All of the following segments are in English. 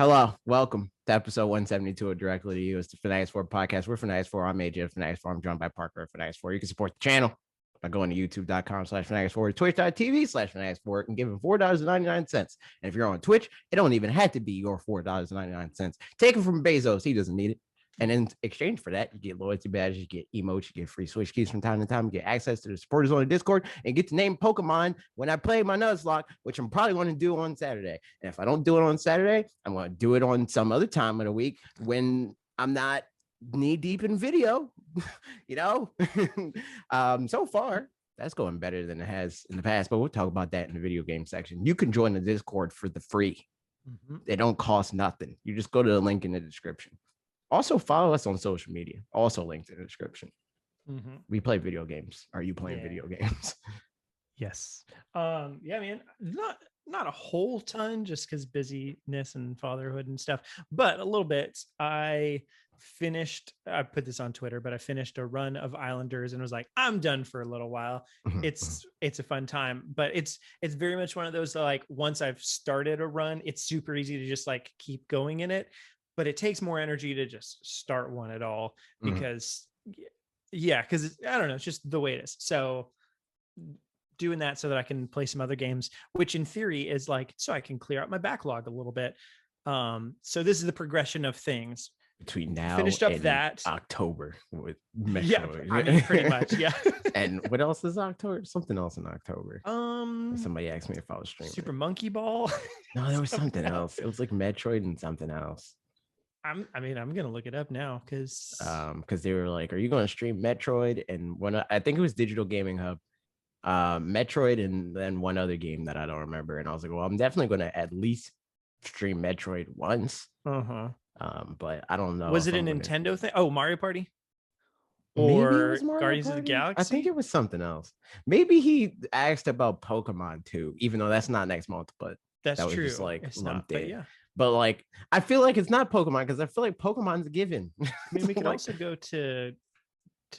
Hello, welcome to episode 172 of Directly to You. It's the fanatixfour podcast. We're fanatixfour. I'm AJ of fanatixfour. I'm joined by Parker of fanatixfour. You can support the channel by going to youtube.com/fanatixfour, twitch.tv/fanatixfour, and giving $4.99. And if you're on Twitch, it don't even have to be your $4.99. Take it from Bezos. He doesn't need it. And in exchange for that, you get loyalty badges, you get emotes, you get free Switch keys from time to time, you get access to the supporters on the Discord, and get to name Pokemon when I play my Nuzlocke, which I'm probably going to do on Saturday. And if I don't do it on Saturday, I'm going to do it on some other time of the week when I'm not knee deep in video, so far, that's going better than it has in the past, but we'll talk about that in the video game section. You can join the Discord for the free. They don't cost nothing. You just go to the link in the description. Also, follow us on social media. Also linked in the description. We play video games. Are you playing video games? Yes. Yeah, man. Not a whole ton, just because busyness and fatherhood and stuff, but a little bit. I put this on Twitter, but I finished a run of Islanders and was like, I'm done for a little while. It's a fun time, but it's very much one of those that, like, once I've started a run, it's super easy to just like keep going in it. But it takes more energy to just start one at all because because I don't know, it's just the way it is. So doing that so that I can play some other games, which in theory is like, so I can clear out my backlog a little bit. So this is the progression of things between now finished up and that October with Metroid. Yeah, I mean, pretty much. Yeah. And what else is October? Something else in October. Somebody asked me if I was streaming Super Monkey Ball. No, there was something else. It was like Metroid and something else. I'm gonna look it up now because they were like, are you going to stream Metroid? And I think it was Digital Gaming Hub, Metroid, and then one other game that I don't remember. And I was like, well, I'm definitely going to at least stream Metroid once. But I don't know. Was it a Nintendo thing? Oh, Mario Party? Or maybe it was Mario Guardians Party? of the Galaxy? I think it was something else. Maybe he asked about Pokemon too, even though that's not next month, but that's that was true. Just like it's lumped not, in. but yeah. But like, I feel like it's not Pokemon because I feel like Pokemon's given. I mean, we could also go to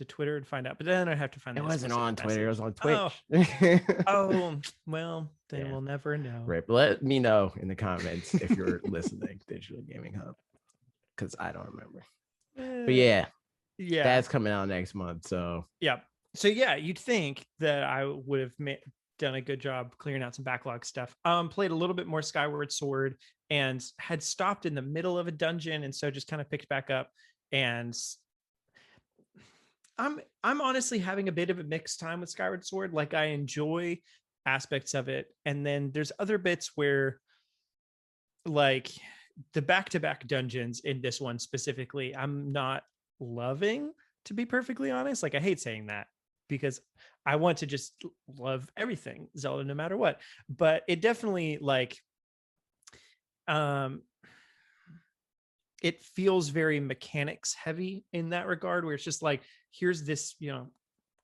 Twitter and find out, but then I have to find. It wasn't on Twitter; it was on Twitch. Oh, well, then we'll never know. Right, let me know in the comments if you're listening. Digital Gaming Hub, because I don't remember. But yeah, that's coming out next month. So you'd think that I would have done a good job clearing out some backlog stuff. Played a little bit more Skyward Sword and had stopped in the middle of a dungeon, and so just kind of picked back up. And I'm honestly having a bit of a mixed time with Skyward Sword. Like, I enjoy aspects of it, and then there's other bits where, like, the back-to-back dungeons in this one specifically, I'm not loving, to be perfectly honest. Like, I hate saying that because I want to just love everything Zelda no matter what, but it definitely, like, it feels very mechanics heavy in that regard, where it's just like, here's this,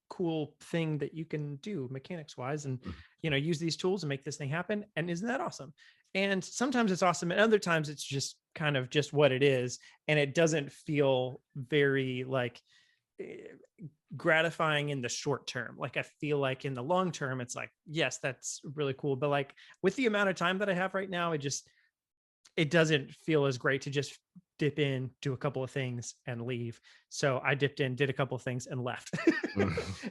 cool thing that you can do mechanics wise and, use these tools and make this thing happen. And isn't that awesome? And sometimes it's awesome. And other times it's just kind of just what it is. And it doesn't feel very like gratifying in the short term. Like, I feel like in the long term, it's like, yes, that's really cool. But like, with the amount of time that I have right now, it doesn't feel as great to just dip in, do a couple of things and leave. So I dipped in, did a couple of things and left,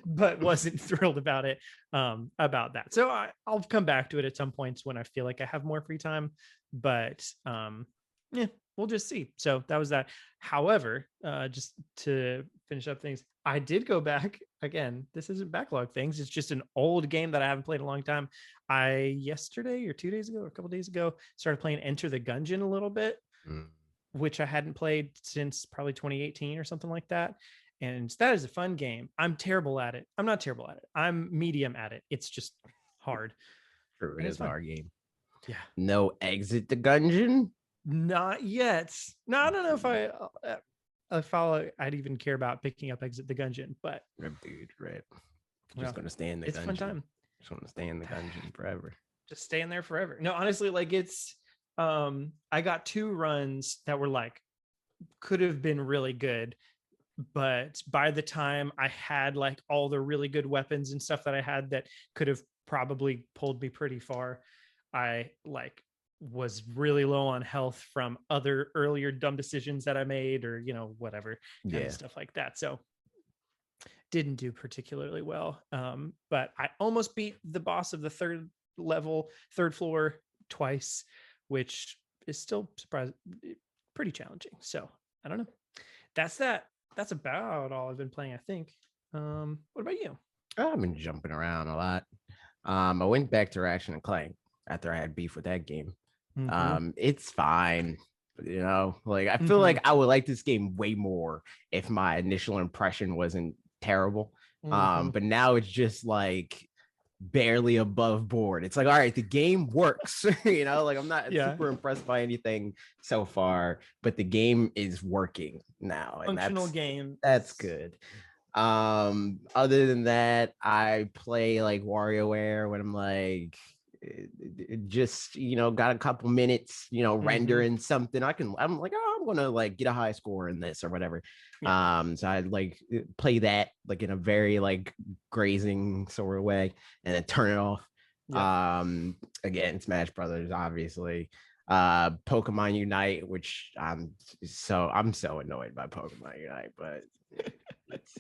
but wasn't thrilled about it, about that. So I'll come back to it at some points when I feel like I have more free time, but we'll just see. So that was that. However, just to finish up things, I did go back again. This isn't backlog things. It's just an old game that I haven't played in a long time. I yesterday or 2 days ago or a couple days ago started playing Enter the Gungeon a little bit, which I hadn't played since probably 2018 or something like that. And that is a fun game. I'm terrible at it. I'm not terrible at it. I'm medium at it. It's just hard. True, it is a hard game. Yeah. No Exit the Gungeon? Not yet. No, I don't know if I'd even care about picking up Exit the Gungeon, but dude, right. Just gonna stay in the it's gungeon. Fun time. Just want to stay in the gungeon forever. Just stay in there forever. No, honestly, like, it's I got 2 runs that were like, could have been really good, but by the time I had like all the really good weapons and stuff that I had that could have probably pulled me pretty far, I like was really low on health from other earlier dumb decisions that I made, or whatever kind of stuff like that. So didn't do particularly well. But I almost beat the boss of the third floor twice, which is still pretty challenging. So I don't know. That's about all I've been playing, I think. What about you? I've been jumping around a lot. I went back to Ratchet and Clank after I had beef with that game. It's fine. Like I feel like I would like this game way more if my initial impression wasn't terrible. But now it's just like barely above board. It's like, all right, the game works. Like I'm not super impressed by anything so far, but the game is working now. And functional game. That's good. Other than that, I play like WarioWare when I'm like just got a couple minutes rendering something. I'm like, oh, I'm gonna like get a high score in this or whatever. So I like play that like in a very like grazing sort of way and then turn it off. Again, Smash Brothers, obviously. Pokemon Unite, which I'm so annoyed by Pokemon Unite, but it's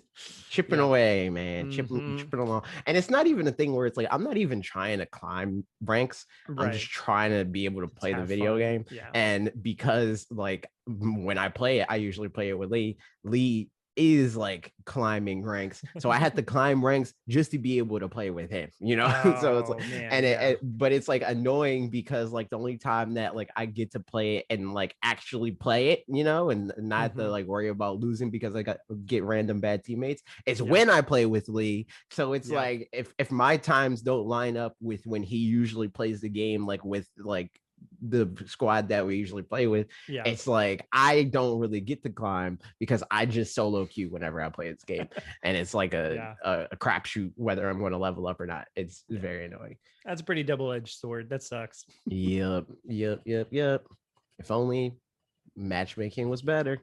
chipping away, man. Chipping along. And it's not even a thing where it's like I'm not even trying to climb ranks. I'm just trying to be able to play the video game. And because like when I play it, I usually play it with Lee. Lee is like climbing ranks, so I had to climb ranks just to be able to play with him, so it's like, man, but it's like annoying because like the only time that like I get to play it and like actually play it, and not to like worry about losing because I get random bad teammates, it's when I play with Lee. So it's like if my times don't line up with when he usually plays the game, like with like the squad that we usually play with, it's like I don't really get to climb because I just solo queue whenever I play this game. And it's like a crapshoot whether I'm going to level up or not. It's very annoying. That's a pretty double-edged sword. That sucks. Yep. If only matchmaking was better.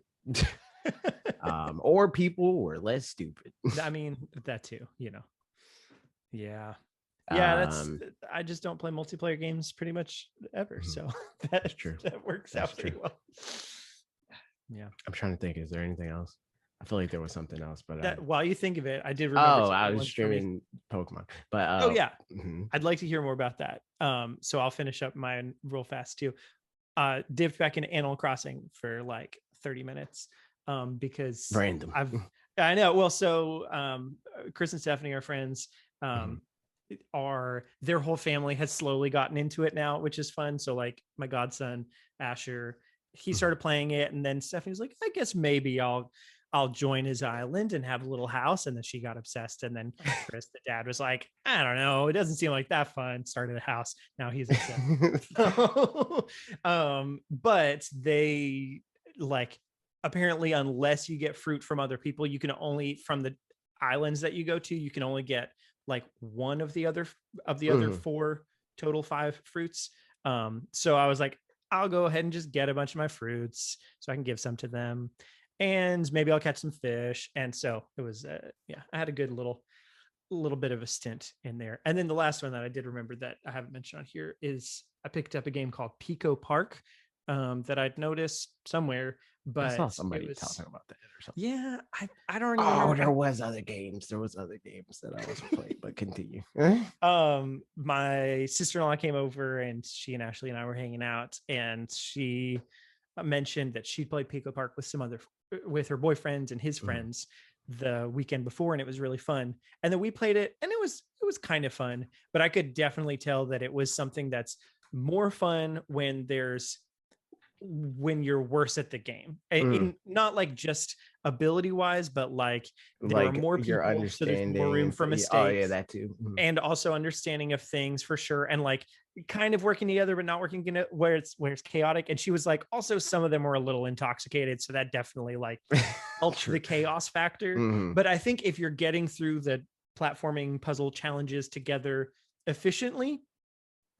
Or people were less stupid. I mean, that too, that's I just don't play multiplayer games pretty much ever, so that's true. That works out pretty well. I'm trying to think, is there anything else? I feel like there was something else, but while you think of it, I did remember. I was streaming Pokemon, but I'd like to hear more about that. So I'll finish up mine real fast too. Dipped back into Animal Crossing for like 30 minutes because random. I know. Well, so Chris and Stephanie are friends. Their whole family has slowly gotten into it now, which is fun. So like my godson Asher, he started playing it, and then Stephanie's like, I guess maybe I'll join his island and have a little house. And then she got obsessed. And then Chris, the dad, was like, I don't know, it doesn't seem like that fun. Started a house. Now he's obsessed. But they like, apparently, unless you get fruit from other people, you can only, from the islands that you go to, you can only get like one of the other 4 total 5 fruits. So I was like, I'll go ahead and just get a bunch of my fruits so I can give some to them, and maybe I'll catch some fish. And so it was I had a good little bit of a stint in there. And then the last one that I did remember that I haven't mentioned on here is I picked up a game called Pico Park that I'd noticed somewhere, but I saw somebody talking about that or something. Yeah, I don't even remember. There was other games that I also played, but continue. My sister-in-law came over, and she and Ashley and I were hanging out, and she mentioned that she played Pico Park with her boyfriend and his friends the weekend before, and it was really fun. And then we played it, and it was kind of fun, but I could definitely tell that it was something that's more fun when you're worse at the game, not like just ability wise, but like there are more people, so there's more room for mistakes. That too. And also understanding of things for sure, and like kind of working together but not working in it where it's chaotic. And she was like, also some of them were a little intoxicated, so that definitely like helped the chaos factor. But I think if you're getting through the platforming puzzle challenges together efficiently,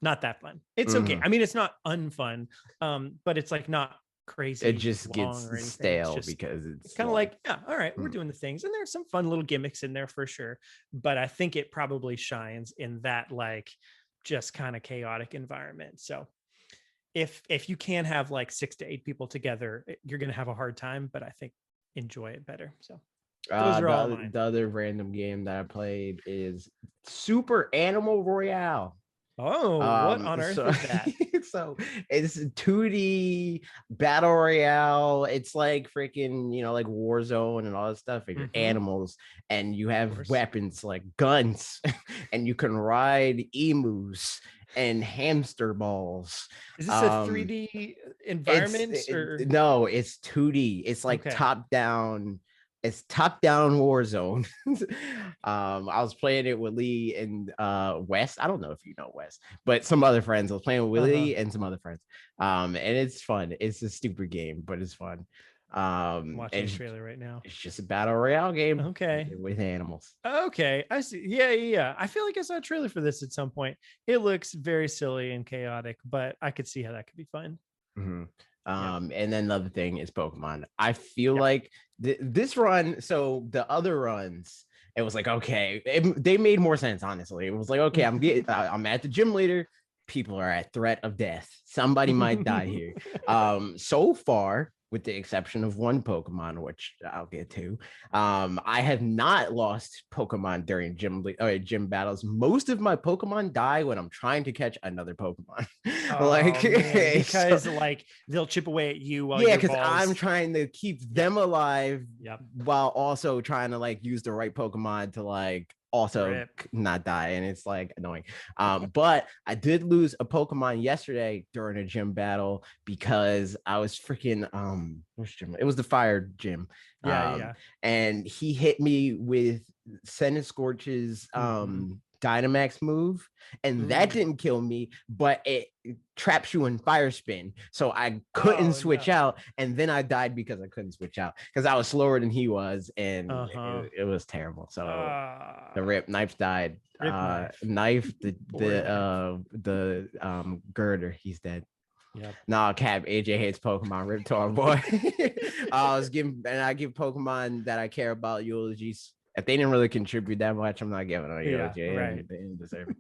not that fun. It's okay. I mean, it's not unfun, but it's like not crazy. It just gets stale because it's kind of like, all right, we're doing the things, and there's some fun little gimmicks in there for sure. But I think it probably shines in that like just kind of chaotic environment. So if you can have like 6 to 8 people together, you're gonna have a hard time. But I think enjoy it better. So those are all mine. The other random game that I played is Super Animal Royale. Oh, what on earth is that? So it's 2D battle royale. It's like freaking, like Warzone and all that stuff. And you're animals and you have weapons like guns, and you can ride emus and hamster balls. Is this a 3D environment? No, it's 2D. It's like top down. It's top-down Warzone. I was playing it with Lee and Wes. I don't know if you know Wes, but some other friends. I was playing with Lee and some other friends. And it's fun. It's a stupid game, but it's fun. I'm watching the trailer right now. It's just a battle royale game. Okay. With animals. Okay, I see. Yeah. I feel like I saw a trailer for this at some point. It looks very silly and chaotic, but I could see how that could be fun. And then another thing is Pokemon. I feel like this run, so the other runs, it was like, okay, they made more sense, honestly. It was like, okay, I'm at the gym leader. People are at threat of death. Somebody might die here. So far, with the exception of one Pokemon, which I'll get to, I have not lost Pokemon during gym battles. Most of my Pokemon die when I'm trying to catch another Pokemon. Because like they'll chip away at you while because I'm trying to keep them alive while also trying to like use the right Pokemon to like also not die, and it's like annoying. But I did lose a Pokemon yesterday during a gym battle because I was freaking which gym? It was the fire gym. And he hit me with Scorch's Dynamax move, and that didn't kill me, but it traps you in fire spin, so I couldn't switch out, and then I died because I couldn't switch out because I was slower than he was, and it was terrible. So the rip Knife died. Knife the girder, he's dead. Nah, Cap, AJ hates Pokemon. Rip to our boy. I give Pokemon that I care about eulogies. If they didn't really contribute that much, I'm not giving a eulogy. They didn't deserve it.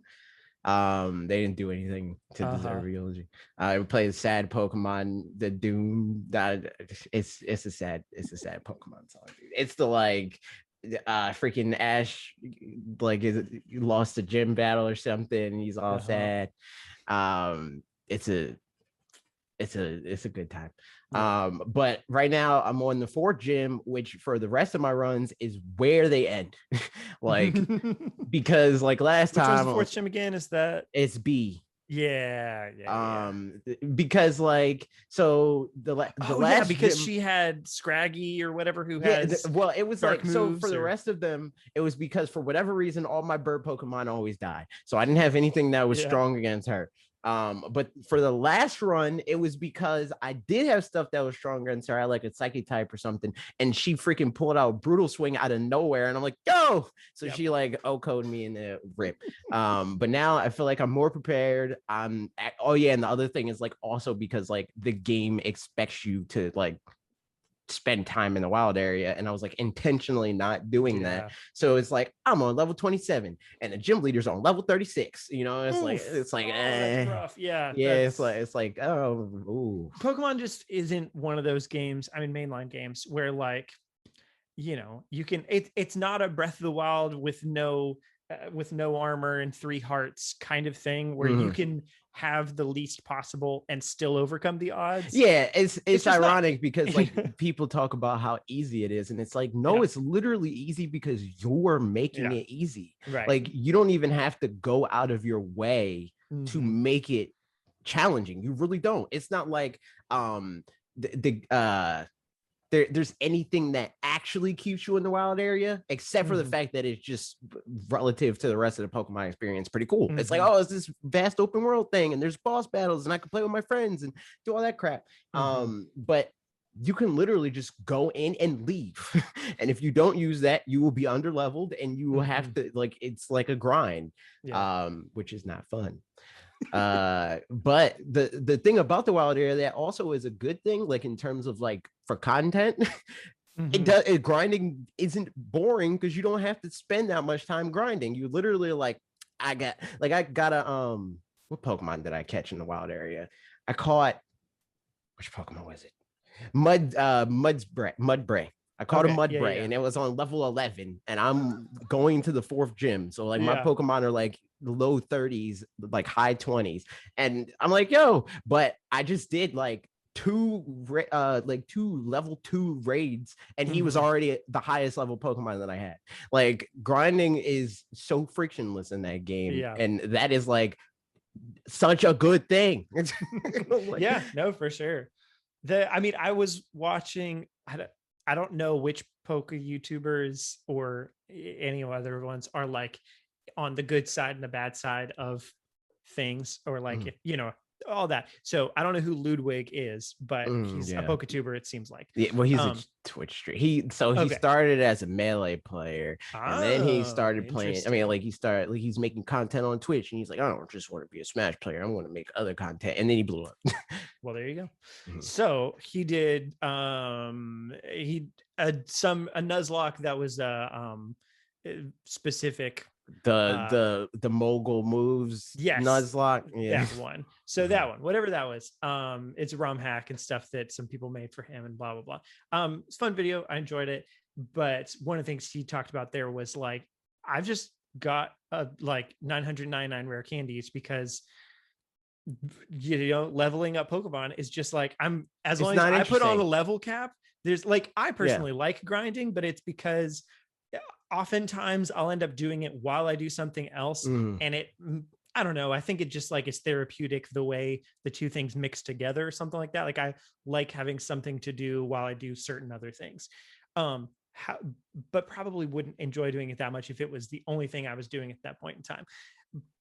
They didn't do anything to deserve a eulogy. I played sad Pokemon, the Doom. That it's a sad Pokemon song. It's the like freaking Ash like lost a gym battle or something. He's all sad. It's a good time. But right now I'm on the 4th gym, which for the rest of my runs is where they end. Like because like last time, the 4th gym again? Is that it's B? Because like so the last because gym, she had Scraggy or whatever who has it was like so for the rest of them it was because for whatever reason all my bird Pokemon always die, so I didn't have anything that was strong against her. But for the last run, it was because I did have stuff that was stronger than her. I like a psychic type or something, and she freaking pulled out Brutal Swing out of nowhere, and I'm like, go! So she like coded me in the rip. But now I feel like I'm more prepared. And the other thing is like also because like the game expects you to like spend time in the wild area, and I was like intentionally not doing that. So it's like I'm on level 27 and the gym leader's on level 36. It's like that's rough. It's like Pokemon just isn't one of those games, I mean mainline games, where like you can it's not a Breath of the Wild with no armor and 3 hearts kind of thing where you can have the least possible and still overcome the odds. It's ironic because like people talk about how easy it is, and it's like no, it's literally easy because you're making it easy. Like you don't even have to go out of your way to make it challenging. You really don't. It's not like there's anything that actually keeps you in the wild area, except for the fact that it's just relative to the rest of the Pokemon experience pretty cool. It's like, it's this vast open world thing, and there's boss battles, and I can play with my friends and do all that crap. But you can literally just go in and leave. And if you don't use that, you will be underleveled, and you will have to like, it's like a grind, which is not fun. But the thing about the wild area that also is a good thing, like in terms of like for content, grinding isn't boring because you don't have to spend that much time grinding. You literally like I got a what Pokemon did I catch in the wild area? I caught, which Pokemon was it? Mudbray. I caught a Mudbray, and it was on level 11, and I'm going to the 4th gym. So like my Pokemon are like low 30s, like high 20s, and I'm like, yo, but I just did like two level 2 raids, and he was already the highest level Pokemon that I had. Like grinding is so frictionless in that game, and that is like such a good thing. Yeah, no, for sure. I was watching, I don't know which poke YouTubers or any other ones are like on the good side and the bad side of things, or like, if, all that. So I don't know who Ludwig is, but he's a PokeTuber, it seems like. Yeah, well, he's a Twitch streamer. He started as a Melee player, and then he started playing. I mean, like he's making content on Twitch, and he's like, I don't just want to be a Smash player. I want to make other content, and then he blew up. Well, there you go. So he did a Nuzlocke that was specific. The mogul moves, Nuzlocke, that one. So that one, whatever that was, it's a ROM hack and stuff that some people made for him and blah blah blah. It's a fun video, I enjoyed it, but one of the things he talked about there was like, I've just got like 999 rare candies because leveling up Pokemon is just like, long as I put on a level cap, there's like, I personally like grinding, but it's because oftentimes I'll end up doing it while I do something else. And I don't know. I think it just like it's therapeutic the way the two things mix together or something like that. Like I like having something to do while I do certain other things. But probably wouldn't enjoy doing it that much if it was the only thing I was doing at that point in time.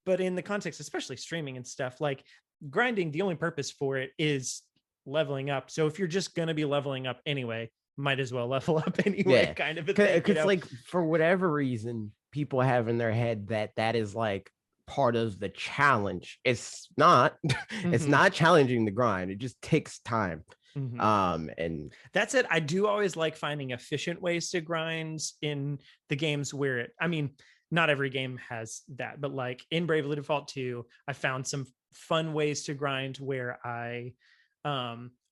But in the context, especially streaming and stuff, like grinding, the only purpose for it is leveling up. So if you're just going to be leveling up anyway, might as well level up anyway, kind of a thing. Because like for whatever reason, people have in their head that is like part of the challenge. It's not. It's not challenging the grind. It just takes time. And that's it. I do always like finding efficient ways to grind in the games where not every game has that, but like in Bravely Default 2, I found some fun ways to grind where I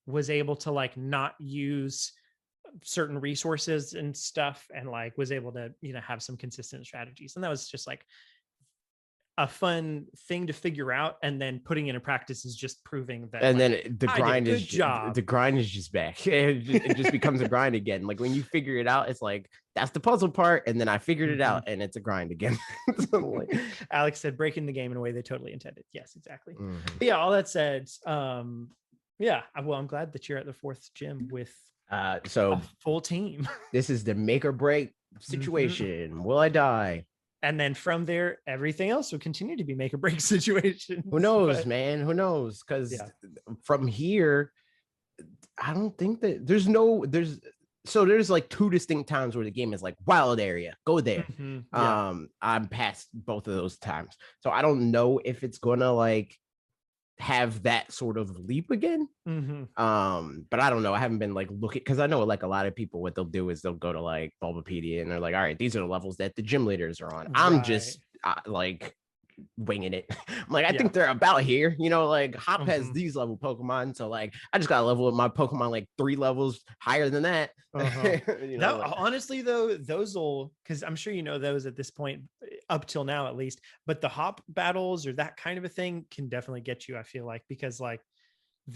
was able to like not use certain resources and stuff, and like was able to have some consistent strategies, and that was just like a fun thing to figure out, and then putting it in practice is just proving that. And then the grind is just back. It just becomes a grind again. Like when you figure it out, it's like that's the puzzle part, and then I figured it out, and it's a grind again. Alex said breaking the game in a way they totally intended. Yes, exactly. But yeah, all that said, well, I'm glad that you're at the 4th gym with so a full team. This is the make or break situation. Will I die? And then from there, everything else will continue to be make or break situations. Who knows, man? Who knows? Because from here, I don't think that there's like 2 distinct times where the game is like wild area, go there. I'm past both of those times, so I don't know if it's gonna like have that sort of leap again. But I don't know. I haven't been like looking, because I know like a lot of people, what they'll do is they'll go to like Bulbapedia and they're like, all right, these are the levels that the gym leaders are on. I'm just like winging it. I'm like, I think they're about here, like Hop has these level Pokemon, so like I just gotta level up my Pokemon like 3 levels higher than that. Honestly though, those will, because I'm sure those at this point, up till now at least, but the Hop battles or that kind of a thing can definitely get you, I feel like, because like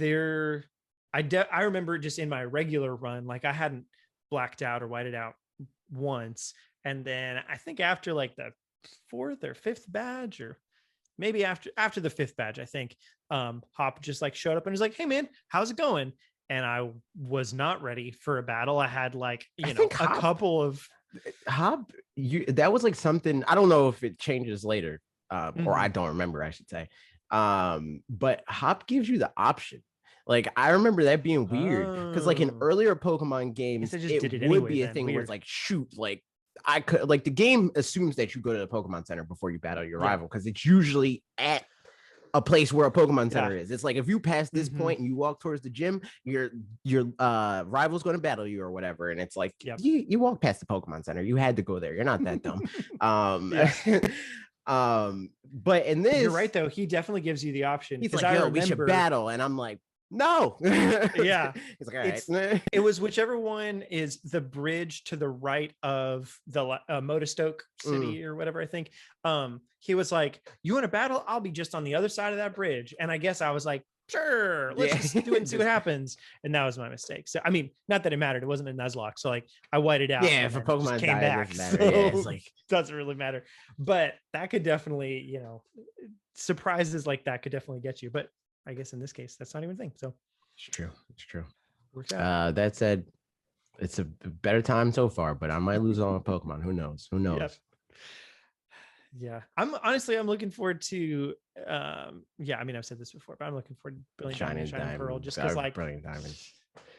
I remember just in my regular run, like I hadn't blacked out or whited out once, and then I think after like the 4th or 5th badge, or maybe after the 5th badge, I think Hop just like showed up and was like, hey man, how's it going? And I was not ready for a battle. I had like a couple of Hop, that was like something, I don't know if it changes later, or I don't remember, I should say, but Hop gives you the option. Like I remember that being weird, because like in earlier Pokemon games, it would be a thing where it's like, shoot, like I could, like the game assumes that you go to the Pokemon Center before you battle your rival, because it's usually at a place where a Pokemon Center is. It's like if you pass this point and you walk towards the gym, your rival's going to battle you or whatever, and it's like you walk past the Pokemon Center, you had to go there, you're not that dumb. But in this, You're right though. He definitely gives you the option. he's 'Cause like, I yo, we should remember- battle. And I'm like, no. Yeah. He's like, all right. It was whichever one is the bridge to the right of the Modestoke City or whatever, I think. He was like, you want to battle? I'll be just on the other side of that bridge. And I guess I was like, sure, let's Yeah. just do it and see what happens. And that was my mistake. So I mean, not that it mattered. It wasn't a Nuzlocke. So like I whited out. Yeah, and for then Pokemon just came die, it back. doesn't matter. Yeah, it's So like doesn't really matter. But that could definitely, you know, surprises like that could definitely get you. But I guess in this case, that's not even a thing. So it's true. It's true. works out. That said, it's a better time so far, but I might lose on Pokemon. Who knows? Who knows? Yep. Yeah, I'm looking forward to yeah, I mean I've said this before, but I'm looking forward to Brilliant Diamond, Shining Pearl, just because like Brilliant Diamond.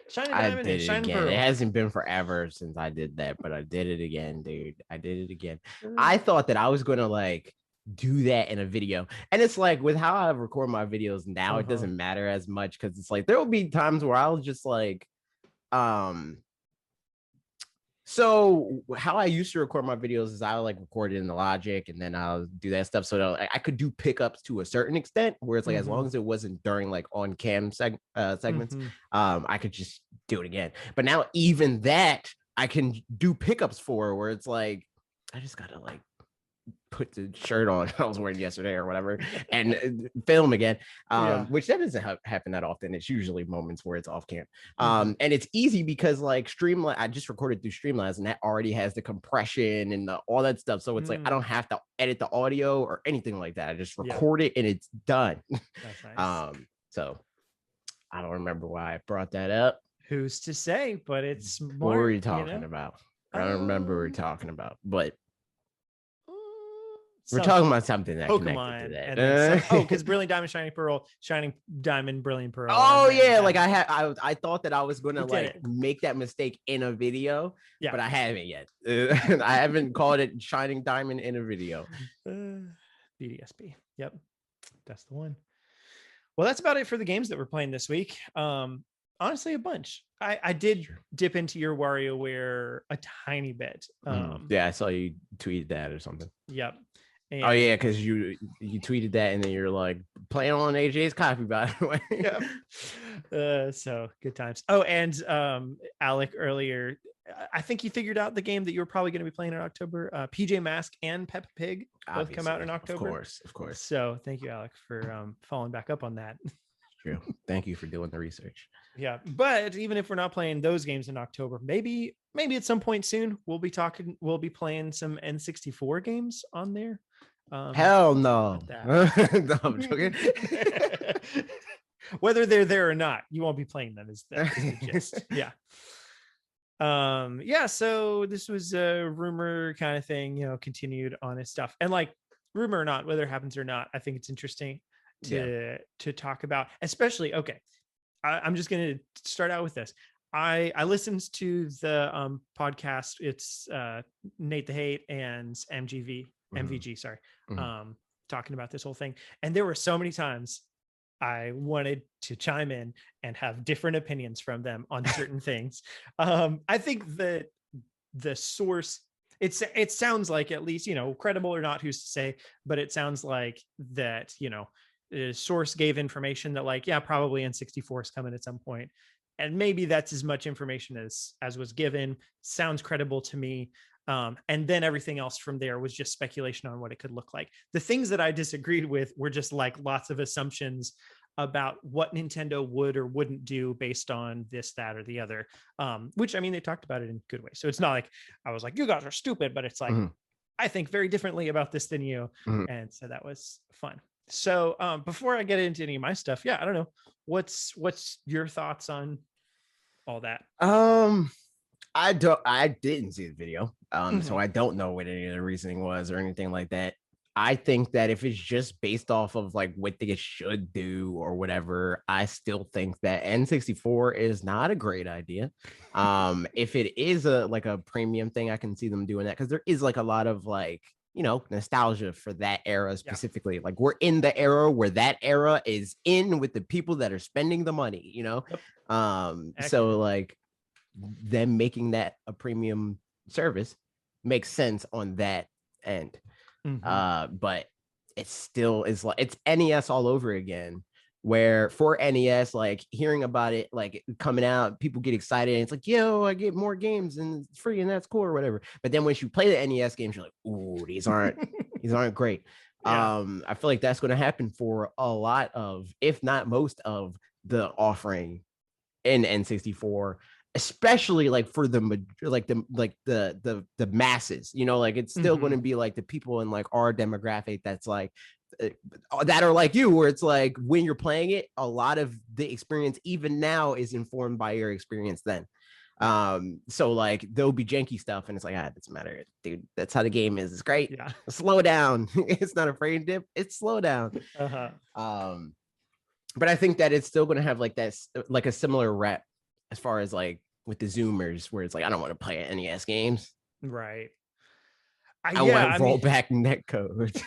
Shining I Diamond did and it Shining again. Pearl. It hasn't been forever since I did that, but I did it again, dude. I did it again. I thought that I was gonna like do that in a video, and it's like with how I record my videos now, it doesn't matter as much because it's like there will be times where I'll just like so how I used to record my videos is I would like record it in the Logic and then I'll do that stuff so that I could do pickups to a certain extent where it's like as long as it wasn't during like on cam segments, I could just do it again. But now even that I can do pickups for where it's like I just gotta like put the shirt on I was wearing yesterday or whatever and film again, which that doesn't happen that often. It's usually moments where it's off cam, and it's easy because like Streamlabs, I just recorded through Streamlabs and that already has the compression and all that stuff, so it's like I don't have to edit the audio or anything like that. I just record it and it's done. That's nice. So I don't remember why I brought that up. Who's to say? But it's more, what were you talking about? I don't remember what we were talking about, but we're talking about something that Pokemon connected to that. and then because Brilliant Diamond, Shining Pearl, Shining Diamond, Brilliant Pearl. Oh then, yeah, like I thought that I was gonna like make that mistake in a video, but I haven't yet. I haven't called it Shining Diamond in a video. BDSP. Yep, that's the one. Well, that's about it for the games that we're playing this week. Honestly, a bunch. I did dip into your WarioWare a tiny bit. Yeah, I saw you tweeted that or something. Yep. And oh yeah, because you tweeted that and then you're like playing on AJ's copy, by the way. Yep. So good times. Oh, and Alec earlier, I think he figured out the game that you were probably going to be playing in October. PJ Masks and Peppa Pig both come out in October. Of course. So thank you, Alec, for following back up on that. True. Thank you for doing the research. Yeah, but even if we're not playing those games in October, maybe at some point soon we'll be playing some N64 games on there. Hell no. No, I'm joking. Whether they're there or not, you won't be playing them is the gist. Yeah. Yeah, so this was a rumor kind of thing, you know, continued on his stuff. And like rumor or not, whether it happens or not, I think it's interesting to talk about, especially I'm just going to start out with this. I listened to the podcast. It's Nate the Hate and MVG, sorry, talking about this whole thing. And there were so many times I wanted to chime in and have different opinions from them on certain things. I think that the source, it sounds like, at least, you know, credible or not, who's to say, but it sounds like that, you know, the source gave information that like, yeah, probably N64 is coming at some point. And maybe that's as much information as was given. Sounds credible to me. And then everything else from there was just speculation on what it could look like. The things that I disagreed with were just like lots of assumptions about what Nintendo would or wouldn't do based on this, that, or the other. Which, I mean, they talked about it in good ways. So it's not like I was like, you guys are stupid, but it's like, I think very differently about this than you. And so that was fun. So before I get into any of my stuff, I don't know. What's your thoughts on all that? I didn't see the video. So I don't know what any of the reasoning was or anything like that. I think that if it's just based off of like what they should do or whatever, I still think that N64 is not a great idea. If it is a premium thing, I can see them doing that because there is like a lot of like, you know, nostalgia for that era specifically. Like we're in the era where that era is in with the people that are spending the money, you know? So like them making that a premium service makes sense on that end. But it still is like it's NES all over again. Where for NES, like hearing about it, like coming out, people get excited. And it's like, yo, I get more games and it's free and that's cool or whatever. But then when you play the NES games, you're like, ooh, these aren't great. Yeah. I feel like that's going to happen for a lot of, if not most of the offering in N64, especially like for the masses, you know, like it's still going to be like the people in like our demographic that's like that are like you, where it's like when you're playing it, a lot of the experience even now is informed by your experience then. So like there'll be janky stuff and it's like, it doesn't matter, dude, that's how the game is. It's great. Yeah. Slow down. It's not a frame dip, it's slow down. But I think that it's still going to have like that, like a similar rep as far as like with the Zoomers, where it's like, I don't want to play NES games. Right. I want rollback netcode.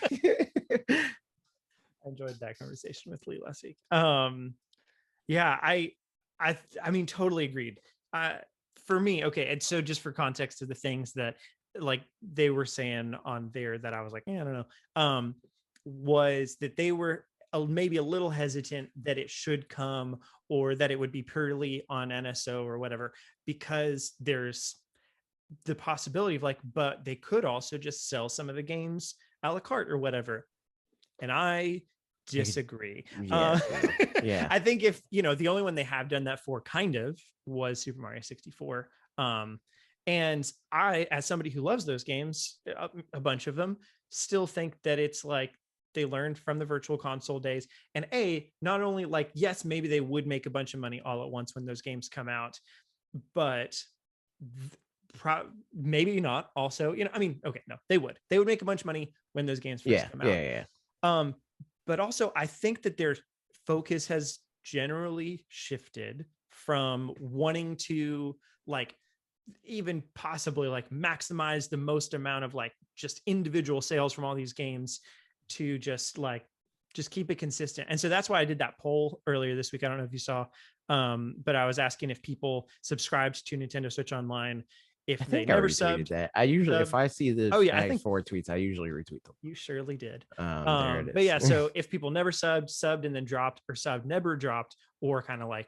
I enjoyed that conversation with Lee last week. Yeah, I mean, totally agreed. For me, okay, and so just for context of the things that like they were saying on there that I was like, yeah, I don't know, was that they were maybe a little hesitant that it should come or that it would be purely on NSO or whatever, because there's the possibility of like, but they could also just sell some of the games a la carte or whatever. And I disagree. Yeah. I think if, you know, the only one they have done that for kind of was Super Mario 64. And I, as somebody who loves those games, a bunch of them, still think that it's like they learned from the virtual console days. And not only like, yes, maybe they would make a bunch of money all at once when those games come out, but maybe not also, you know, I mean, okay, no, they would make a bunch of money when those games first come out. But also I think that their focus has generally shifted from wanting to like even possibly like maximize the most amount of like just individual sales from all these games to just keep it consistent. And so that's why I did that poll earlier this week. I don't know if you saw, but I was asking if people subscribed to Nintendo Switch Online, if they never subbed. That I usually, if I see the I think 4 tweets, I usually retweet them. You surely did. There it is. But yeah, so if people never subbed and then dropped, or subbed, never dropped, or kind of like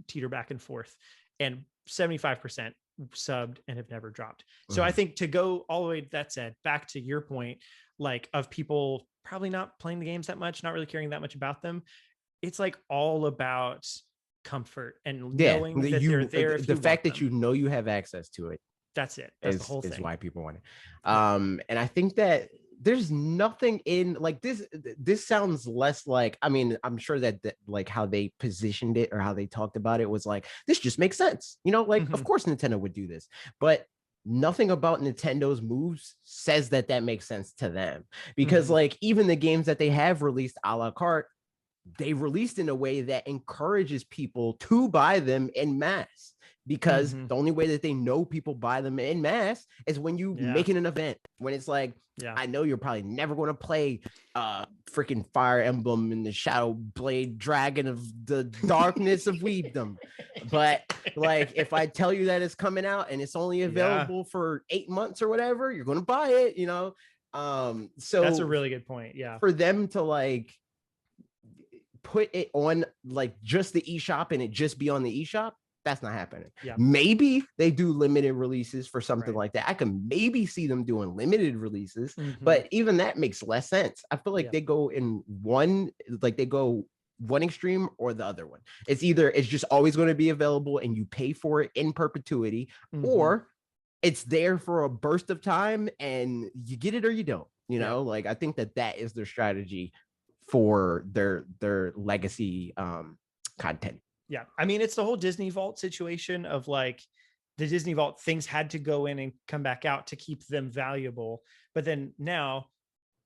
teeter back and forth, and 75% subbed and have never dropped. So I think to go all the way, that said, back to your point, like of people probably not playing the games that much, not really caring that much about them, it's like all about comfort and knowing that they're there. The fact that you know you have access to it. That's it. That's the whole thing. Is why people want it. And I think that there's nothing in like this. This sounds less like, I mean, I'm sure that like how they positioned it or how they talked about it was like, this just makes sense. You know, like, of course Nintendo would do this, but nothing about Nintendo's moves says that makes sense to them, because like even the games that they have released a la carte, they released in a way that encourages people to buy them en masse, because the only way that they know people buy them en masse is when you make it an event, when it's like, I know you're probably never going to play freaking Fire Emblem and the Shadow Blade Dragon of the Darkness of Weebdom, but like if I tell you that it's coming out and it's only available for 8 months or whatever, you're going to buy it, you know. So that's a really good point. Yeah, for them to like put it on like just the eShop and it just be on the eShop, that's not happening. Maybe they do limited releases for something like that. I can maybe see them doing limited releases, but even that makes less sense. I feel like they go in one, like they go one extreme or the other one. It's either it's just always going to be available and you pay for it in perpetuity, or it's there for a burst of time and you get it or you don't, you know. Like I think that is their strategy for their legacy content. Yeah, I mean, it's the whole Disney Vault situation of like the Disney Vault things had to go in and come back out to keep them valuable, but then now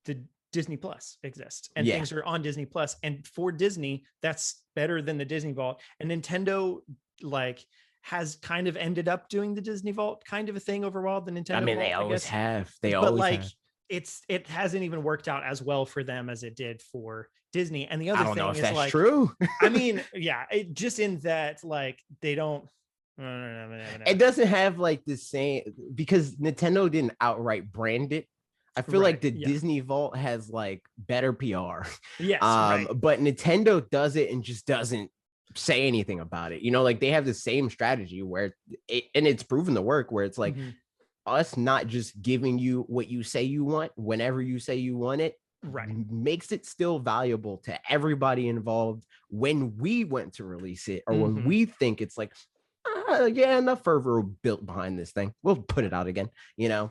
the Disney Plus exists and things are on Disney Plus, and for Disney that's better than the Disney Vault. And Nintendo like has kind of ended up doing the Disney Vault kind of a thing overall. The Nintendo, I mean, Vault, they always have. It hasn't even worked out as well for them as it did for Disney. And the other thing is that's like, true. I mean, just in that, like, they don't. It doesn't have like the same, because Nintendo didn't outright brand it. I feel like the yeah. Disney Vault has like better PR. Yes, right. But Nintendo does it and just doesn't say anything about it. You know, like they have the same strategy where and it's proven to work, where it's like us not just giving you what you say you want whenever you say you want it, right, makes it still valuable to everybody involved when we went to release it, or when we think it's like, yeah, enough fervor built behind this thing, we'll put it out again, you know.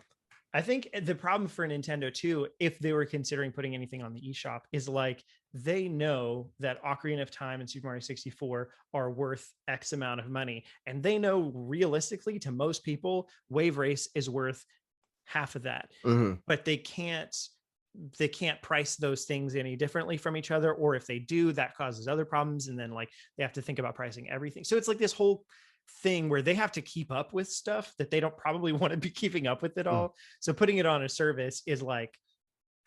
I think the problem for Nintendo too, if they were considering putting anything on the eShop, is like they know that Ocarina of Time and Super Mario 64 are worth X amount of money. And they know realistically to most people, Wave Race is worth half of that. But they can't price those things any differently from each other. Or if they do, that causes other problems. And then like they have to think about pricing everything. So it's like this whole thing where they have to keep up with stuff that they don't probably want to be keeping up with it all. So putting it on a service is like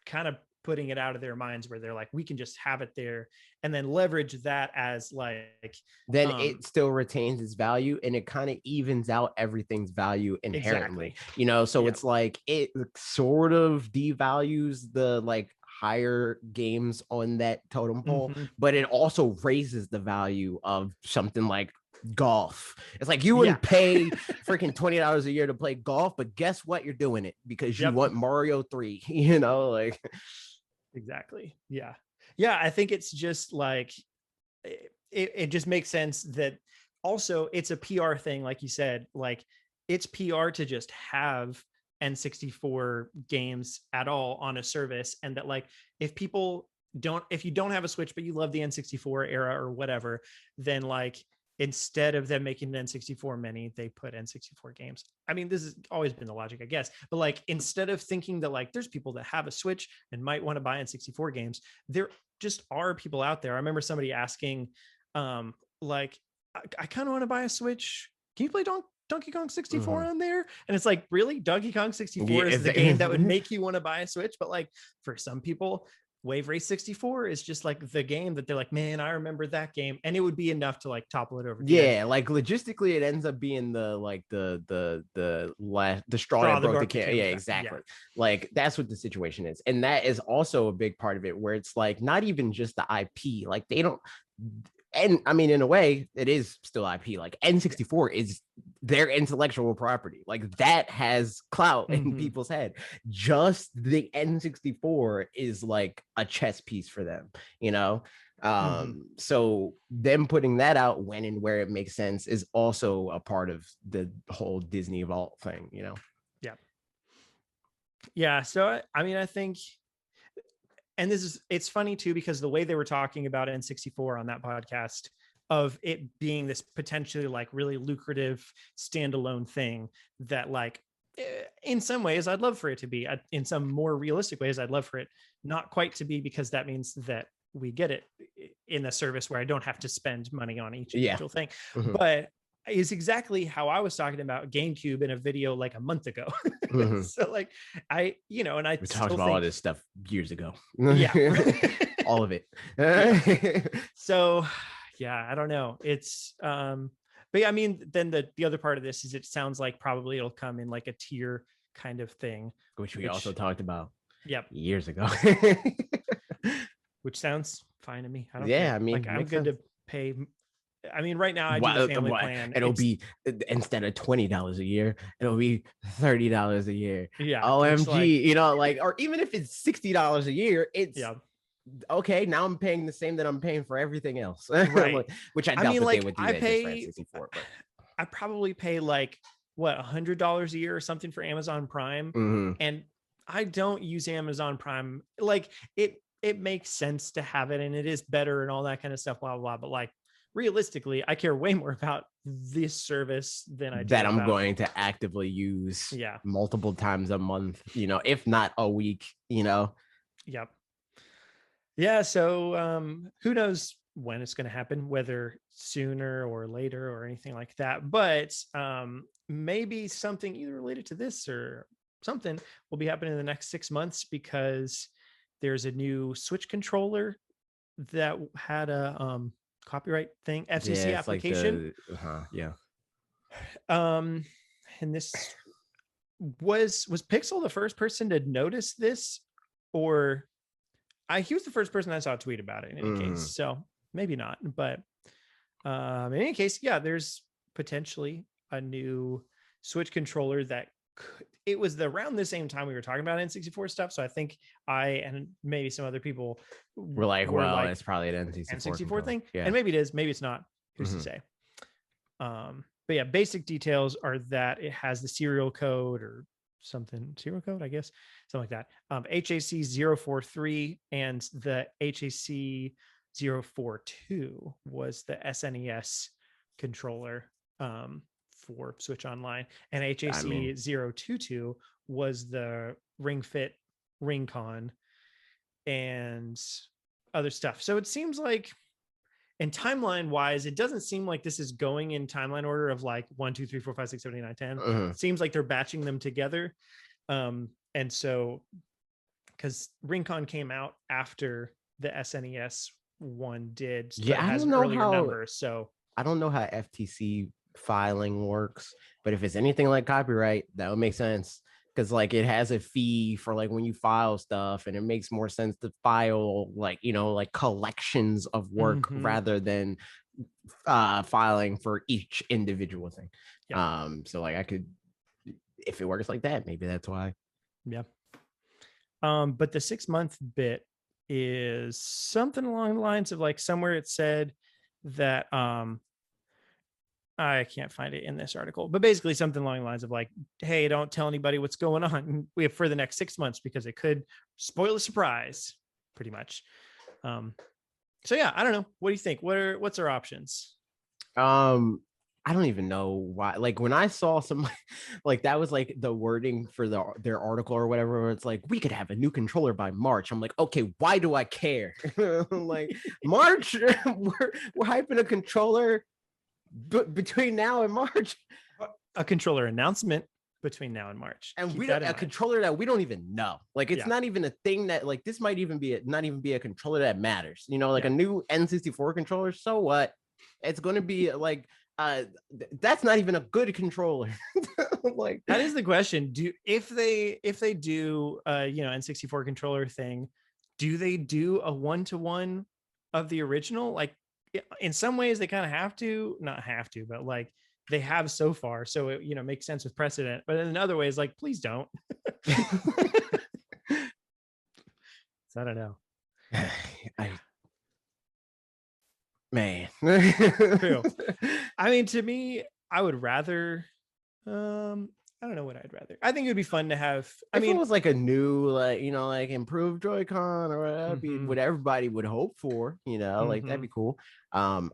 kind of putting it out of their minds, where they're like, we can just have it there and then leverage that as like, then it still retains its value, and it kind of evens out everything's value inherently. Exactly. You know, so it's like it sort of devalues the like higher games on that totem pole, but it also raises the value of something like golf. It's like you wouldn't pay freaking $20 a year to play golf, but guess what? You're doing it because you want Mario 3, you know, like exactly. Yeah. I think it's just like it just makes sense that also it's a PR thing, like you said, like it's PR to just have N64 games at all on a service, and that like if you don't have a Switch but you love the N64 era or whatever, then like instead of them making the N64 mini, they put N64 games. I mean, this has always been the logic, I guess. But like, instead of thinking that like there's people that have a Switch and might want to buy N64 games, there just are people out there. I remember somebody asking, like, I kind of want to buy a Switch. Can you play Donkey Kong 64 on there? And it's like, really? Donkey Kong 64 is the game that would make you want to buy a Switch? But like, for some people, Wave Race 64 is just like the game that they're like, man, I remember that game, and it would be enough to like topple it over. Like logistically, it ends up being the like the straw that broke the can. Yeah, exactly. Like that's what the situation is, and that is also a big part of it, where it's like not even just the IP. Like they don't. And I mean, in a way, it is still IP. Like N64 is their intellectual property. Like that has clout in people's head. Just the N64 is like a chess piece for them, you know? So them putting that out when and where it makes sense is also a part of the whole Disney Vault thing, you know? Yeah. So, I mean, I think, and it's funny too, because the way they were talking about N64 on that podcast, of it being this potentially like really lucrative standalone thing that like in some ways I'd love for it to be, in some more realistic ways I'd love for it not quite to be, because that means that we get it in a service where I don't have to spend money on each individual thing. But is exactly how I was talking about GameCube in a video like a month ago. So like we talked about all this stuff years ago. All of it. So yeah, I don't know. It's but yeah, I mean, then the other part of this is it sounds like probably it'll come in like a tier kind of thing, which we also talked about years ago. Which sounds fine to me. I don't care. I mean, like I'm good to pay. I mean, right now I do the family plan. It'll be, instead of $20 a year, it'll be $30 a year. Yeah. OMG, like, you know, like, or even if it's $60 a year, it's okay. Now I'm paying the same that I'm paying for everything else. Right. Which I doubt that they would do that pay, just for N64, but I probably pay like what, $100 a year or something for Amazon Prime. And I don't use Amazon Prime. Like it makes sense to have it, and it is better and all that kind of stuff, blah, blah, blah. But like, realistically, I care way more about this service than I do that I'm going to actively use multiple times a month, you know, if not a week, you know. So who knows when it's going to happen, whether sooner or later or anything like that. But maybe something either related to this or something will be happening in the next 6 months, because there's a new Switch controller that had a copyright thing, FCC application. Like and this was Pixel the first person to notice this, or he was the first person I saw tweet about it in any case, so maybe not. But in any case, yeah, there's potentially a new Switch controller that it was around the same time we were talking about N64 stuff. So I think I and maybe some other people were like, it's probably an N64 thing. Yeah. And maybe it is, maybe it's not. Who's to say? But yeah, basic details are that it has the serial code or something, serial code, I guess, something like that. HAC 043 and the HAC 042 was the SNES controller for Switch Online, and HAC 022 was the Ring Fit Ring Con and other stuff. So it seems like, and timeline wise, it doesn't seem like this is going in timeline order of like 1, 2, 3, 4, 5, 6, 7, 8, 9, 10. It seems like they're batching them together. And so, because RingCon came out after the SNES one did, yeah, it has an earlier number. So I don't know how FTC filing works, but if it's anything like copyright, that would make sense. Because like it has a fee for like when you file stuff, and it makes more sense to file like, you know, like collections of work rather than filing for each individual thing. Yeah. So like I could, if it works like that, maybe that's why. Yeah. But the 6-month bit is something along the lines of like, somewhere it said that I can't find it in this article, but basically something along the lines of like, hey, don't tell anybody what's going on for the next 6 months because it could spoil a surprise, pretty much. So yeah, I don't know. What do you think? What's our options? I don't even know why. Like when I saw some, like that was like the wording for their article or whatever, where it's like, we could have a new controller by March. I'm like, okay, why do I care? Like March, we're hyping a controller between now and March. A controller announcement between now and March, and we don't, a controller that we don't even know. Like it's not even a thing that like this might even be not even be a controller that matters. You know, like a new N64 controller. So what? It's going to be like that's not even a good controller. Like that is the question. If they do you know, N64 controller thing, do they do a 1-to-1 of the original? Like in some ways they kind of not have to, but like they have so far, so it, you know, makes sense with precedent. But in other ways, like, please don't. So I don't know. Man. True. I mean, to me, I would rather I don't know what I'd rather. I think it would be fun to have. I mean, it was like a new, like, you know, like improved Joy-Con or whatever, what everybody would hope for, you know, like that'd be cool. I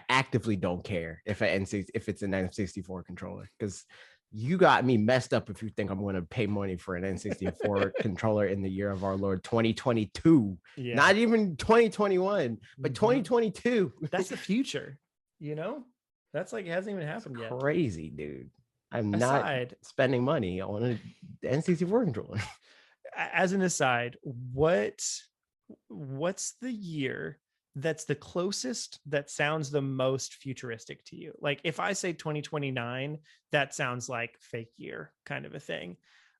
actively don't care if it's an N64 controller, because you got me messed up if you think I'm going to pay money for an N64 controller in the year of our Lord 2022. Yeah. Not even 2021, but 2022. That's the future, you know? That's like, it hasn't even happened yet. Crazy, dude. I'm not spending money on an N64 controller. As an aside, what's the year that's the closest that sounds the most futuristic to you? Like if I say 2029, that sounds like fake year kind of a thing.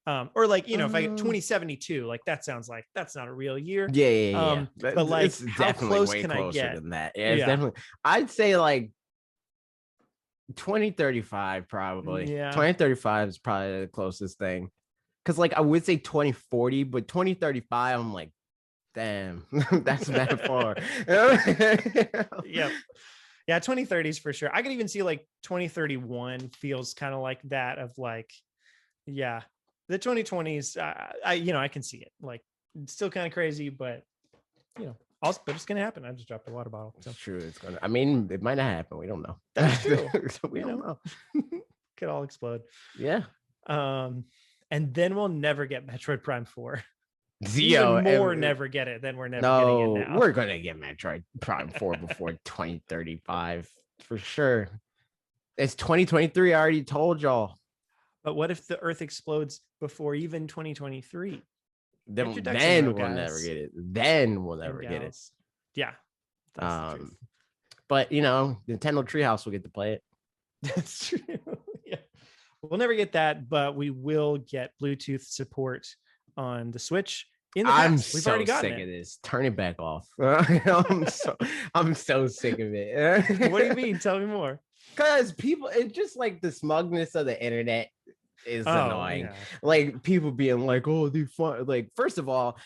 Or like, you know, if I get 2072, like that sounds like that's not a real year. Yeah. But like, it's how close can I get? Than that. Yeah, it's definitely. I'd say like 2035 probably. Yeah. 2035 is probably the closest thing. Because like I would say 2040, but 2035, I'm like, damn, that's that far. Yep. Yeah, 2030s for sure. I could even see like 2031 feels kind of like that of like, yeah, the 2020s. I can see it. Like it's still kind of crazy, but you know, but it's gonna happen. I just dropped a water bottle. So. It's true. It's gonna. I mean, it might not happen. We don't know. That's true. So we don't know. Could all explode. Yeah. And then we'll never get Metroid Prime 4. Never get it than we're never getting it now. We're gonna get Metroid Prime 4 before 2035 for sure. It's 2023. I already told y'all. But what if the Earth explodes before even 2023? Then we'll never get it. Then we'll never get it. Yeah. But you know, Nintendo Treehouse will get to play it. That's true. Yeah. we'll never get that, but we will get Bluetooth support on the Switch. In the I'm past, we've already so gotten sick it. of this. Turn it back off. I'm so sick of it. What do you mean? Tell me more. Because people, it's just like the smugness of the internet is annoying. Yeah. Like people being like, oh, they fun. Like, first of all,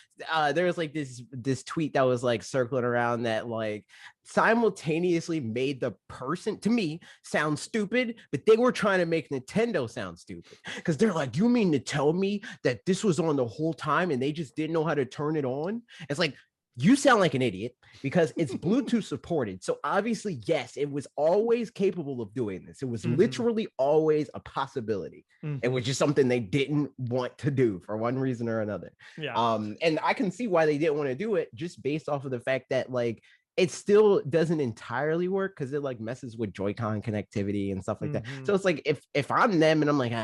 there was like this tweet that was like circling around that like simultaneously made the person, to me, sound stupid, but they were trying to make Nintendo sound stupid. Because they're like, you mean to tell me that this was on the whole time and they just didn't know how to turn it on? It's like, you sound like an idiot because it's Bluetooth supported. So obviously, yes, it was always capable of doing this. It was literally always a possibility. It was just something they didn't want to do for one reason or another. Yeah. And I can see why they didn't want to do it just based off of the fact that like it still doesn't entirely work because it like messes with Joy-Con connectivity and stuff like that. So it's like if I'm them and I'm like,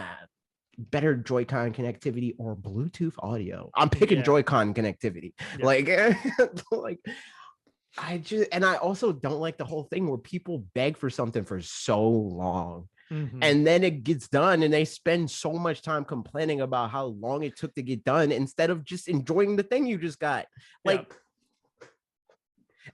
better Joy-Con connectivity or Bluetooth audio, I'm picking Joy-Con connectivity. Like I also don't like the whole thing where people beg for something for so long. And then it gets done and they spend so much time complaining about how long it took to get done instead of just enjoying the thing you just got. Like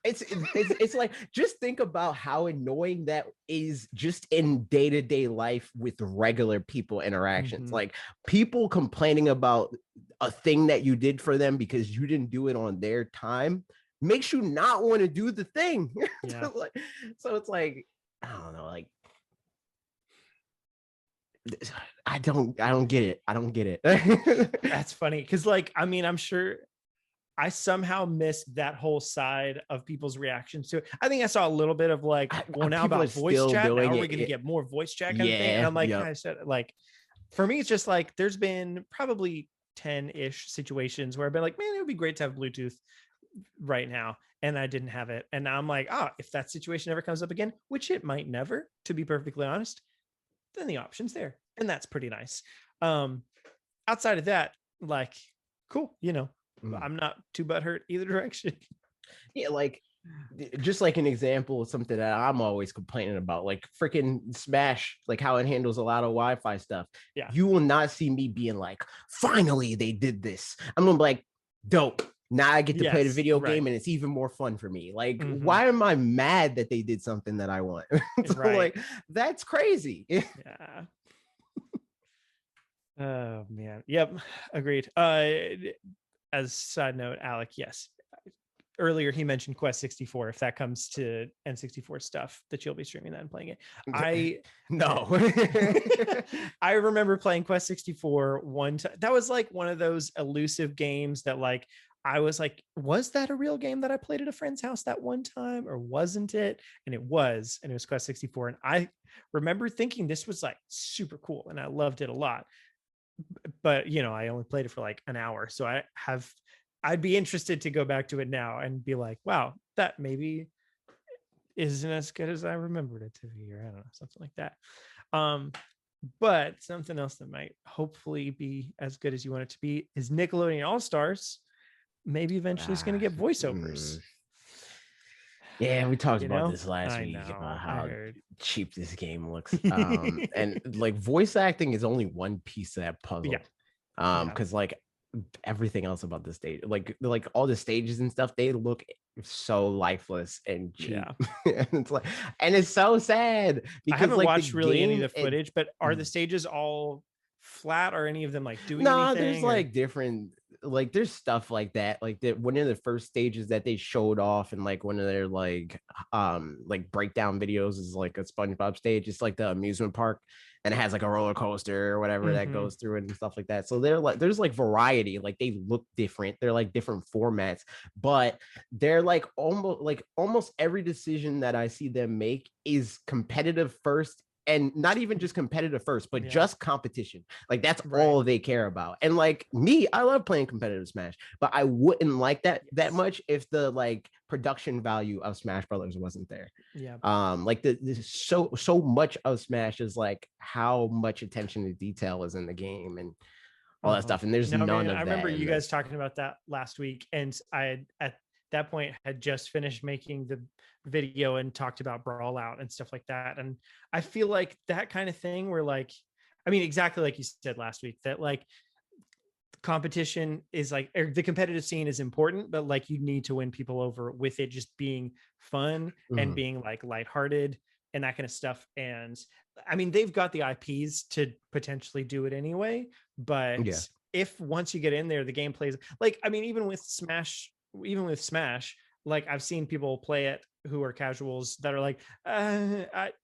it's like, just think about how annoying that is just in day-to-day life with regular people interactions. Like people complaining about a thing that you did for them because you didn't do it on their time makes you not want to do the thing. So it's like, I don't know, like I don't get it. I don't get it. That's funny because like, I mean, I'm sure I somehow missed that whole side of people's reactions to it. I think I saw a little bit of like, well, now about voice chat. Now are we going to get more voice chat kind of thing? And I'm like, I said, like, for me, it's just like, there's been probably 10-ish situations where I've been like, man, it would be great to have Bluetooth right now. And I didn't have it. And now I'm like, if that situation ever comes up again, which it might never, to be perfectly honest, then the option's there. And that's pretty nice. Outside of that, like, cool, I'm not too butthurt either direction. Yeah, like just like an example of something that I'm always complaining about, like freaking Smash, like how it handles a lot of Wi-Fi stuff. Yeah. You will not see me being like, finally they did this. I'm gonna be like, dope. Now I get to play the video game and it's even more fun for me. Like, why am I mad that they did something that I want? So like, that's crazy. Yeah. Oh man. Yep. Agreed. As a side note, Alec, yes. Earlier he mentioned Quest 64. If that comes to N64 stuff, that you'll be streaming that and playing it. No. I remember playing Quest 64 one time. That was like one of those elusive games that like I was like, was that a real game that I played at a friend's house that one time, or wasn't it? And it was Quest 64. And I remember thinking this was like super cool and I loved it a lot. But I only played it for like an hour. So I'd be interested to go back to it now and be like, wow, that maybe isn't as good as I remembered it to be, or I don't know, something like that. But something else that might hopefully be as good as you want it to be is Nickelodeon All Stars. Maybe eventually it's going to get voiceovers. Yeah, we talked about this last week about how cheap this game looks. And like voice acting is only one piece of that puzzle. Because like everything else about the stage, like all the stages and stuff, they look so lifeless and cheap. And it's like, and it's so sad because I haven't like watched really any of the footage, but are the stages all flat, or any of them like doing anything? There's like different, like there's stuff like that, like that one of the first stages that they showed off and like one of their like breakdown videos is like a SpongeBob stage. It's like the amusement park and it has like a roller coaster or whatever that goes through it and stuff like that. So they're like, there's like variety, like they look different, they're like different formats, but they're like almost every decision that I see them make is competitive first. And not even just competitive first, but just competition. Like that's all they care about. And like me, I love playing competitive Smash, but I wouldn't like that much if the like production value of Smash Brothers wasn't there. Like the so much of Smash is like how much attention to detail is in the game and all that stuff. And there's none of that. I remember you guys talking about that last week, and I had, at that point, had just finished making the video and talked about Brawl Out and stuff like that. And I feel like that kind of thing where like, I mean, exactly like you said last week, that like competition is like, the competitive scene is important, but like you need to win people over with it just being fun and being like lighthearted and that kind of stuff. And I mean, they've got the IPs to potentially do it anyway, but Yeah. if once you get in there, the gameplay is like, I mean, even with Smash, like I've seen people play it who are casuals that are like,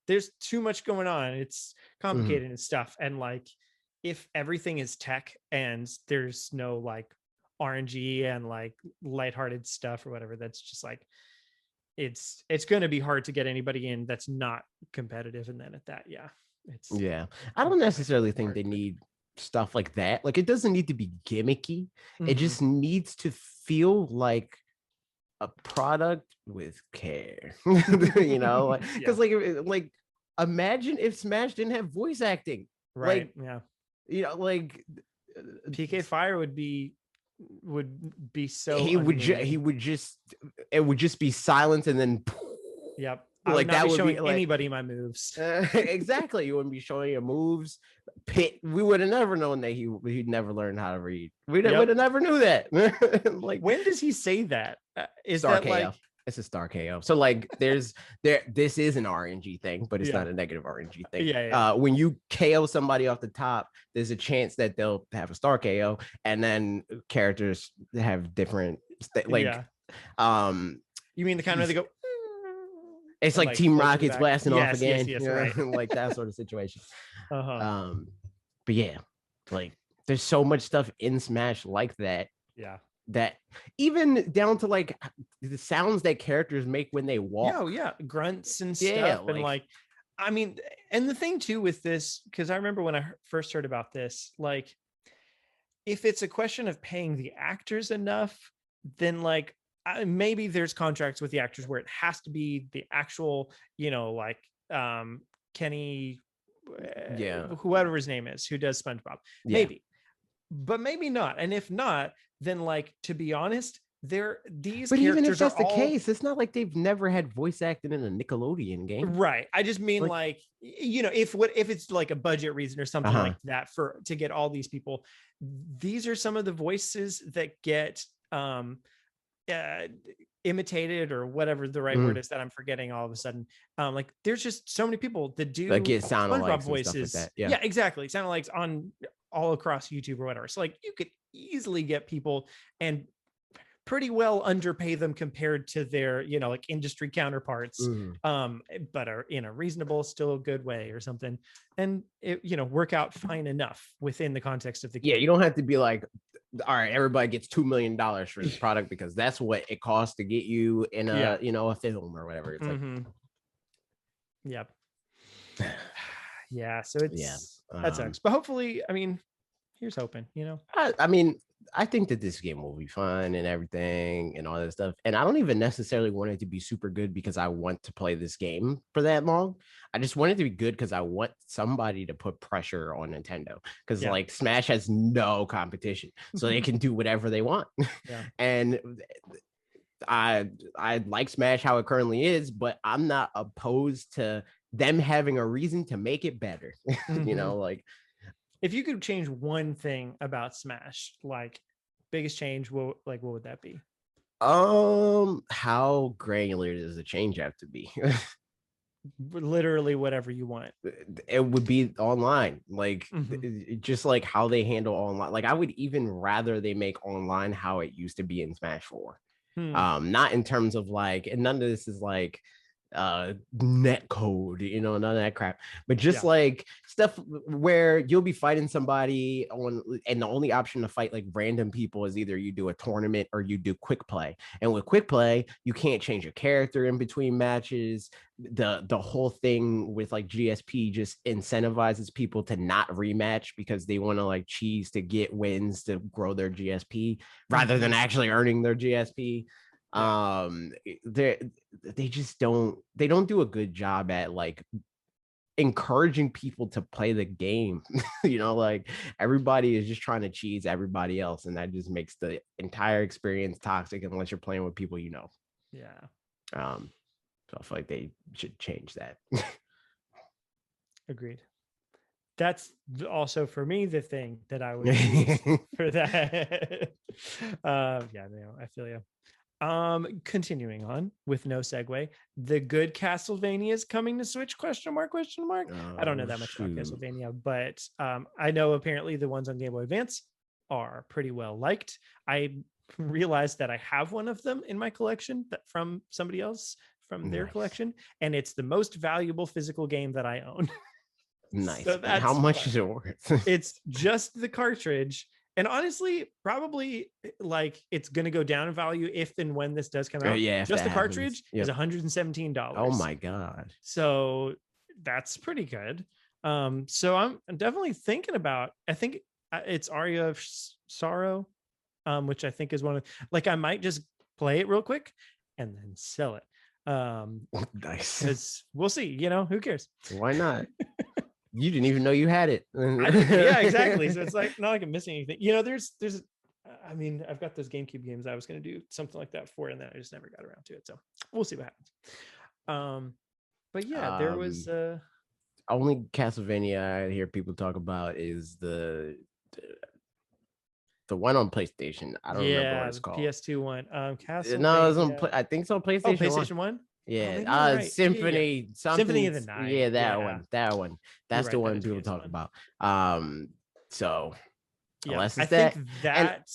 there's too much going on. It's complicated and stuff. And like, if everything is tech and there's no like RNG and like lighthearted stuff or whatever, that's just like, it's going to be hard to get anybody in that's not competitive. And then at that, it's I don't necessarily think they need stuff like that. Like, it doesn't need to be gimmicky. It just needs to feel like a product with care. You know, because like imagine if Smash didn't have voice acting. Right. Like, you know, like PK Fire would be so he would just it would just be silence and then yep. Like, I would not that be would showing be like anybody my moves. Exactly. You wouldn't be showing your moves. Pit, we would have never known that he'd never learned how to read. We'd have never knew that. Like, when does he say that? Is Star that KO. like, It's a Star KO. So like this is an RNG thing, but it's not a negative RNG thing. When you KO somebody off the top, there's a chance that they'll have a Star KO, and then characters have different you mean the kind where they go, it's like Team Rocket's blasting off again. Yes, right. Like that sort of situation. But yeah, like there's so much stuff in Smash like that. Yeah. That even down to like the sounds that characters make when they walk. Grunts and stuff. And like, I mean, and the thing too with this, because I remember when I first heard about this, like, if it's a question of paying the actors enough, then like maybe there's contracts with the actors where it has to be the actual, you know, like Kenny, whoever his name is, who does SpongeBob, maybe, but maybe not. And if not, then like, to be honest, these but even if that's the case, it's not like they've never had voice acting in a Nickelodeon game, right? I just mean like you know, if it's like a budget reason or something like that to get all these people, these are some of the voices that get imitated or whatever the right word is that I'm forgetting all of a sudden. Like there's just so many people that do like get SoundAlikes voices like that. Yeah, exactly. SoundAlikes on all across YouTube or whatever. So like you could easily get people and pretty well underpay them compared to their, you know, like industry counterparts, but are in a reasonable, still good way or something, and it, you know, work out fine enough within the context of the game. You don't have to be like, all right, everybody gets $2 million for this product because that's what it costs to get you in a you know, a film or whatever. It's like so it's that sucks, but hopefully, I mean, here's hoping, you know. I mean, I think that this game will be fun and everything and all that stuff. And I don't even necessarily want it to be super good because I want to play this game for that long. I just want it to be good because I want somebody to put pressure on Nintendo, because like Smash has no competition, so they can do whatever they want. And I like Smash how it currently is, but I'm not opposed to them having a reason to make it better. You know, like, if you could change one thing about Smash, like biggest change, what would that be? How granular does the change have to be? Literally whatever you want. It would be online, like just like how they handle online. Like I would even rather they make online how it used to be in Smash 4. Not in terms of like, and none of this is like net code, you know, none of that crap, but just like stuff where you'll be fighting somebody on, and the only option to fight like random people is either you do a tournament or you do quick play. And with quick play, you can't change your character in between matches. The whole thing with like GSP just incentivizes people to not rematch because they want to like cheese to get wins to grow their GSP rather than actually earning their GSP. They just don't do a good job at like encouraging people to play the game. You know, like everybody is just trying to cheese everybody else, and that just makes the entire experience toxic unless you're playing with people, you know. So I feel like they should change that. Agreed. that's also for me the thing that I would use for that. Yeah, no, I feel you. Continuing on with no segue, the Good Castlevanias coming to Switch? Question mark? Question mark? I don't know Oh that much about shoot. Castlevania, but I know apparently the ones on Game Boy Advance are pretty well liked. I realized that I have one of them in my collection that from somebody else from their Nice. collection, and it's the most valuable physical game that I own. Nice. So And how that's much fun. is it worth? It's just the cartridge. And honestly, probably like it's going to go down in value if and when this does come out. Yeah, if Just that the happens. cartridge is Yep. Oh $117. my god. So that's pretty good. So I'm definitely thinking about, I think it's Aria of Sorrow, which I think is one of, like, I might just play it real quick and then sell it. Nice. Because we'll see, you know, who cares? Why not? You didn't even know you had it. I didn't, yeah, exactly. So it's like not like I'm missing anything. You know, there's I mean, I've got those GameCube games I was going to do something like that for, and then I just never got around to it. So we'll see what happens. But yeah, there was only Castlevania I hear people talk about is the one on PlayStation. I don't remember what yeah, it's the called. PS2 one. No, it's on Castlevania. I think it's on Oh, PlayStation 1. PlayStation 1? Oh, Yeah. maybe you're right. Yeah, yeah, yeah. Symphony Symphony something. of the Night. Yeah, that Yeah, one. That one. you're That's the right. That one is people talk PS1. about. So Yeah, unless I it's think that. And that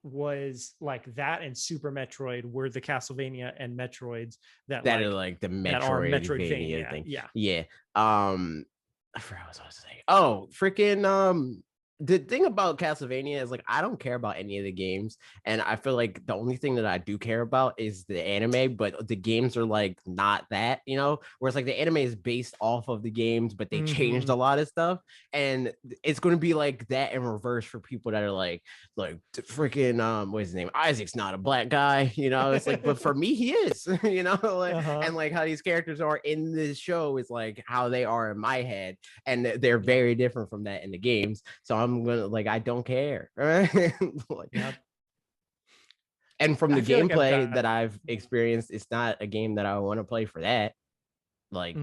was like that, and Super Metroid were the Castlevania and Metroids that that are like like the that are Metroidvania Metroidvania. thing. Yeah. Yeah. I forgot what I was supposed to say. Oh, freaking the thing about Castlevania is like I don't care about any of the games, and I feel like the only thing that I do care about is the anime, but the games are like not that, you know. Whereas like the anime is based off of the games, but they changed Mm-hmm. a lot of stuff, and it's going to be like that in reverse for people that are like freaking what's his name? Isaac's not a black guy, you know. It's like, but for me, he is, you know. Like, Uh-huh. and like how these characters are in this show is like how they are in my head, and they're Yeah. very different from that in the games. So I'm gonna like I don't care. Like, Yeah. and from I the feel like I've gameplay got that I've experienced, it's not a game that I want to play for that. Like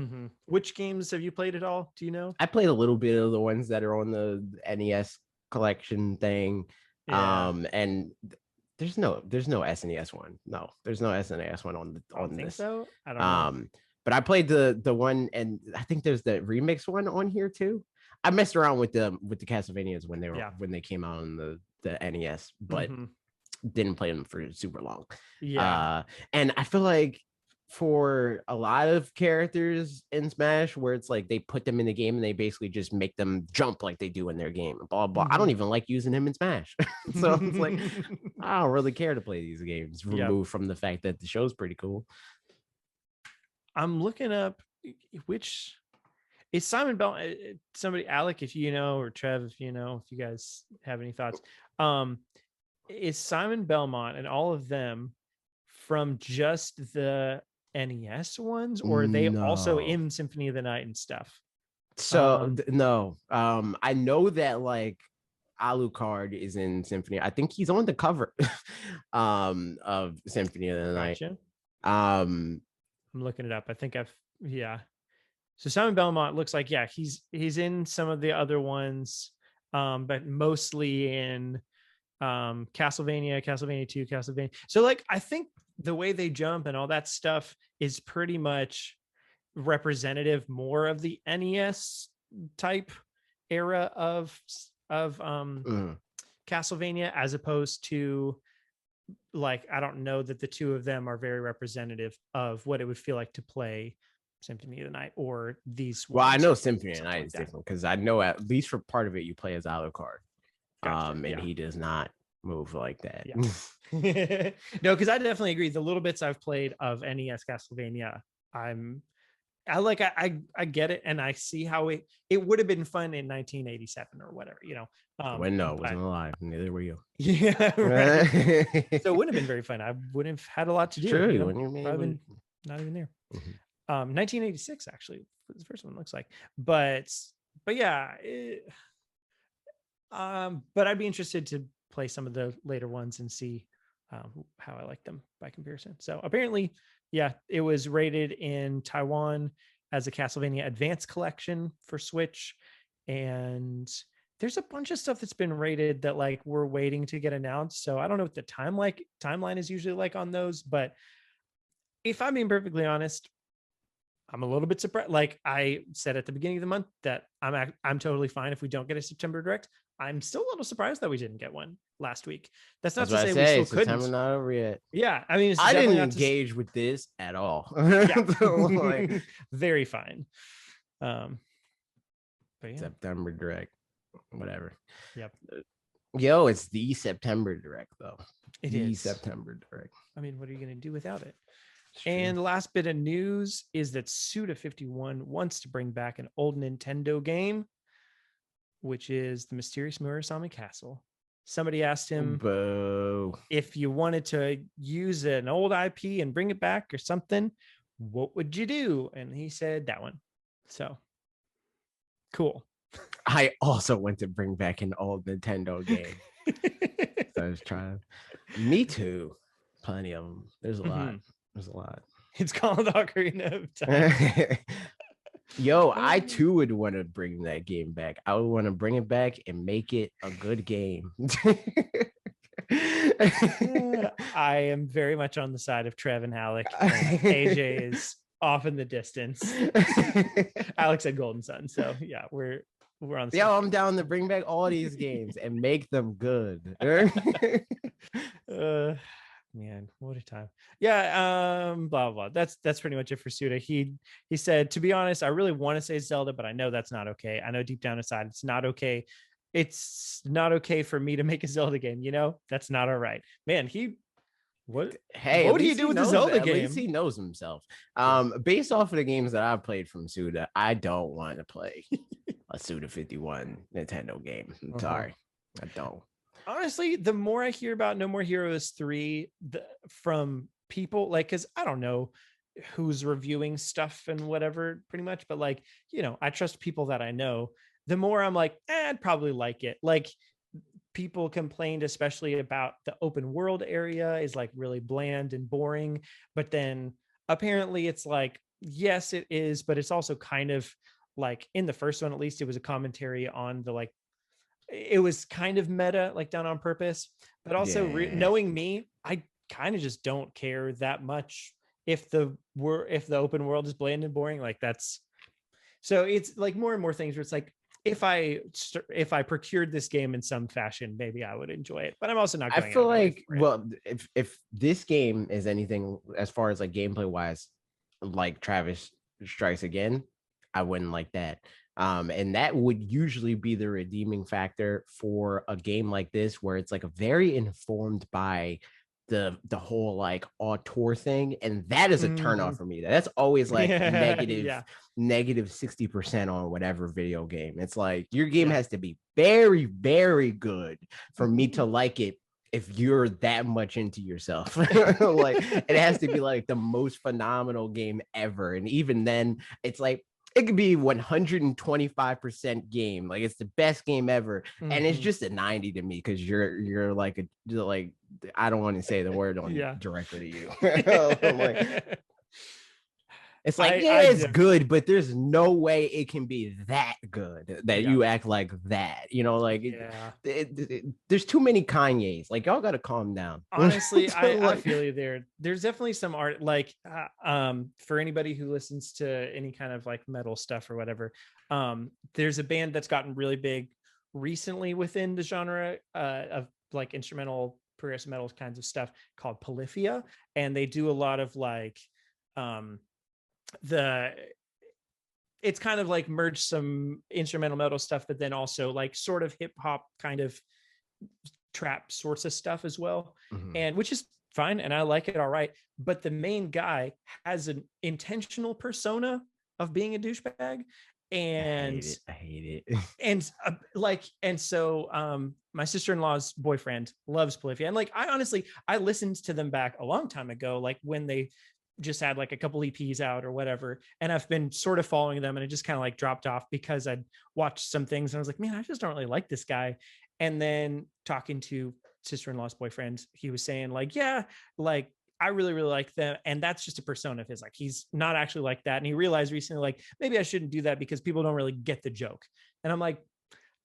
Which games have you played at all? Do you know? I played a little bit of the ones that are on the NES collection thing. Yeah. And there's no SNES one. No, there's no SNES one I don't on think this. so. I don't know. But I played the one, and I think there's the remix one on here too. I messed around with the Castlevanias Yeah. when they came out on the NES, but Mm-hmm. didn't play them for super long. Yeah. And I feel like for a lot of characters in Smash, where it's like they put them in the game and they basically just make them jump like they do in their game. Blah blah. I don't even like using him in Smash, so it's like I don't really care to play these games. Yep. Removed from the fact that the show's pretty cool. I'm looking up which is Simon Bell. Somebody, Alec, if you know, or Trev, if you know, if you guys have any thoughts, is Simon Belmont and all of them from just the NES ones, or are they also No. in Symphony of the Night and stuff? So no. I know that like Alucard is in Symphony. I think he's on the cover of Symphony of the Night. Gotcha. Um I'm looking it up. I think yeah. So Simon Belmont looks like, yeah, he's in some of the other ones, but mostly in Castlevania, Castlevania 2, Castlevania. So like I think the way they jump and all that stuff is pretty much representative more of the NES type era of Castlevania, as opposed to like, I don't know that the two of them are very representative of what it would feel like to play Symphony of the Night or these well, I ones, know Symphony of the something Night like is that. different because I know at least for part of it you play as Alucard. Gotcha. And Yeah. he does not move like that. Yeah. No, because I definitely agree. The little bits I've played of NES Castlevania, I get it, and I see how it would have been fun in 1987 or whatever, you know. When no, wasn't alive. Neither were you. Yeah, right. So it wouldn't have been very fun. I wouldn't have had a lot to do. True, you know? probably Been not even there. 1986 actually, the first one looks like, but yeah. But I'd be interested to play some of the later ones and see how I like them by comparison. So apparently, yeah, it was rated in Taiwan as a Castlevania Advance Collection for Switch, and there's a bunch of stuff that's been rated that like we're waiting to get announced. So I don't know what the timeline is usually like on those, but if I'm being perfectly honest, I'm a little bit surprised. Like I said at the beginning of the month that I'm totally fine if we don't get a September direct. I'm still a little surprised that we didn't get one last week. That's not That's to what I say we say. still couldn't. September not over yet. Yeah, I mean, it's I definitely didn't not engage with this at all. Yeah. So, like, very fine. But yeah. September direct, whatever. Yep. Yo, it's the September direct though. It the is. September direct. I mean, what are you going to do without it? And the last bit of news is that Suda51 wants to bring back an old Nintendo game, which is the Mysterious Murasame Castle. Somebody asked him if you wanted to use an old IP and bring it back or something, what would you do? And he said that one. So cool. I also want to bring back an old Nintendo game. So I was trying. Me too. Plenty of them. There's a lot. There's a lot. It's called Ocarina of Time. Yo, I too would want to bring that game back. I would want to bring it back and make it a good game. I am very much on the side of Trev and Alec. AJ is off in the distance. Alex said Golden Sun. So yeah, we're on the Yo, I'm down to bring back all these games and make them good. Man, what a time. Yeah, blah blah. That's pretty much it for Suda. He said, to be honest, I really want to say Zelda, but I know that's not okay. I know deep down inside it's not okay. It's not okay for me to make a Zelda game, you know? That's not all right. Man, what do you do with the Zelda game? At least he knows himself. Based off of the games that I've played from Suda, I don't want to play a Suda51 Nintendo game. I'm sorry. I don't. Honestly, the more I hear about No More Heroes 3 from people, like, because I don't know who's reviewing stuff and whatever, pretty much, but like, you know, I trust people that I know. The more I'm like, I'd probably like it. Like, people complained, especially about the open world area is like really bland and boring. But then apparently it's like, yes, it is, but it's also kind of like in the first one, at least, it was a commentary on the like, it was kind of meta, like done on purpose, but also knowing me, I kind of just don't care that much if the open world is bland and boring. Like that's, so it's like more and more things where it's like, if I procured this game in some fashion, maybe I would enjoy it, but I'm also not going. I feel like, well, if this game is anything as far as like gameplay wise, like Travis Strikes Again, I wouldn't like that. And that would usually be the redeeming factor for a game like this, where it's like a very informed by the whole like auteur thing, and that is a turnoff for me. That's always like negative 60% on whatever video game. It's like your game has to be very, very good for me to like it. If you're that much into yourself, like it has to be like the most phenomenal game ever, and even then, it's like it could be 125% game, like it's the best game ever, and it's just a 90 to me because you're like I don't want to say the word on directly to you. Like, it's like it's good, but there's no way it can be that good that you act like that, you know, like there's too many Kanyes. Like, y'all gotta calm down. Honestly, I feel you there. There's definitely some art, like for anybody who listens to any kind of like metal stuff or whatever, there's a band that's gotten really big recently within the genre of like instrumental progressive metal kinds of stuff called Polyphia, and they do a lot of like it's kind of like merged some instrumental metal stuff, but then also like sort of hip hop kind of trap sorts of stuff as well. And which is fine. And I like it. All right. But the main guy has an intentional persona of being a douchebag. And I hate it. And so my sister-in-law's boyfriend loves Polyphia. And like, I listened to them back a long time ago, like when they just had like a couple EPs out or whatever. And I've been sort of following them, and it just kind of like dropped off because I'd watched some things and I was like, man, I just don't really like this guy. And then talking to sister-in-law's boyfriend, he was saying like, yeah, like I really, really like them. And that's just a persona of his. Like, he's not actually like that. And he realized recently, like, maybe I shouldn't do that because people don't really get the joke. And I'm like,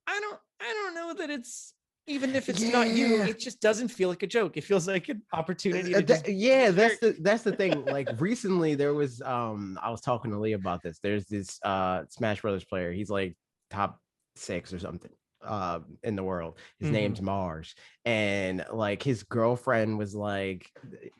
I don't know that it's, even if it's not you, Yeah. it just doesn't feel like a joke. It feels like an opportunity to just Yeah, that's the thing. Like recently there was I was talking to Lee about this. There's this Smash Brothers player. He's like top 6 or something in the world. His name's Mars. And like his girlfriend was like,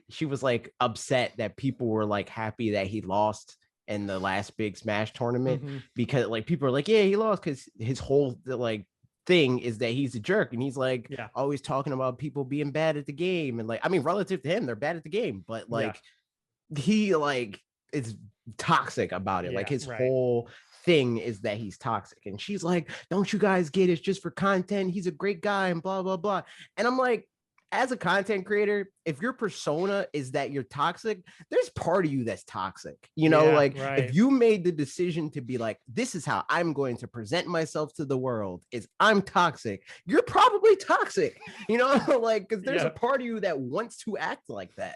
she was like upset that people were like happy that he lost in the last big Smash tournament, because like people are like, yeah, he lost because his whole like thing is that he's a jerk, and he's like Yeah. always talking about people being bad at the game, and like, I mean, relative to him, they're bad at the game, but like he like is toxic about it. Like his whole thing is that he's toxic, and she's like, don't you guys get it? It's just for content. He's a great guy and blah blah blah. And I'm like, as a content creator, if your persona is that you're toxic, there's part of you that's toxic. You know, like if you made the decision to be like, this is how I'm going to present myself to the world, is I'm toxic, you're probably toxic, you know, like, because there's a part of you that wants to act like that.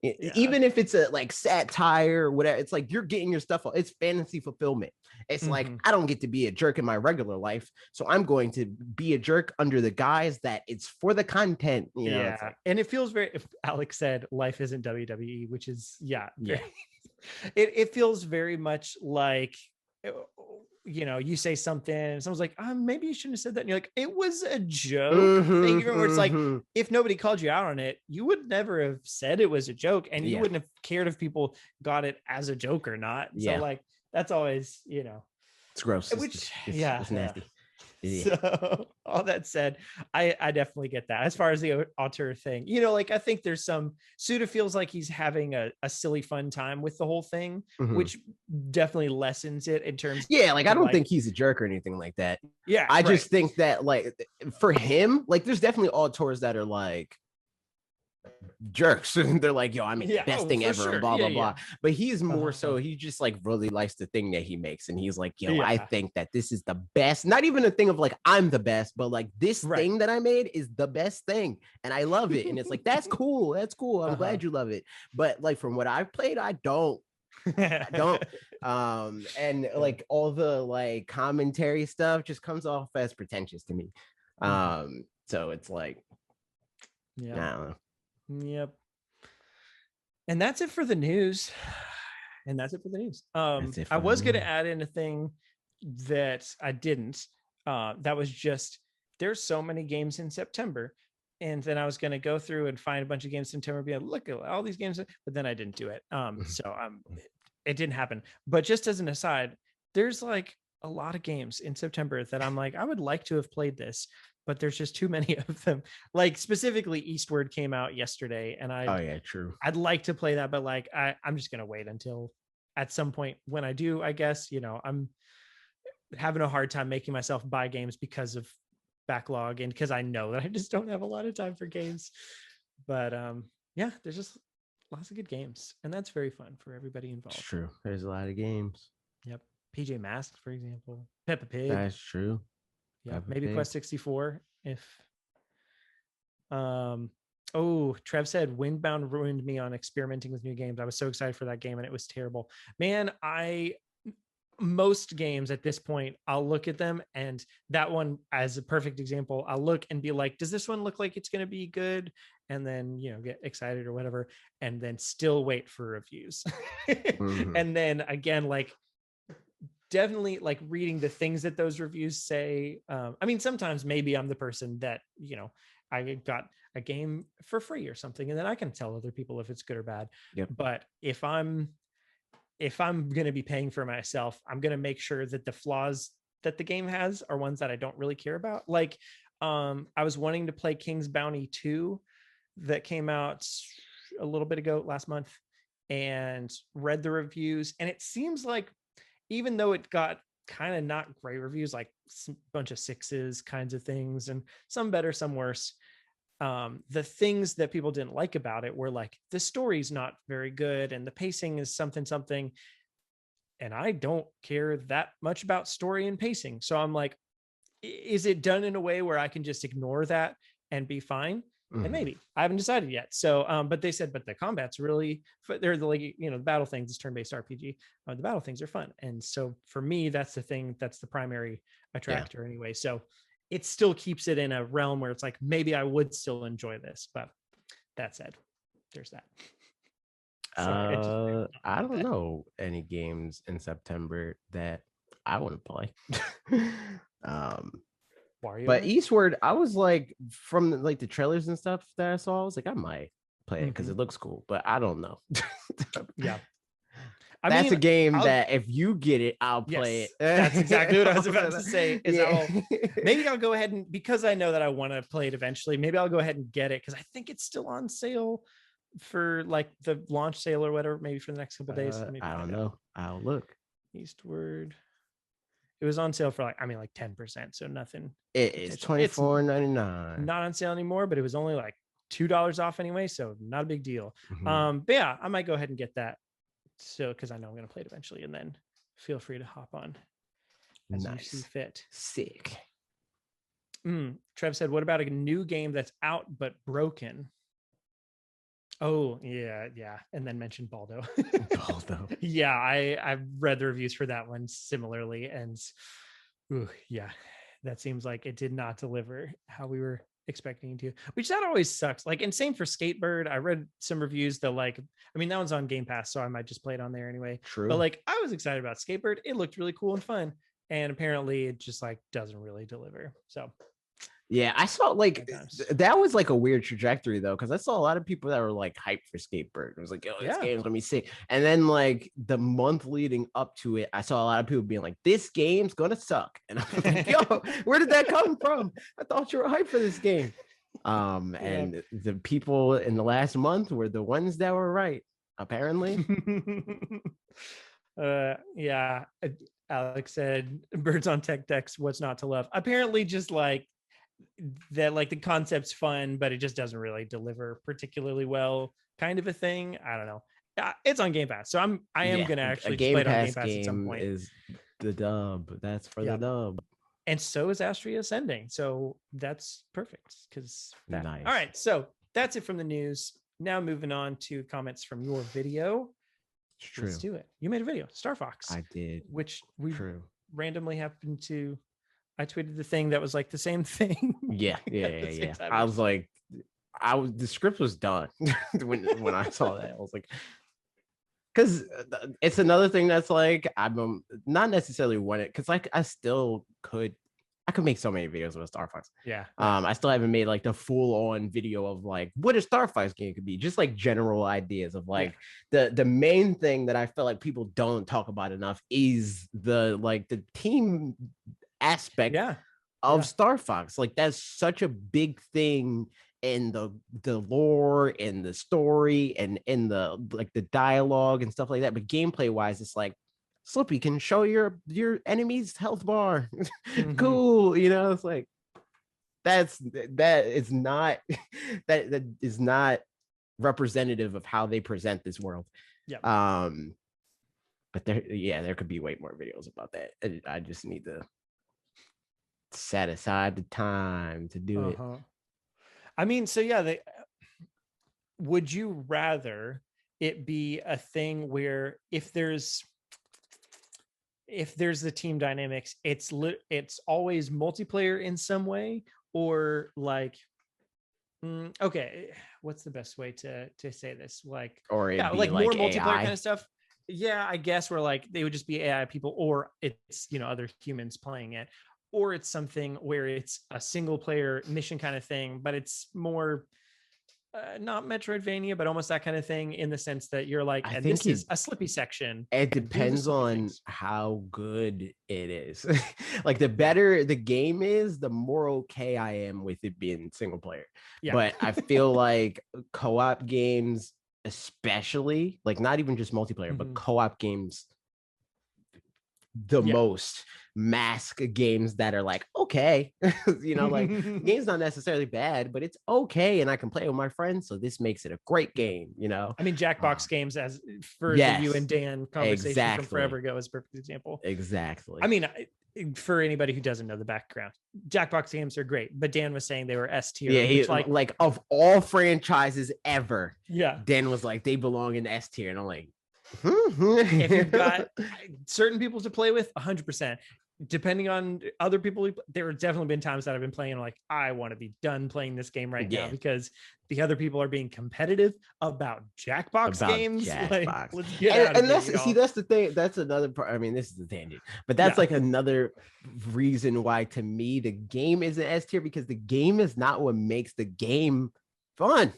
Even if it's a like satire or whatever, it's like you're getting your stuff, it's fantasy fulfillment. It's like, I don't get to be a jerk in my regular life, so I'm going to be a jerk under the guise that it's for the content, you know. It's like, and it feels very, if Alex said life isn't WWE, which is it feels very much like, you know, you say something and someone's like, maybe you shouldn't have said that, and you're like, it was a joke thing, where it's like, if nobody called you out on it, you would never have said it was a joke, and you wouldn't have cared if people got it as a joke or not. So like, that's always, you know, it's gross. Which it's nasty. So all that said, I definitely get that. As far as the auteur thing, you know, like I think there's some, Suda feels like he's having a silly fun time with the whole thing, which definitely lessens it in terms like I don't think he's a jerk or anything like that. I just think that like for him, like there's definitely auteurs that are like jerks. They're like, yo, I mean, the best thing ever, and blah blah blah. But he's more so, he just like really likes the thing that he makes, and he's like, yo, I think that this is the best. Not even a thing of like I'm the best, but like this thing that I made is the best thing, and I love it. And it's like, that's cool, I'm glad you love it. But like from what I've played, I don't. And like all the like commentary stuff just comes off as pretentious to me. So it's like, I don't know. Yep. And that's it for the news. I was going to add in a thing that I didn't. That was just, there's so many games in September. And then I was going to go through and find a bunch of games in September, be like, look at all these games, but then I didn't do it. It didn't happen. But just as an aside, there's like a lot of games in September that I'm like, I would like to have played this, but there's just too many of them. Like specifically Eastward came out yesterday, and I'd like to play that, but like I'm just gonna wait until at some point when I do, I guess. You know, I'm having a hard time making myself buy games because of backlog, and because I know that I just don't have a lot of time for games. But there's just lots of good games, and that's very fun for everybody involved. It's true. There's a lot of games. Yep. PJ Masks, for example. Peppa Pig. That's true. Yeah, maybe Pig. Quest 64 if Trev said Windbound ruined me on experimenting with new games. I was so excited for that game and it was terrible. Man, most games at this point, I'll look at them, and that one as a perfect example, I'll look and be like, does this one look like it's going to be good? And then, you know, get excited or whatever, and then still wait for reviews. And then again, like definitely like reading the things that those reviews say. I mean, sometimes maybe I'm the person that, you know, I got a game for free or something, and then I can tell other people if it's good or bad. But if I'm going to be paying for myself, I'm going to make sure that the flaws that the game has are ones that I don't really care about. Like, I was wanting to play King's Bounty 2 that came out a little bit ago last month, and read the reviews. And it seems like, even though it got kind of not great reviews, like a bunch of 6s kinds of things, and some better, some worse, the things that people didn't like about it were like, the story's not very good and the pacing is something. And I don't care that much about story and pacing. So I'm like, is it done in a way where I can just ignore that and be fine? And maybe I haven't decided yet. So, but they said, but the combat's really, they're the, like, you know, the battle things, it's turn-based RPG. The battle things are fun. And so for me, that's the thing, that's the primary attractor anyway. So it still keeps it in a realm where it's like, maybe I would still enjoy this, but that said, there's that. Sorry, I don't know any games in September that I want to play. But Eastward, I was like, from like the trailers and stuff that I saw, I was like, I might play it because it looks cool, but I don't know. Yeah. That's a game that if you get it, I'll play it. That's exactly what I was about to say. Is maybe I'll go ahead and, because I know that I want to play it eventually, maybe I'll go ahead and get it because I think it's still on sale for like the launch sale or whatever, maybe for the next couple days. I don't know. I'll look. Eastward. It was on sale for like 10%, so nothing. It is $24.99. Not on sale anymore, but it was only like $2 off anyway, so not a big deal. But yeah, I might go ahead and get that. So because I know I'm going to play it eventually, and then feel free to hop on as you see fit. Sick. Trev said, "What about a new game that's out but broken?" Oh yeah, and then mentioned Baldo. Yeah, I've read the reviews for that one similarly, and yeah, that seems like it did not deliver how we were expecting to, which that always sucks. Like, and same for Skatebird. I read some reviews that that one's on Game Pass, so I might just play it on there anyway. True. But like, I was excited about Skatebird. It looked really cool and fun, and apparently it just like doesn't really deliver. So yeah, I saw like that was like a weird trajectory though, because I saw a lot of people that were like hyped for Skatebird. It was like, oh, this game's gonna be sick. And then like the month leading up to it, I saw a lot of people being like, this game's gonna suck. And I was like, yo, where did that come from? I thought you were hyped for this game. And the people in the last month were the ones that were right, apparently. Yeah. Alex said, Birds on Tech Decks, what's not to love? Apparently just like that, like the concept's fun, but it just doesn't really deliver particularly well, kind of a thing. I don't know. It's on Game Pass, so I am gonna actually play it on Game Pass at some point. Is the dub? That's for the dub, and so is Astria Ascending, so that's perfect. Because nice. All right, so that's it from the news. Now moving on to comments from your video. It's true. Let's do it. You made a video, Star Fox. I did, which we randomly happened to. I tweeted the thing that was like the same thing. Yeah. I was like, the script was done when I saw that. I was like, because it's another thing that's like, I'm not necessarily want it, because like I could make so many videos with Star Fox. Yeah. I still haven't made like the full-on video of like what a Star Fox game could be, just like general ideas of like the main thing that I feel like people don't talk about enough is the team aspect of Star Fox. Like that's such a big thing in the lore and the story and in the like the dialogue and stuff like that, but gameplay wise it's like Slippy can show your enemy's health bar. Cool, you know, it's like that is not that is not representative of how they present this world. But there could be way more videos about that. I just need to set aside the time to do it. I mean, so would you rather it be a thing where if there's the team dynamics, it's always multiplayer in some way, or like okay, what's the best way to say this? Like, or like more multiplayer AI kind of stuff. Yeah, I guess where like they would just be AI people, or it's other humans playing it, or it's something where it's a single player mission kind of thing, but it's more not Metroidvania, but almost that kind of thing, in the sense that you're like, and this is a Slippy section. It depends on how good it is. Like the better the game is, the more okay I am with it being single player. But I feel like co-op games, especially, like not even just multiplayer, but co-op games the most mask games that are like, okay, you know, like the game's not necessarily bad, but it's okay. And I can play with my friends. So this makes it a great game, you know? I mean, Jackbox games, as for the you and Yes, Dan conversation from forever ago, is a perfect example. exactly. I mean, for anybody who doesn't know the background, Jackbox games are great, but Dan was saying they were S tier. Yeah, which, like of all franchises ever, yeah, Dan was like, they belong in S tier. And I'm like, if you've got certain people to play with, 100%. Depending on other people, there have definitely been times that I've been playing, like, I want to be done playing this game right now because the other people are being competitive about Jackbox games. Jackbox. Like, let's get and that's see, that's the thing. That's another part. I mean, this is the tangent, but that's like another reason why, to me, the game isn't S tier, because the game is not what makes the game fun.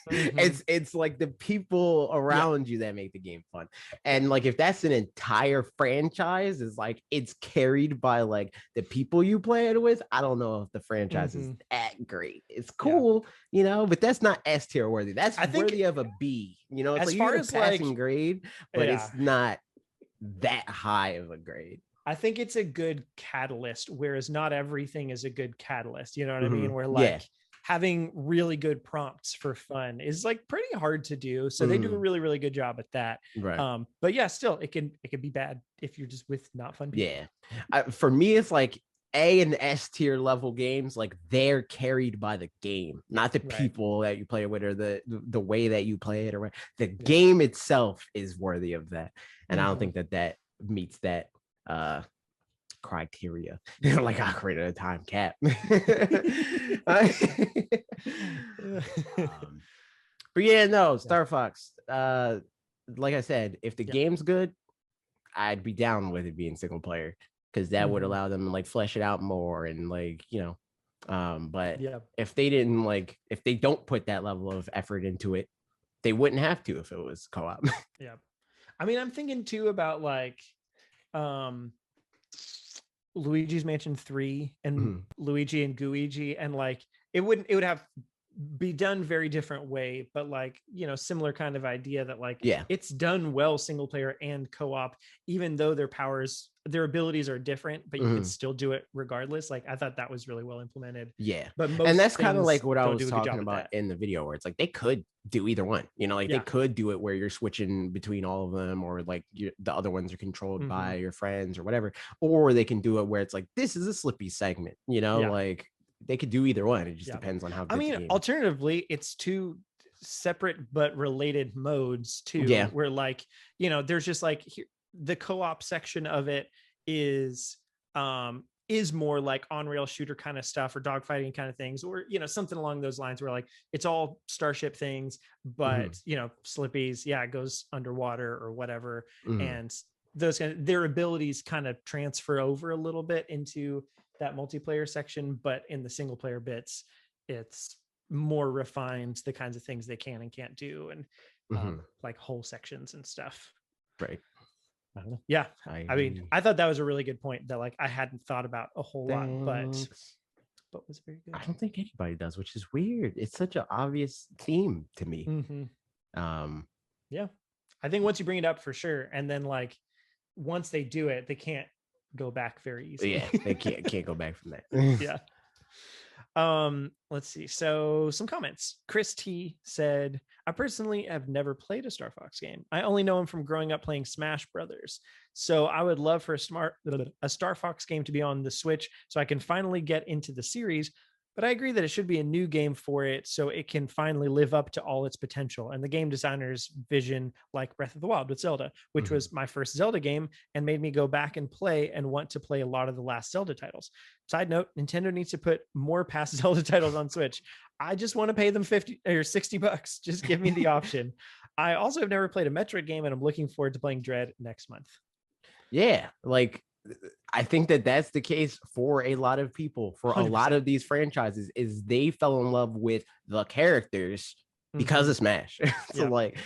It's like the people around you that make the game fun. And like, if that's an entire franchise, is like, it's carried by like the people you play it with, I don't know if the franchise is that great. It's cool, you know, but that's not S tier worthy. That's worthy of a B, you know. It's as like, far you're as passing grade, but it's not that high of a grade. I think it's a good catalyst, whereas not everything is a good catalyst. You know what I mean? Where like having really good prompts for fun is like pretty hard to do. So they do a really, really good job at that. Right. But yeah, still it can be bad if you're just with not fun people. Yeah. For me, it's like A and S tier level games, like they're carried by the game, not the people that you play with, or the way that you play it, or the game itself is worthy of that. And I don't think that meets that criteria. Like, I created a time cap. But yeah, no, Star Fox. Like I said, if the game's good, I'd be down with it being single player, because that would allow them to like flesh it out more, and like, you know, but if they didn't, like, if they don't put that level of effort into it, they wouldn't have to if it was co-op. I mean, I'm thinking too about like Luigi's Mansion 3 and Luigi and Gooigi, and like it would have be done very different way, but like, you know, similar kind of idea that like it's done well single player and co-op, even though their abilities are different, but you could still do it regardless. Like, I thought that was really well implemented. But and that's kind of like what I was talking about in the video, where it's like they could do either one, you know, like they could do it where you're switching between all of them, or like the other ones are controlled by your friends or whatever, or they can do it where it's like, this is a Slippy segment, you know, like they could do either one. It just depends on how good. I mean, alternatively, it's two separate but related modes too, where like, you know, there's just like the co-op section of it is more like on-rail shooter kind of stuff, or dogfighting kind of things, or, you know, something along those lines, where like it's all starship things, but you know, Slippy's it goes underwater or whatever, and those their abilities kind of transfer over a little bit into that multiplayer section, but in the single player bits, it's more refined, the kinds of things they can and can't do, and like whole sections and stuff. Right. I don't know. Yeah. I mean, I thought that was a really good point that like I hadn't thought about a whole lot, but was very good. I don't think anybody does, which is weird. It's such an obvious theme to me. Yeah. I think once you bring it up, for sure. And then like, once they do it, they can't go back very easily. Yeah, they can't go back from that. Yeah. Let's see. So some comments. Chris T said, I personally have never played a Star Fox game. I only know him from growing up playing Smash Brothers. So I would love for a Star Fox game to be on the Switch so I can finally get into the series. But I agree that it should be a new game for it so it can finally live up to all its potential and the game designer's vision, like Breath of the Wild with Zelda, which was my first Zelda game and made me go back and play and want to play a lot of the last Zelda titles. Side note, Nintendo needs to put more past Zelda titles on Switch. I just want to pay them $50 or $60. Just give me the option. I also have never played a Metroid game, and I'm looking forward to playing Dread next month. Yeah, like I think that's the case for a lot of people, for 100%. A lot of these franchises, is they fell in love with the characters because of Smash. So like,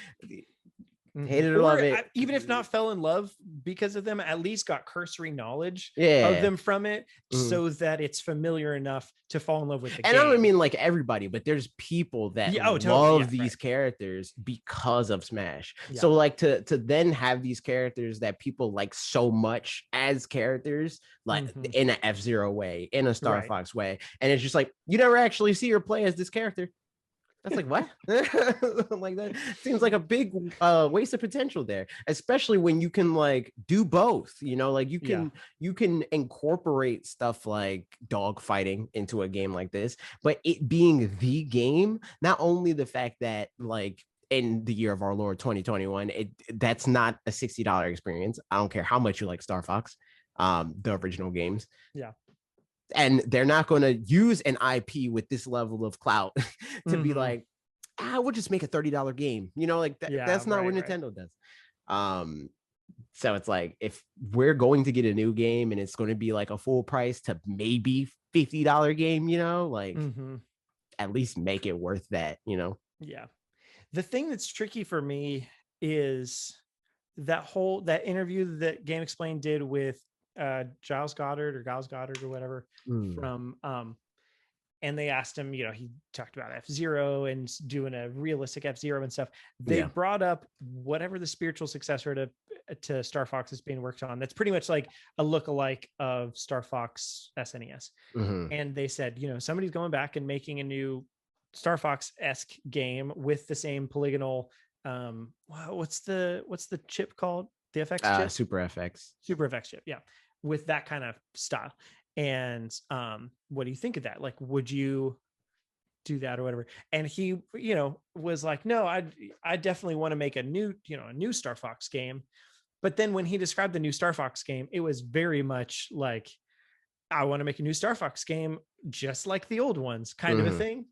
Mhm. Hate it or love it. Even if not fell in love because of them, at least got cursory knowledge of Yeah. them from it, Mhm. so that it's familiar enough to fall in love with the And game. I don't mean like everybody, but there's people that Yeah, oh, love totally. Yeah, these right. characters because of Smash. Yeah. So like to then have these characters that people like so much as characters, like Mhm. in an F-Zero way, in a Star Right. Fox way, and it's just like you never actually see or play as this character. That's like what? Like that seems like a big waste of potential there, especially when you can like do both. You know, like you Yeah. can incorporate stuff like dog fighting into a game like this, but it being the game, not only the fact that like in the year of our Lord 2021, that's not a $60 experience. I don't care how much you like Star Fox, the original games. Yeah. And they're not going to use an IP with this level of clout to be Mhm. like, we'll just make a $30 game. You know, like Yeah, that's not what right. Nintendo does. So it's like if we're going to get a new game and it's going to be like a full price to maybe $50 game, you know, like Mhm. at least make it worth that, you know. Yeah. The thing that's tricky for me is that interview that Game Explained did with Giles Goddard or whatever from and they asked him, he talked about F-Zero and doing a realistic F-Zero and stuff. They Yeah. brought up whatever the spiritual successor to Star Fox is being worked on. That's pretty much like a lookalike of Star Fox SNES. And they said, somebody's going back and making a new Star Fox-esque game with the same polygonal. What's the chip called? The FX chip? Super FX. Super FX chip, yeah, with that kind of style. And what do you think of that? Like, would you do that or whatever? And he, was like, no, I definitely want to make a new Star Fox game. But then when he described the new Star Fox game, it was very much like, I want to make a new Star Fox game just like the old ones, kind of a thing,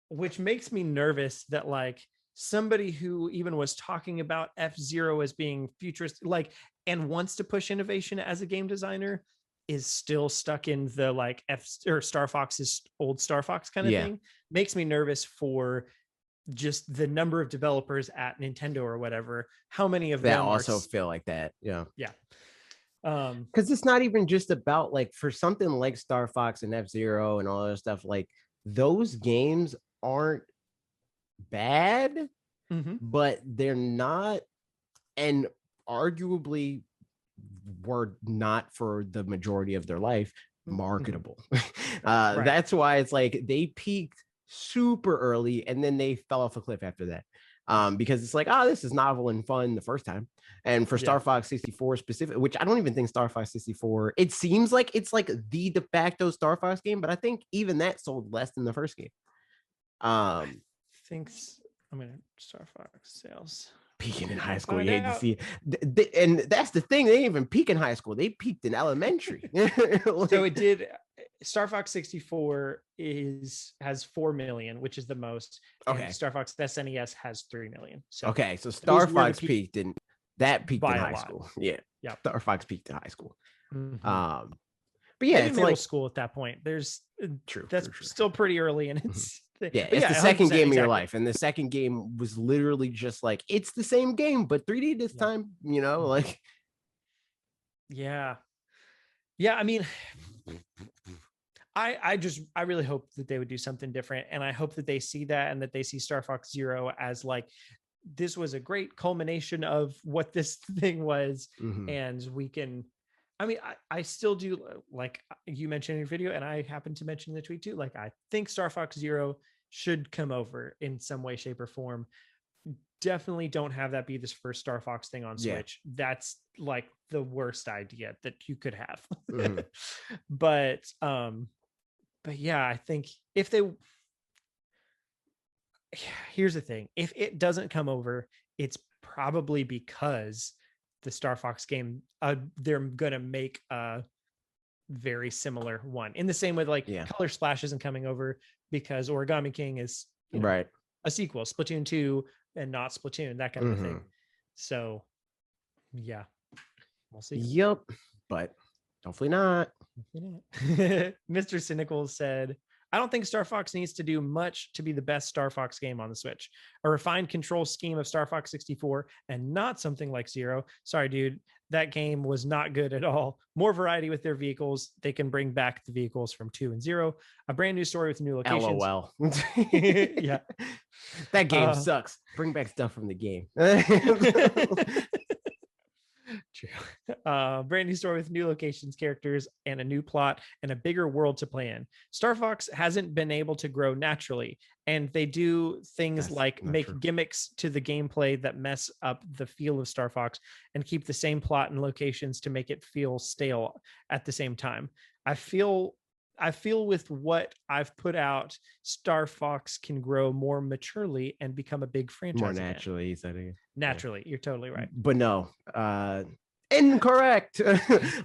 which makes me nervous that like somebody who even was talking about F-Zero as being futuristic, like, and wants to push innovation as a game designer is still stuck in the like Star Fox's old Star Fox kind of thing. Makes me nervous for just the number of developers at Nintendo or whatever. How many of that them also feel like that? Yeah. Because it's not even just about like for something like Star Fox and F-Zero and all that stuff, like those games aren't bad, but they're not, and arguably were not for the majority of their life marketable. Right. That's why it's like they peaked super early and then they fell off a cliff after that. Because it's like, this is novel and fun the first time. And for Star Fox 64 specific, which I don't even think Star Fox 64, it seems like it's like the de facto Star Fox game, but I think even that sold less than the first game. I think Star Fox sales peaking in high school. You hate to see it. And that's the thing. They didn't even peak in high school. They peaked in elementary. So it did. Star Fox 64 has 4 million, which is the most. Okay. And Star Fox SNES has 3 million. So okay, so Star Fox peaked in high school. Yeah. Star Fox peaked in high school. But yeah, it's middle like school at that point. There's true. That's still pretty early, and it's it's the second game of your life, and the second game was literally just like it's the same game but 3D this time. Like yeah. I mean, I really hope that they would do something different, and I hope that they see that and that they see Star Fox Zero as like this was a great culmination of what this thing was, and we can. I mean, I still do, like you mentioned in your video, and I happen to mention in the tweet too. Like, I think Star Fox Zero should come over in some way, shape, or form. Definitely don't have that be this first Star Fox thing on Switch. That's like the worst idea that you could have. But yeah, I think if they, here's the thing, if it doesn't come over, it's probably because the Star Fox game, they're gonna make a very similar one in the same way, like Color Splash isn't coming over because Origami King is a sequel, Splatoon 2 and not Splatoon, that kind of a thing. So yeah, we'll see. Yep, but hopefully not. Mr. Cynical said, I don't think Star Fox needs to do much to be the best Star Fox game on the Switch. A refined control scheme of Star Fox 64 and not something like Zero. Sorry, dude. That game was not good at all. More variety with their vehicles. They can bring back the vehicles from 2 and 0. A brand new story with new locations. LOL. Yeah. That game sucks. Bring back stuff from the game. True. Brand new story with new locations, characters, and a new plot and a bigger world to play in. Star Fox hasn't been able to grow naturally, and they do things like make gimmicks to the gameplay that mess up the feel of Star Fox and keep the same plot and locations to make it feel stale at the same time. I feel with what I've put out, Star Fox can grow more maturely and become a big franchise. More naturally, he said it. Naturally, you're totally right. But no, incorrect.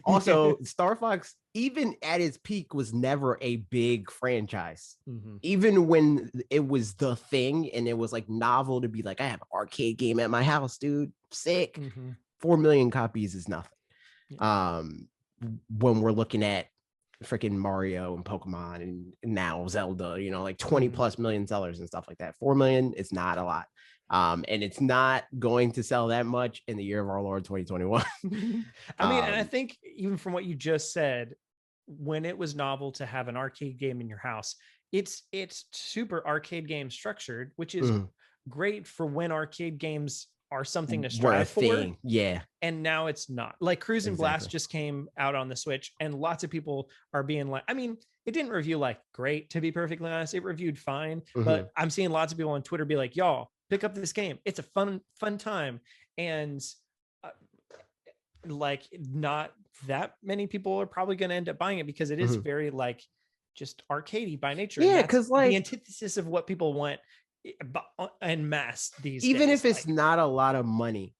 Also, Star Fox, even at its peak, was never a big franchise. Even when it was the thing and it was like novel to be like, I have an arcade game at my house, dude. Sick. 4 million copies is nothing. When we're looking at freaking Mario and Pokemon and now Zelda, you know, like 20 plus million sellers and stuff like that. 4 million is not a lot. And it's not going to sell that much in the year of our Lord 2021. I mean, and I think even from what you just said, when it was novel to have an arcade game in your house, it's super arcade game structured, which is great for when arcade games are something to strive for. Yeah. And now it's not. Like Cruise and Blast just came out on the Switch, and lots of people are being like, I mean, it didn't review like great, to be perfectly honest. It reviewed fine, but I'm seeing lots of people on Twitter be like, y'all, pick up this game. It's a fun time. And like not that many people are probably going to end up buying it because it is very like just arcadey by nature. Yeah, because like the antithesis of what people want en masse these even days. If it's not a lot of money,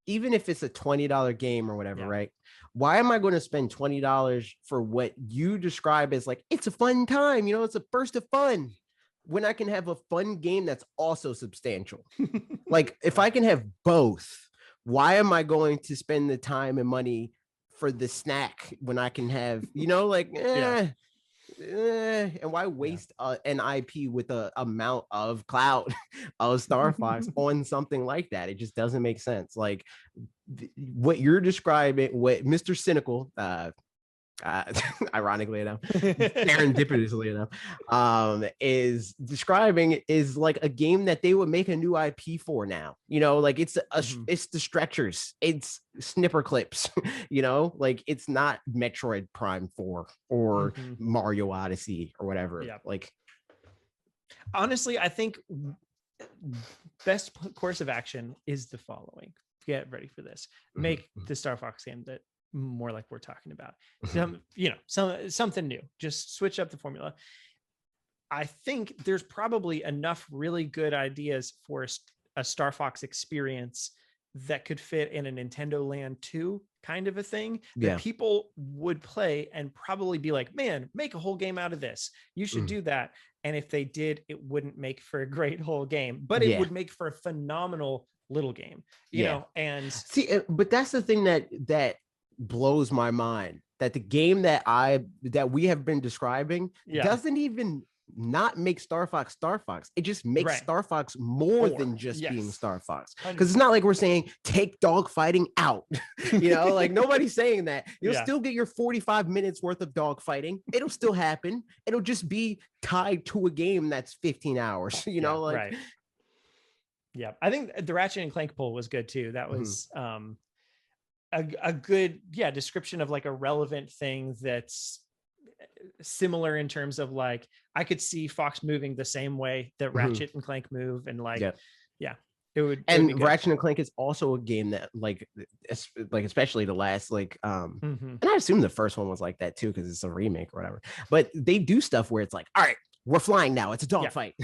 even if it's a $20 game or whatever, right? Why am I going to spend $20 for what you describe as like, it's a fun time, you know, it's a burst of fun, when I can have a fun game that's also substantial? Like, if I can have both, why am I going to spend the time and money for the snack when I can have, you know, like, and why waste an IP with a amount of clout of Star Fox on something like that? It just doesn't make sense. Like what you're describing, what Mr. Cynical, ironically enough, serendipitously enough, is describing is like a game that they would make a new IP for now. You know, like it's it's the stretchers, it's snipper clips. You know, like it's not Metroid Prime 4 or Mario Odyssey or whatever. Like, honestly, I think best course of action is the following. Get ready for this. Make the Star Fox game that more like we're talking about, something new. Just switch up the formula. I think there's probably enough really good ideas for a Star Fox experience that could fit in a Nintendo Land 2 kind of a thing that people would play and probably be like, man, make a whole game out of this. You should do that. And if they did, it wouldn't make for a great whole game, but it would make for a phenomenal little game, you know. And see, but that's the thing that blows my mind, that the game that we have been describing doesn't even not make Star Fox Star Fox. It just makes Star Fox more than just being Star Fox, because it's not like we're saying take dog fighting out. You know, like nobody's saying that. You'll still get your 45 minutes worth of dog fighting. It'll still happen. It'll just be tied to a game that's 15 hours, you know, like I think the Ratchet and Clank poll was good too. That was a good description of like a relevant thing that's similar in terms of like I could see Fox moving the same way that Ratchet and Clank move, and like it would. And Ratchet and Clank is also a game that like especially the last like and I assume the first one was like that too because it's a remake or whatever, but they do stuff where it's like, all right, we're flying now, it's a dog fight.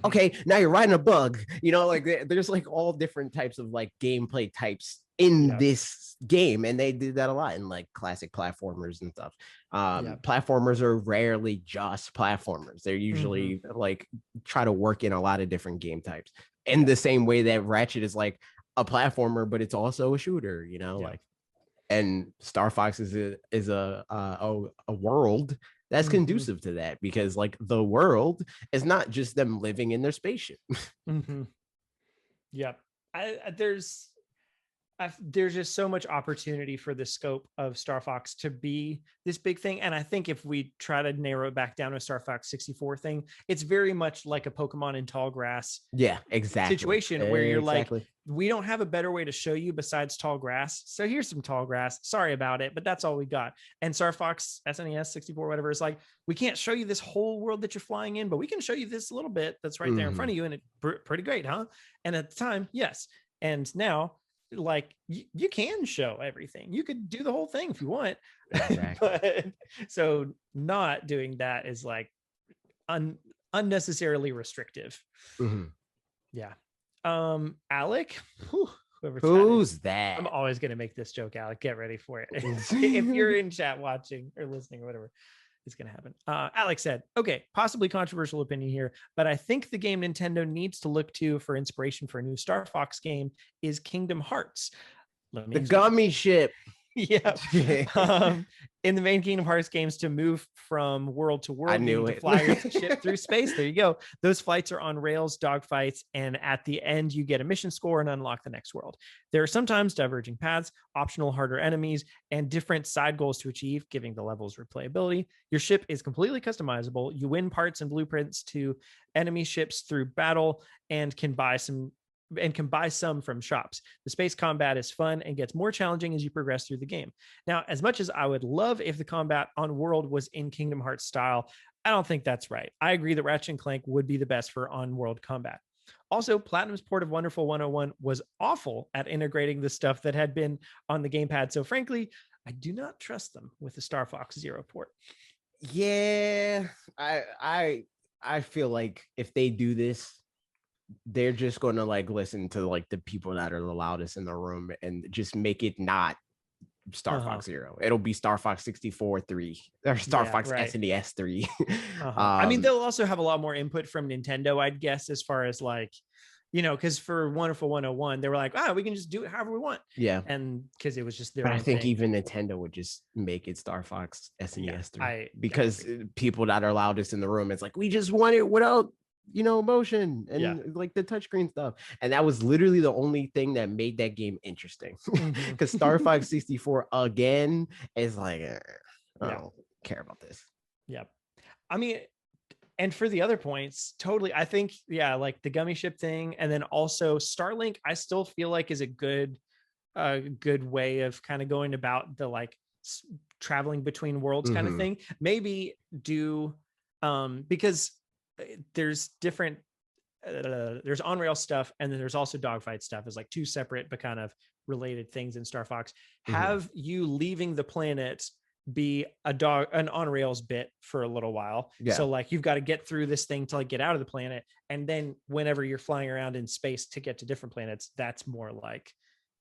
Okay, now you're riding a bug, you know, like there's like all different types of like gameplay types in this game, and they did that a lot in like classic platformers and stuff. Platformers are rarely just platformers. They're usually like try to work in a lot of different game types, in the same way that Ratchet is like a platformer, but it's also a shooter, you know, like. And Star Fox is a world that's conducive to that, because like the world is not just them living in their spaceship. Yep. There's just so much opportunity for the scope of Star Fox to be this big thing. And I think if we try to narrow it back down to a Star Fox 64 thing, it's very much like a Pokemon in tall grass situation where you're like, we don't have a better way to show you besides tall grass. So here's some tall grass. Sorry about it, but that's all we got. And Star Fox SNES 64, whatever, is like, we can't show you this whole world that you're flying in, but we can show you this little bit that's right there in front of you. And it's pretty great, huh? And at the time, yes. And now, like you can show everything. You could do the whole thing if you want. But so not doing that is like unnecessarily restrictive. Yeah. Alec, who's that? I'm always gonna make this joke, Alec. Get ready for it. If you're in chat watching or listening or whatever, it's going to happen. Alex said, okay, possibly controversial opinion here, but I think the game Nintendo needs to look to for inspiration for a new Star Fox game is Kingdom Hearts. The gummy ship. Yeah. In the main Kingdom Hearts games, to move from world to world, I knew to it. fly your ship through space. There you go. Those flights are on rails, dogfights, and at the end, you get a mission score and unlock the next world. There are sometimes diverging paths, optional harder enemies, and different side goals to achieve, giving the levels replayability. Your ship is completely customizable. You win parts and blueprints to enemy ships through battle and can buy some from shops. The space combat is fun and gets more challenging as you progress through the game. Now, as much as I would love if the combat on world was in Kingdom Hearts style, I don't think that's right. I agree that Ratchet and Clank would be the best for on-world combat. Also, Platinum's port of Wonderful 101 was awful at integrating the stuff that had been on the gamepad. So frankly, I do not trust them with the Star Fox Zero port. Yeah, I feel like if they do this, they're just going to like listen to like the people that are the loudest in the room and just make it not Star Fox Zero. It'll be Star Fox 64 3 or Star Fox SNES 3. I mean, they'll also have a lot more input from Nintendo, I'd guess, as far as like, you know, because for Wonderful 101, they were like, we can just do it however we want. Yeah. And because it was just their But own I think thing. even Nintendo would just make it Star Fox SNES 3 because I people that are loudest in the room, it's like, we just want it without, you know, motion and like the touchscreen stuff. And that was literally the only thing that made that game interesting. Because Star Fox 64 again is like, I don't care about this. Yep. I mean, and for the other points, totally. I think, like the gummy ship thing. And then also Starlink, I still feel like is a good way of kind of going about the like traveling between worlds kind of thing. Maybe do, because there's different there's on-rail stuff and then there's also dogfight stuff as like two separate but kind of related things in Star Fox. Have you leaving the planet be an on-rails bit for a little while. So like you've got to get through this thing to like get out of the planet, and then whenever you're flying around in space to get to different planets, that's more like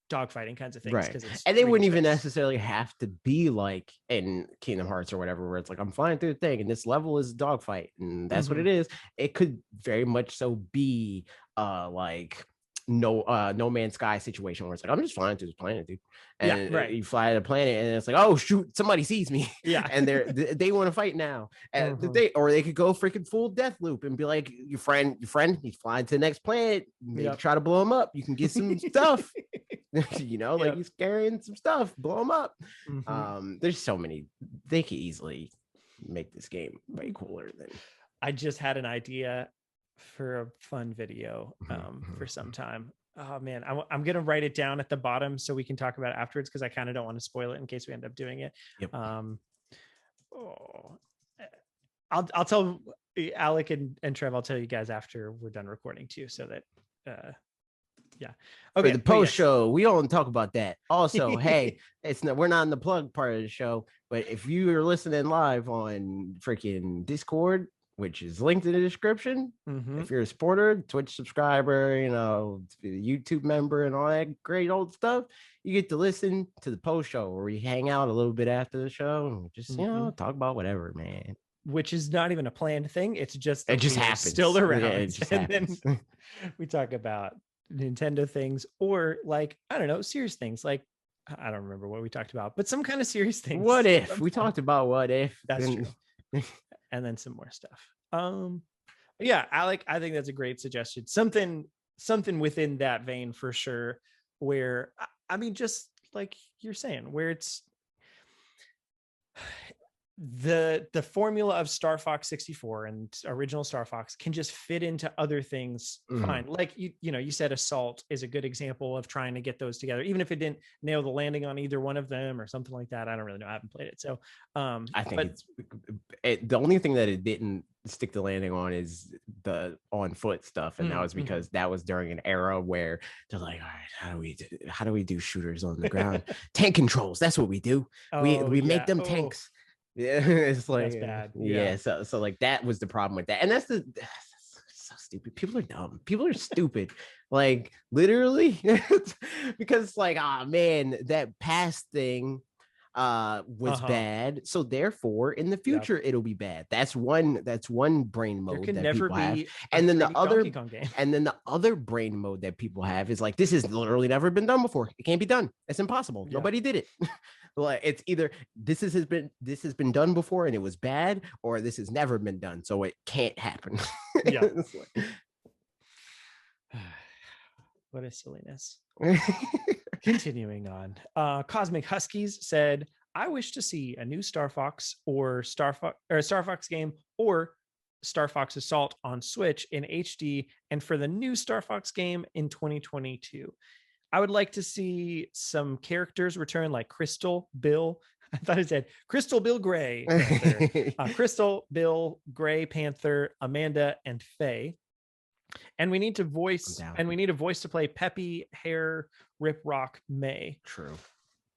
dogfighting kinds of things, right? And they wouldn't even necessarily have to be like in Kingdom Hearts or whatever, where it's like I'm flying through the thing and this level is dogfight and that's what it is. It could very much so be like no man's sky situation where it's like I'm just flying through this planet, dude, and you fly to the planet and it's like, oh shoot, somebody sees me, and they want to fight now, and they could go freaking full death loop and be like, your friend he's flying to the next planet, maybe try to blow him up, you can get some stuff. You know, like he's carrying some stuff, blow him up. There's so many, they could easily make this game way cooler than. I just had an idea for a fun video for some time. Oh man, I'm gonna write it down at the bottom so we can talk about it afterwards, because I kind of don't want to spoil it in case we end up doing it. I'll tell Alec and Trev, I'll tell you guys after we're done recording too, so that okay, the post show we don't talk about that. Also, hey, we're not in the plug part of the show, but if you are listening live on freaking Discord, which is linked in the description, if you're a supporter, Twitch subscriber, you know, YouTube member and all that great old stuff, you get to listen to the post show where we hang out a little bit after the show and just you know, talk about whatever, man. Which is not even a planned thing. It's just it just happens. Still around. Yeah, it just happens. Then we talk about Nintendo things, or like, I don't know, serious things. Like, I don't remember what we talked about, but some kind of serious things. What if we talked about what if? That's true. and then some more stuff. Yeah, I think that's a great suggestion. Something within that vein for sure, where I mean, just like you're saying, where it's the formula of Star Fox 64 and original Star Fox can just fit into other things fine. Like you said Assault is a good example of trying to get those together, even if it didn't nail the landing on either one of them or something like that. I don't really know, I haven't played it. So I think the only thing that it didn't stick the landing on is the on foot stuff, and that was because that was during an era where they're like, all right, how do we do shooters on the ground? Tank controls, that's what we do. We make them tanks. Yeah, it's like, that's bad. Yeah, so like that was the problem with that, and that's so stupid. People are dumb. People are stupid. Like literally, because like, man, that past thing was bad, so therefore in the future it'll be bad. That's one brain mode that people have. And then the other brain mode that people have is like, this has literally never been done before. It can't be done. It's impossible. Nobody did it. Like, it's either this has been done before and it was bad, or this has never been done, so it can't happen. Yeah. What a silliness. Continuing on, Cosmic Huskies said, I wish to see a new Star Fox or Star Fox game or Star Fox Assault on Switch in HD, and for the new Star Fox game in 2022. I would like to see some characters return, like Crystal Bill. I thought it said Crystal Bill Gray Panther. Crystal Bill Gray Panther, Amanda, and Faye. And we need a voice to play Peppy, Hair, Rip Rock, May. True.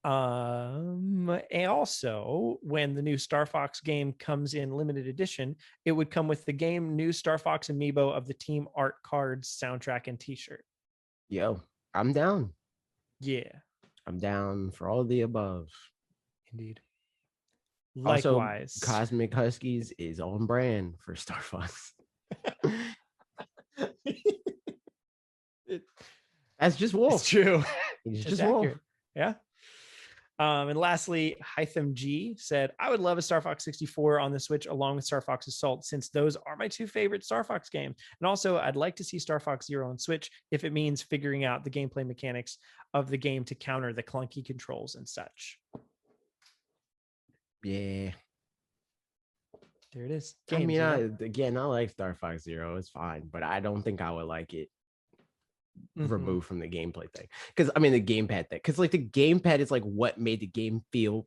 And also, when the new Star Fox game comes in limited edition, it would come with the game new Star Fox amiibo of the team art cards, soundtrack, and t-shirt. Yo, I'm down. Yeah. I'm down for all the above. Indeed. Likewise. Also, Cosmic Huskies is on brand for Star Fox. That's just Wolf. It's true. He's just Wolf. Yeah. And lastly, Hytham G said, I would love a Star Fox 64 on the Switch along with Star Fox Assault, since those are my two favorite Star Fox games. And also, I'd like to see Star Fox Zero on Switch if it means figuring out the gameplay mechanics of the game to counter the clunky controls and such. Yeah. There it is. Games, I mean, I like Star Fox Zero. It's fine, but I don't think I would like it removed from the gameplay thing, because I mean the gamepad thing, because like the gamepad is like what made the game feel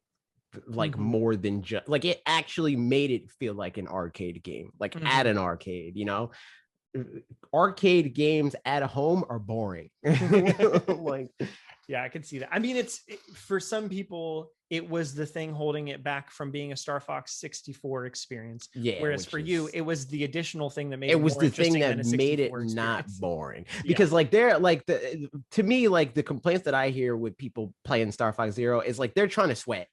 like more than just like, it actually made it feel like an arcade game, like at an arcade. Arcade games at a home are boring. Like, yeah, I can see that. I mean, for some people, it was the thing holding it back from being a Star Fox 64 experience. Yeah. Whereas for you, it was the additional thing that made it was the thing that made it not boring. Because like to me, like the complaints that I hear with people playing Star Fox Zero is like they're trying to sweat.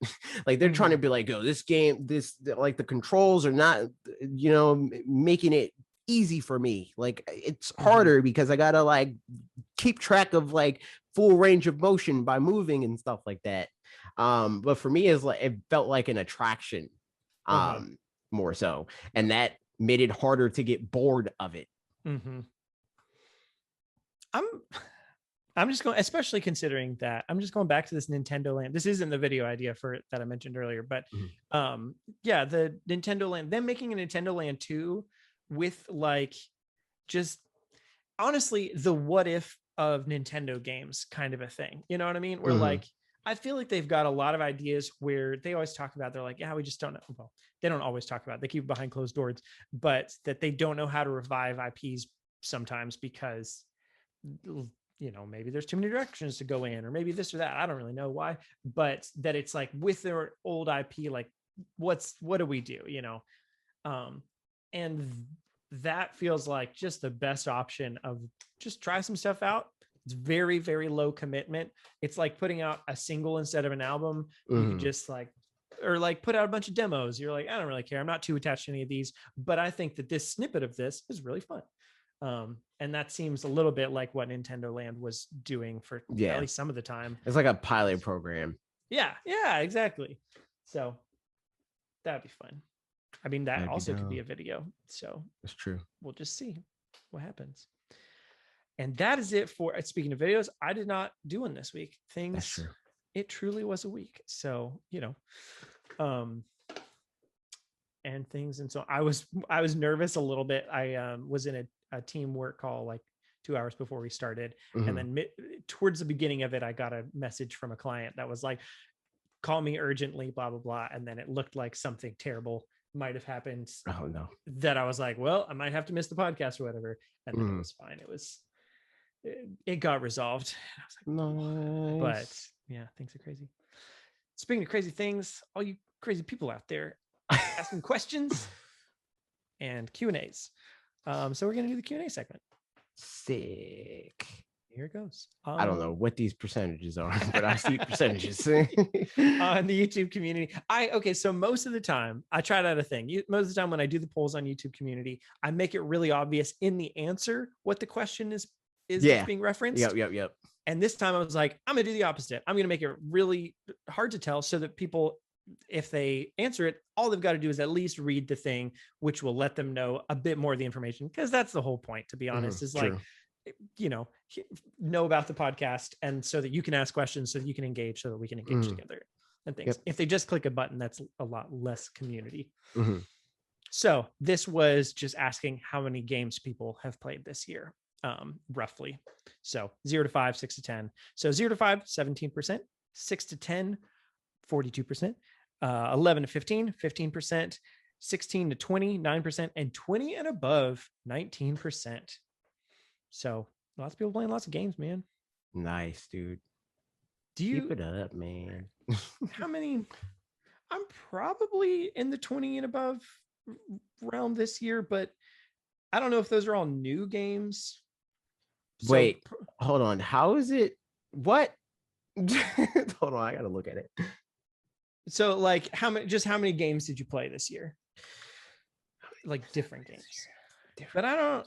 Like they're trying to be like, oh, this game, like the controls are not, making it easy for me. Like it's harder because I gotta like keep track of like full range of motion by moving and stuff like that. But for me, it's like it felt like an attraction, more so, and that made it harder to get bored of it. I'm just going, especially considering that I'm just going back to this Nintendo Land. This isn't the video idea for it that I mentioned earlier, but yeah, the Nintendo Land, them making a Nintendo Land 2 with like just honestly the what if of Nintendo games kind of a thing. You know what I mean? Where like I feel like they've got a lot of ideas where they always talk about, they're like, yeah, we just don't know. Well, they don't always talk about it. They keep it behind closed doors, but that they don't know how to revive IPs sometimes because, maybe there's too many directions to go in, or maybe this or that. I don't really know why, but that it's like with their old IP, like what do we do? And that feels like just the best option of just try some stuff out. It's very, very low commitment. It's like putting out a single instead of an album. You could just put out a bunch of demos. You're like, I don't really care. I'm not too attached to any of these, but I think that this snippet of this is really fun. And that seems a little bit like what Nintendo Land was doing for at least some of the time. It's like a pilot program. Yeah, exactly. So that'd be fun. I mean, that That'd be also could be a dope. video. So That's true. we'll just see what happens. And that is it for speaking of videos. I did not do one this week. That's true. It truly was a week. So, and things. And so I was nervous a little bit. I was in a teamwork call like 2 hours before we started. And then towards the beginning of it, I got a message from a client that was like, call me urgently, blah, blah, blah. And then it looked like something terrible might have happened. Oh no. That I was like, well, I might have to miss the podcast or whatever. And then it was fine. It got resolved. I was like, Nice. but yeah, things are crazy. Speaking of crazy things, all you crazy people out there asking questions and Q&As. So we're going to do the Q&A segment. Sick. Here it goes. I don't know what these percentages are, but I see percentages on the YouTube community. So most of the time I tried out a thing. Most of the time when I do the polls on YouTube community, I make it really obvious in the answer what the question is that's being referenced. Yep. And this time I was like, I'm gonna do the opposite. I'm gonna make it really hard to tell so that people, if they answer it, all they've got to do is at least read the thing, which will let them know a bit more of the information. Because that's the whole point, to be honest, is like, know about the podcast, and so that you can ask questions, so that you can engage, so that we can engage together and things. If they just click a button, that's a lot less community. So this was just asking how many games people have played this year, roughly. So 0 to 5, 6 to 10. So 0 to 5, 17%, 6 to 10, 42%, 11 to 15, 15%, 16 to 20, 9%, and 20 and above, 19%. So lots of people playing lots of games, man. Nice, dude. Keep it up, man? How many? I'm probably in the 20 and above realm this year, but I don't know if those are all new games. Wait, hold on. How is it? What? Hold on, I gotta look at it. So, like, how many games did you play this year? Like different games. But I don't.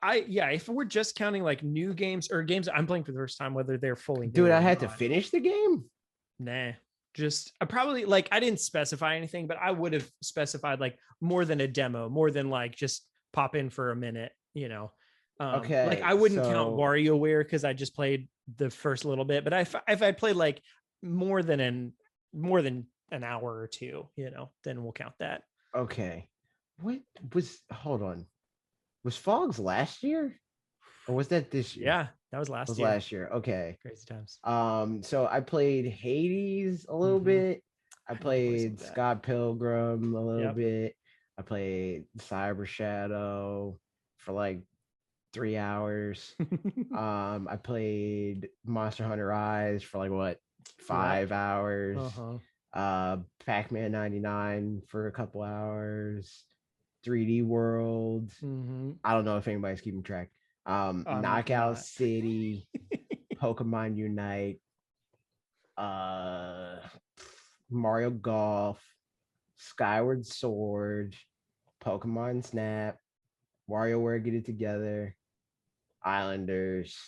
If we're just counting like new games or games I'm playing for the first time, whether they're fully new. Dude, I had to finish the game. Nah, just I probably like I didn't specify anything, but I would have specified like more than a demo, more than like just pop in for a minute, Okay, like I wouldn't count WarioWare because I just played the first little bit, but if I played like more than an hour or two, then we'll count that. Okay, hold on, was Fogs last year or was that this year? Yeah, that was last year. Okay, crazy times. So I played Hades a little bit. I played Scott Pilgrim a little bit. I played Cyber Shadow for like 3 hours. I played Monster Hunter Rise for like 5 hours. Pac-Man 99 for a couple hours. 3D World. I don't know if anybody's keeping track. Knockout City. Pokemon Unite. Mario Golf. Skyward Sword. Pokemon Snap. WarioWare Get It Together. Islanders,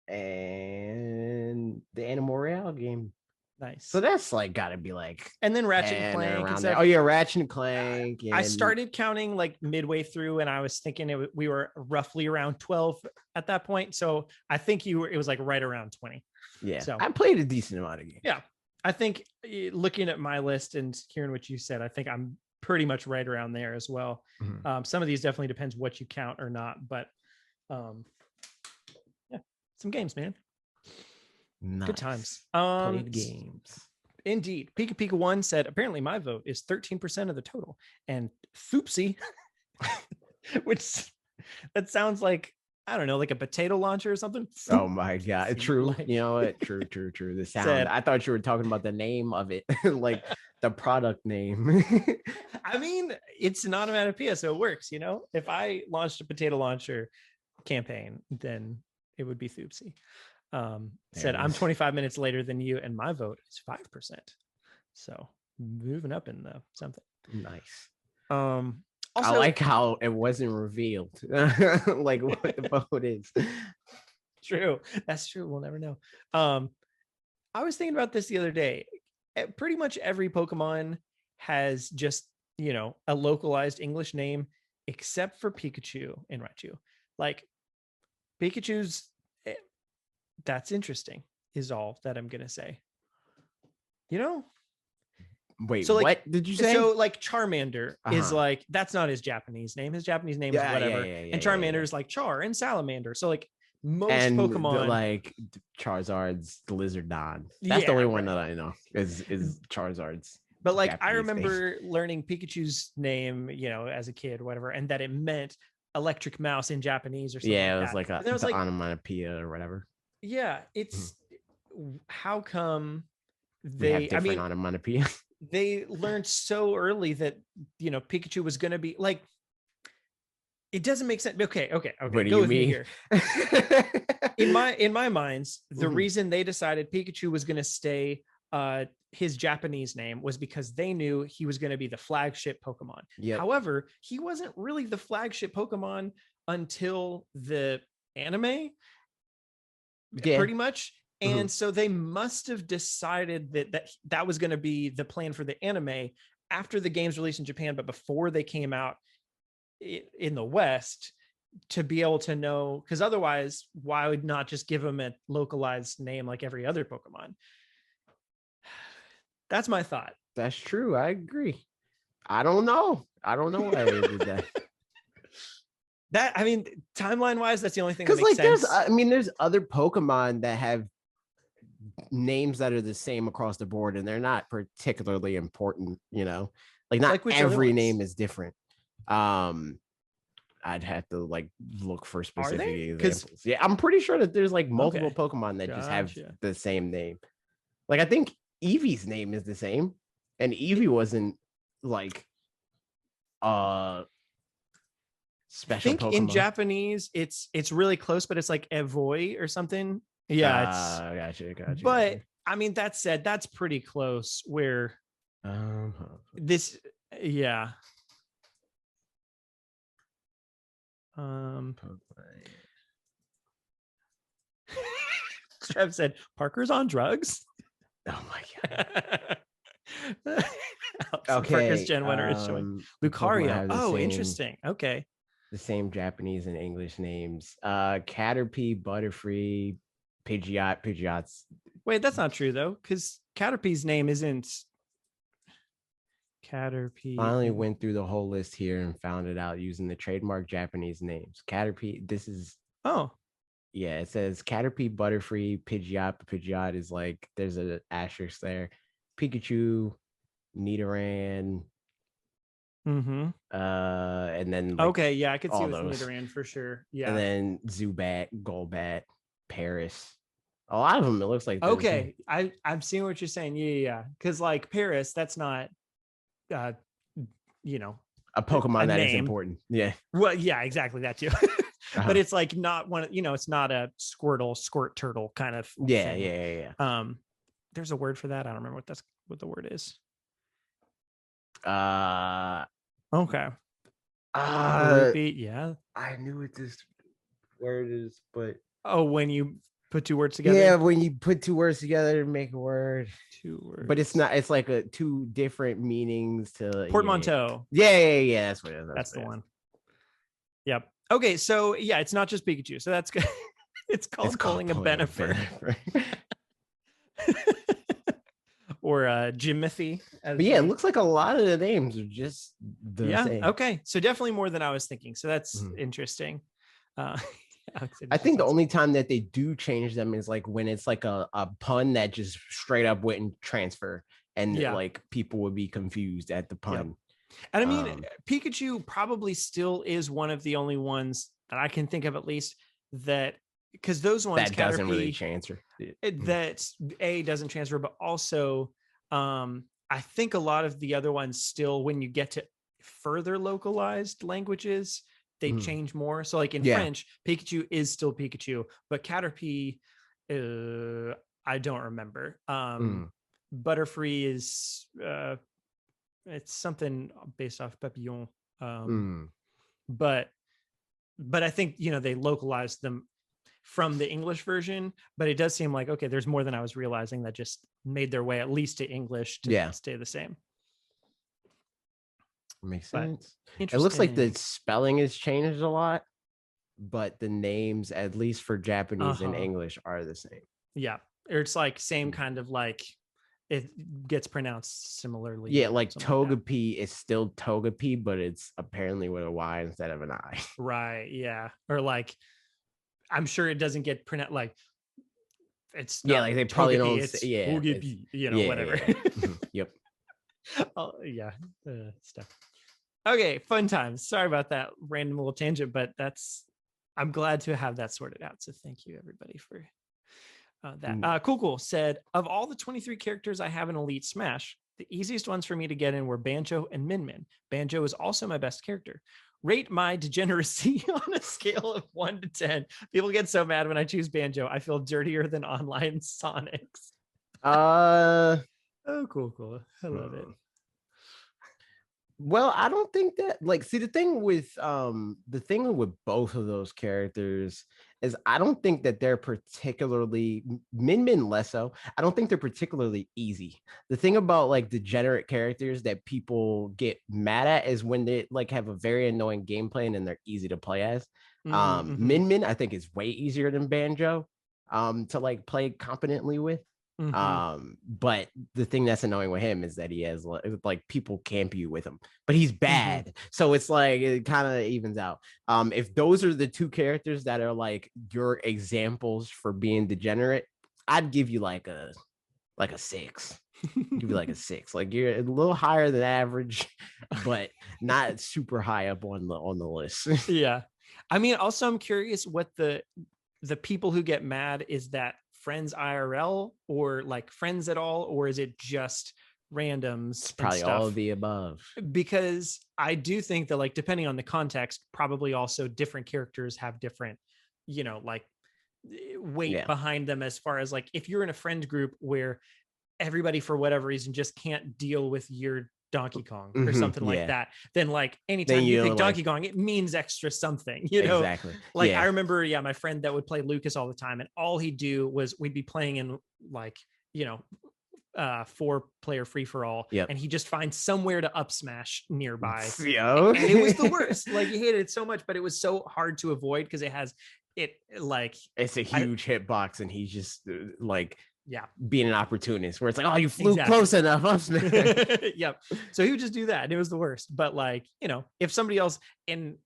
and the Animal Royale game. Nice. So that's like got to be like, and then Ratchet and Clank. And oh yeah, Ratchet and Clank. I started counting like midway through, and I was thinking we were roughly around 12 at that point. So I think it was like right around 20. Yeah. So I played a decent amount of games. Yeah. I think looking at my list and hearing what you said, I think I'm pretty much right around there as well. Some of these definitely depends what you count or not, but some games, man. Nice. Good times. Played games. Indeed. Pika Pika 1 said, apparently my vote is 13% of the total. And Foopsie, which that sounds like, I don't know, like a potato launcher or something. Oh my God. True. Like, you know what? True. The sound. I thought you were talking about the name of it, like the product name. I mean, it's an onomatopoeia, so it works, If I launched a potato launcher campaign, then it would be Thoopsy. Said I'm 25 minutes later than you, and my vote is 5%. So moving up in the something. Nice. Also, I like how it wasn't revealed, like what the vote is. True. That's true. We'll never know. I was thinking about this the other day. Pretty much every Pokemon has just a localized English name, except for Pikachu and Raichu. Like Pikachu's, that's interesting, is all that I'm gonna say. Wait, So like, what did you say? So like Charmander is like, that's not his Japanese name. His Japanese name is whatever. And Charmander is like Char and Salamander. So like most Pokemon, like Charizard's the Lizardon. That's the only one that I know is Charizard's. But like Japanese I remember learning Pikachu's name, as a kid, whatever, and that it meant electric mouse in Japanese or something. Yeah, it was like there was like onomatopoeia or whatever. Yeah, it's how come they have different onomatopoeia. They learned so early that Pikachu was going to be like, it doesn't make sense. Okay. What do go you with mean? Me here. in my minds, the reason they decided Pikachu was going to stay his Japanese name was because they knew he was going to be the flagship Pokemon. Yep. However, he wasn't really the flagship Pokemon until the anime. Pretty much. And so they must have decided that was going to be the plan for the anime after the games released in Japan, but before they came out in the West, to be able to know, because otherwise, why would not just give them a localized name like every other Pokemon? That's my thought. That's true. I agree. I don't know why they did that. Timeline wise, that's the only thing that makes sense. There's other Pokemon that have names that are the same across the board, and they're not particularly important. Not every name is different. I'd have to look for specific examples. Yeah, I'm pretty sure that there's multiple Pokemon that just have the same name. I think Eevee's name is the same, and Eevee wasn't special. I think Pokemon. In Japanese it's really close, but it's like Evoy or something. Yeah, gotcha. But that said, that's pretty close. Where this, yeah. Trev said Parker's on drugs. Oh my god. Okay. Parker's Gen winner is showing Lucario. Oh, interesting. Okay. The same Japanese and English names. Caterpie, Butterfree, Pidgeot's. Wait, that's not true though, because Caterpie's name isn't Caterpie. Finally went through the whole list here and found it out using the trademark Japanese names. Caterpie, this is yeah, it says Caterpie, Butterfree, Pidgeot. Pidgeot is there's an asterisk there. Pikachu, Nidoran. And then okay, yeah, I could see with Nidoran for sure. Yeah, and then Zubat, Golbat, Paris. A lot of them, it looks like. Okay, I'm seeing what you're saying. Yeah, because Paris, that's not, a Pokemon that is important. Yeah. Well, yeah, exactly that too. But it's not one. It's not a Squirtle, Squirt Turtle kind of. Yeah, thing. Yeah. There's a word for that. I don't remember what the word is. Okay. Yeah. I knew what this word is, but when you put two words together. Yeah, when you put two words together to make a word. Two words. But it's not. It's two different meanings to portmanteau. Yeah. That's what it is. That's the one. Yep. Okay, so yeah, it's not just Pikachu. So that's good. It's called pulling a benefit. Or Jimothy. But yeah, it looks like a lot of the names are just the same. Okay, so definitely more than I was thinking. So that's interesting. I think the only time that they do change them is when it's a pun that just straight up wouldn't transfer, and people would be confused at the pun. And Pikachu probably still is one of the only ones that I can think of, at least, that, because those ones that doesn't really transfer. That doesn't transfer, but also I think a lot of the other ones still, when you get to further localized languages, they change more. So in French, Pikachu is still Pikachu, but Caterpie, I don't remember. Butterfree is it's something based off Papillon. But I think they localized them from the English version, but it does seem like, okay, there's more than I was realizing that just made their way at least to English to stay the same. Makes But sense. It looks like the interesting. spelling has changed a lot, but the names, at least for Japanese and Uh-huh. English, are the same. Yeah. Or it's like same Mhm. kind of like it gets pronounced similarly Yeah, or like something like that. Togepi is still Togepi, but it's apparently with a Y instead of an I. Right. Yeah. Or like I'm sure it doesn't get pronounced like it's Yeah, not like they probably Togepi, don't say, it's yeah, it's Togepi, yeah, whatever. yeah. Mhm. Yep. Oh, yeah. Stuff. Okay, fun times. Sorry about that random little tangent, but I'm glad to have that sorted out. So thank you everybody for that. Mm. Cool said, of all the 23 characters I have in Elite Smash, the easiest ones for me to get in were Banjo and Min Min. Banjo is also my best character. Rate my degeneracy on a scale of 1 to 10. People get so mad when I choose Banjo. I feel dirtier than online Sonics. Uh, Oh, cool. I love it. Well, I don't think that like see the thing with both of those characters is I don't think that they're particularly Min Min less so. I don't think they're particularly easy. The thing about like degenerate characters that people get mad at is when they like have a very annoying gameplay and then they're easy to play as. Mm-hmm. Min Min I think is way easier than Banjo to like play competently with. Mm-hmm. But the thing that's annoying with him is that he has like people camp you with him, but he's Mm-hmm. bad, so it's like it kind of evens out. If those are the two characters that are like your examples for being degenerate, I'd give you like a 6. Give you like a 6. Like you're a little higher than average, but not super high up on the list. Yeah. I mean, also I'm curious what the people who get mad, is that friends IRL or like friends at all, or is it just randoms It's and probably all of stuff? the above. Because I do think that like depending on the context, probably also different characters have different, like weight Yeah. behind them, as far as like if you're in a friend group where everybody for whatever reason just can't deal with your Donkey Kong or something like Yeah. that, then like Then anytime you you know pick like Donkey Kong, it means extra something, exactly. like I Yeah. remember, yeah, my friend that would play Lucas all the time, and all he'd do was we'd be playing in like, 4-player free for all, Yep. and he just finds somewhere to up smash nearby. Yo. And it was the worst. Like he hated it so much, but it was so hard to avoid because it has it like It's a I huge hitbox, and he's just like yeah, being an opportunist where it's like, oh, you flew exactly. close enough. Yep. So he would just do that, and it was the worst. But like, if somebody else in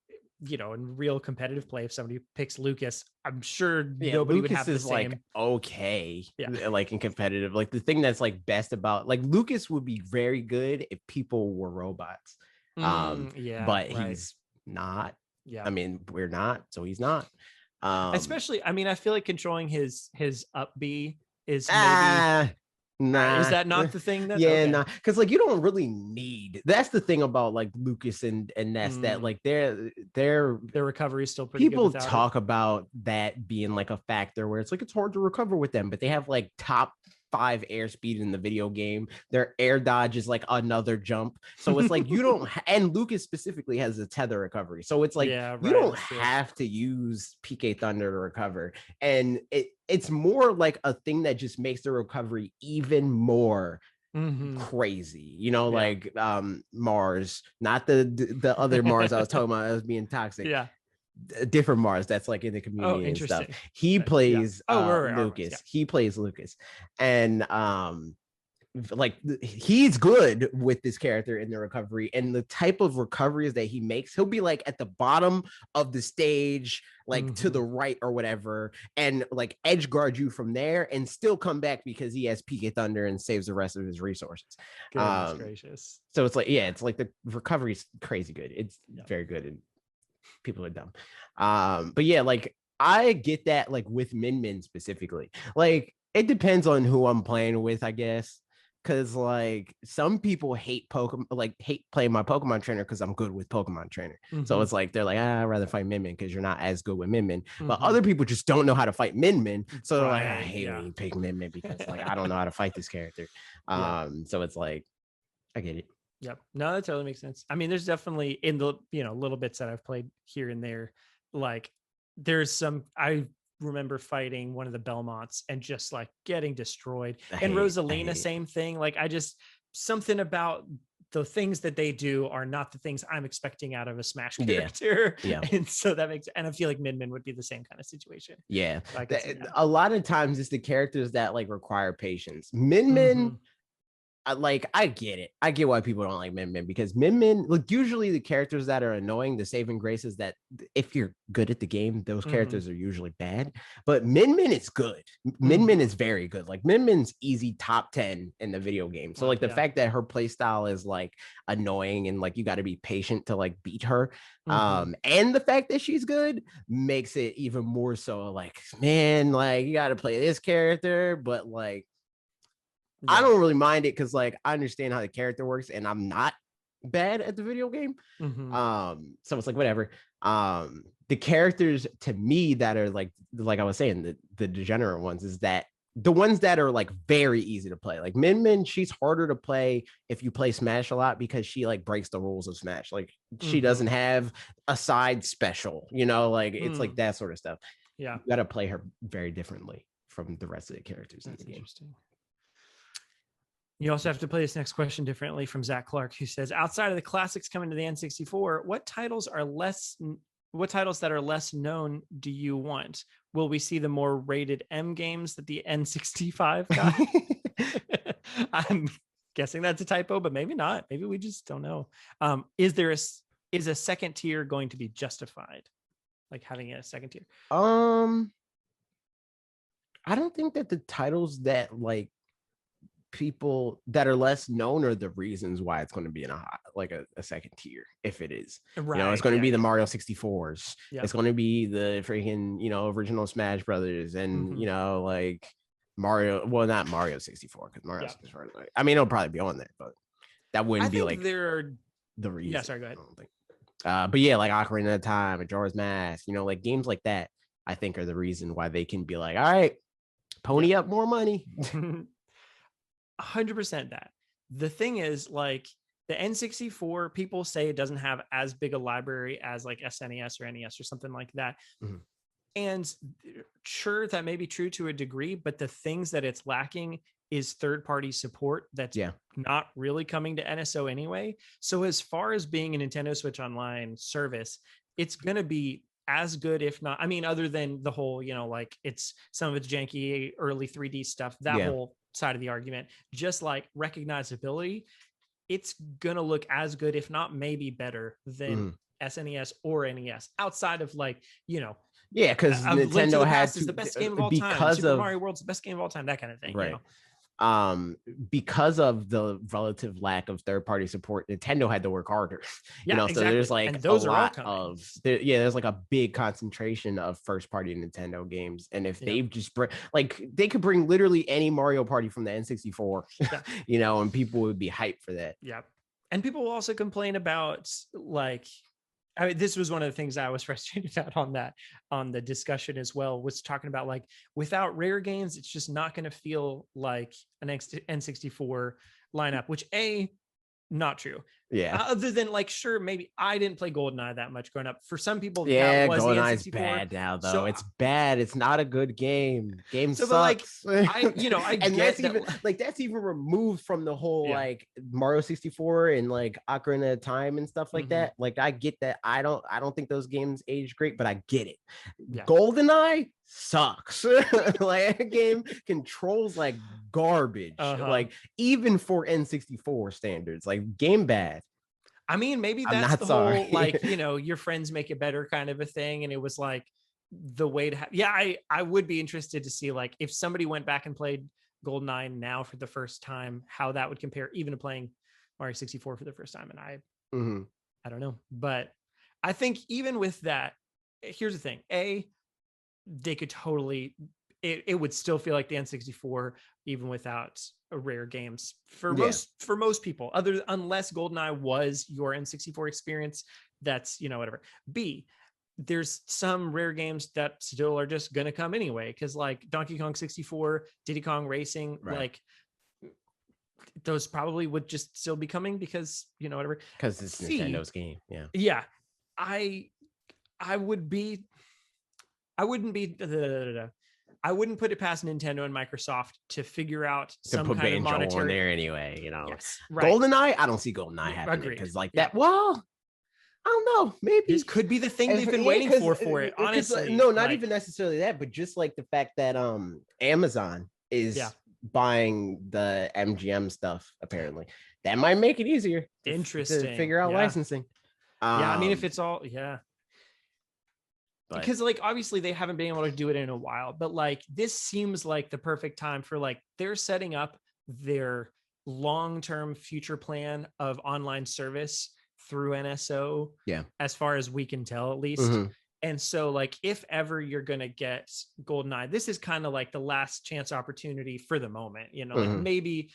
real competitive play, if somebody picks Lucas, I'm sure Yeah, nobody would Lucas have the is like same. okay, Yeah. like in competitive. Like the thing that's like best about like Lucas would be very good if people were robots. Yeah. But Right. he's not. Yeah. I mean, we're not, so he's not. Um, Especially, I mean, I feel like controlling his up B is maybe. ah, Is nah. that not the thing that? Yeah, Okay. nah. Because like you don't really need. That's the thing about like Lucas and Ness that like they're Their recovery is still pretty good people without it. talk about that being like a factor where it's like it's hard to recover with them, but they have like top 5 airspeed in the video game. Their air dodge is like another jump. So it's like you don't and Lucas specifically has a tether recovery. So it's like Yeah, you right. don't That's true. have to use PK Thunder to recover. And it's more like a thing that just makes the recovery even more crazy, Yeah. like Mars, not the other Mars I was talking about as being toxic. Yeah. Different Mars that's like in the Oh, community and stuff. interesting. He Yeah. plays Oh, right. Yeah. Lucas. He plays Lucas. And like he's good with this character in the recovery, and the type of recoveries that he makes, he'll be like at the bottom of the stage, like to the right or whatever, and like edge guard you from there and still come back because he has PK Thunder and saves the rest of his resources. Goodness gracious. So it's like, yeah, it's like the recovery is crazy good. It's Yeah. very good, and people are dumb. But yeah, like I get that, like with Min Min specifically, like it depends on who I'm playing with, I guess. Cause like some people hate Pokemon, like hate playing my Pokemon trainer because I'm good with Pokemon trainer. So it's like they're like, I'd rather fight Min Min because you're not as good with Min Min. But other people just don't know how to fight Min Min. So they're like, I hate when you pick Min Min because like I don't know how to fight this character. So it's like, I get it. Yep. No, that totally makes sense. I mean, there's definitely in the little bits that I've played here and there, like there's some I remember fighting one of the Belmonts and just like getting destroyed. And Rosalina, same thing. Like I just something about the things that they do are not the things I'm expecting out of a Smash character. Yeah. And so that makes, and I feel like Min Min would be the same kind of situation. Yeah. So I could see that. A lot of times it's the characters that like require patience. Min Min, I get it. I get why people don't like Min Min, because Min Min, like, usually the characters that are annoying, the saving grace is that if you're good at the game, those characters are usually bad. But Min Min is good. Min Min is very good. Like, Min Min's easy top 10 in the video game. So like the fact that her playstyle is like annoying and like you got to be patient to like beat her, and the fact that she's good makes it even more so like, man, like you got to play this character, but like I don't really mind it because like I understand how the character works and I'm not bad at the video game. So it's like whatever. The characters to me that are like I was saying, the degenerate ones, is that the ones that are like very easy to play. Like Min Min, she's harder to play if you play Smash a lot because she like breaks the rules of Smash. Like she doesn't have a side special, you know, like it's like that sort of stuff. Yeah, you got to play her very differently from the rest of the characters in the game. You also have to play this next question differently from Zach Clark, who says, outside of the classics coming to the N64, what titles that are less known do you want? Will we see the more rated M games that the N65 got? I'm guessing that's a typo, but maybe not. Maybe we just don't know. Is a second tier going to be justified? Like having a second tier? I don't think that the titles that like people that are less known are the reasons why it's going to be in a second tier. If it is, right, you know, it's going to be the Mario 64s. It's going to be the freaking, you know, original Smash Brothers, and you know, like Mario. Well, not Mario 64, because Mario 64. Like, I mean, it'll probably be on there, but that wouldn't be like the reason. Yeah, sorry, go ahead. I don't think. But yeah, like Ocarina of Time, Majora's Mask, you know, like games like that, I think are the reason why they can be like, all right, pony up more money. 100% that. The thing is, like, the N64, people say it doesn't have as big a library as like SNES or NES or something like that. And sure, that may be true to a degree, but the things that it's lacking is third-party support that's not really coming to NSO anyway. So as far as being a Nintendo Switch Online service, it's going to be as good, if not, I mean, other than the whole, you know, like it's some of its janky early 3D stuff, that whole side of the argument, just like recognizability, it's gonna look as good, if not maybe better than SNES or NES, outside of like, you know, because Nintendo has is the best game of all time, Super Mario World's the best game of all time, that kind of thing, right? You know? Because of the relative lack of third-party support, Nintendo had to work harder. You know, so there's like a lot of there's like a big concentration of first-party Nintendo games, and if they just like they could bring literally any Mario Party from the N64, you know, and people would be hyped for that. And people will also complain about like, I mean, this was one of the things I was frustrated about on the discussion as well, was talking about like, without rare games, it's just not going to feel like an N64 lineup, which not true. Other than like, sure, maybe I didn't play GoldenEye that much growing up. For some people, that was GoldenEye's bad now, though. So, it's bad. It's not a good game. Game sucks. Like, I and get that's even like that's even removed from the whole like Mario 64 and like Ocarina of Time and stuff like that. Like I get that. I don't think those games age great, but I get it. GoldenEye sucks. Like that game controls like garbage. Like even for N64 standards, like game bad. I mean, maybe that's the whole like, you know, your friends make it better kind of a thing, and it was like the way to have. I would be interested to see like if somebody went back and played GoldenEye now for the first time, how that would compare even to playing Mario 64 for the first time. And I don't know, but I think even with that, here's the thing: they could totally. It would still feel like the N64 even without rare games for most people, unless GoldenEye was your N64 experience. That's, you know, whatever. B, there's some rare games that still are just gonna come anyway, because like Donkey Kong 64, Diddy Kong Racing, like those probably would just still be coming because, you know, whatever. Because it's Nintendo's game. I wouldn't be I wouldn't put it past Nintendo and Microsoft to figure out To some put kind of Banjo on monetary. there anyway, you know. Yes, right. GoldenEye, I don't see GoldenEye Yeah, happening agreed. because like Yeah. that. Well, I don't know. Maybe This could be the thing they've been waiting for it. Honestly, no, not even necessarily that, but just like the fact that Amazon is buying the MGM stuff. Apparently, that might make it easier. Interesting. To figure out licensing. Yeah, I mean, if it's all but because like obviously they haven't been able to do it in a while, but like this seems like the perfect time for like they're setting up their long-term future plan of online service through NSO. Yeah, as far as we can tell, at least. Mhm. And so, like, if ever you're gonna get GoldenEye, this is kind of like the last chance opportunity for the moment. You know, like maybe.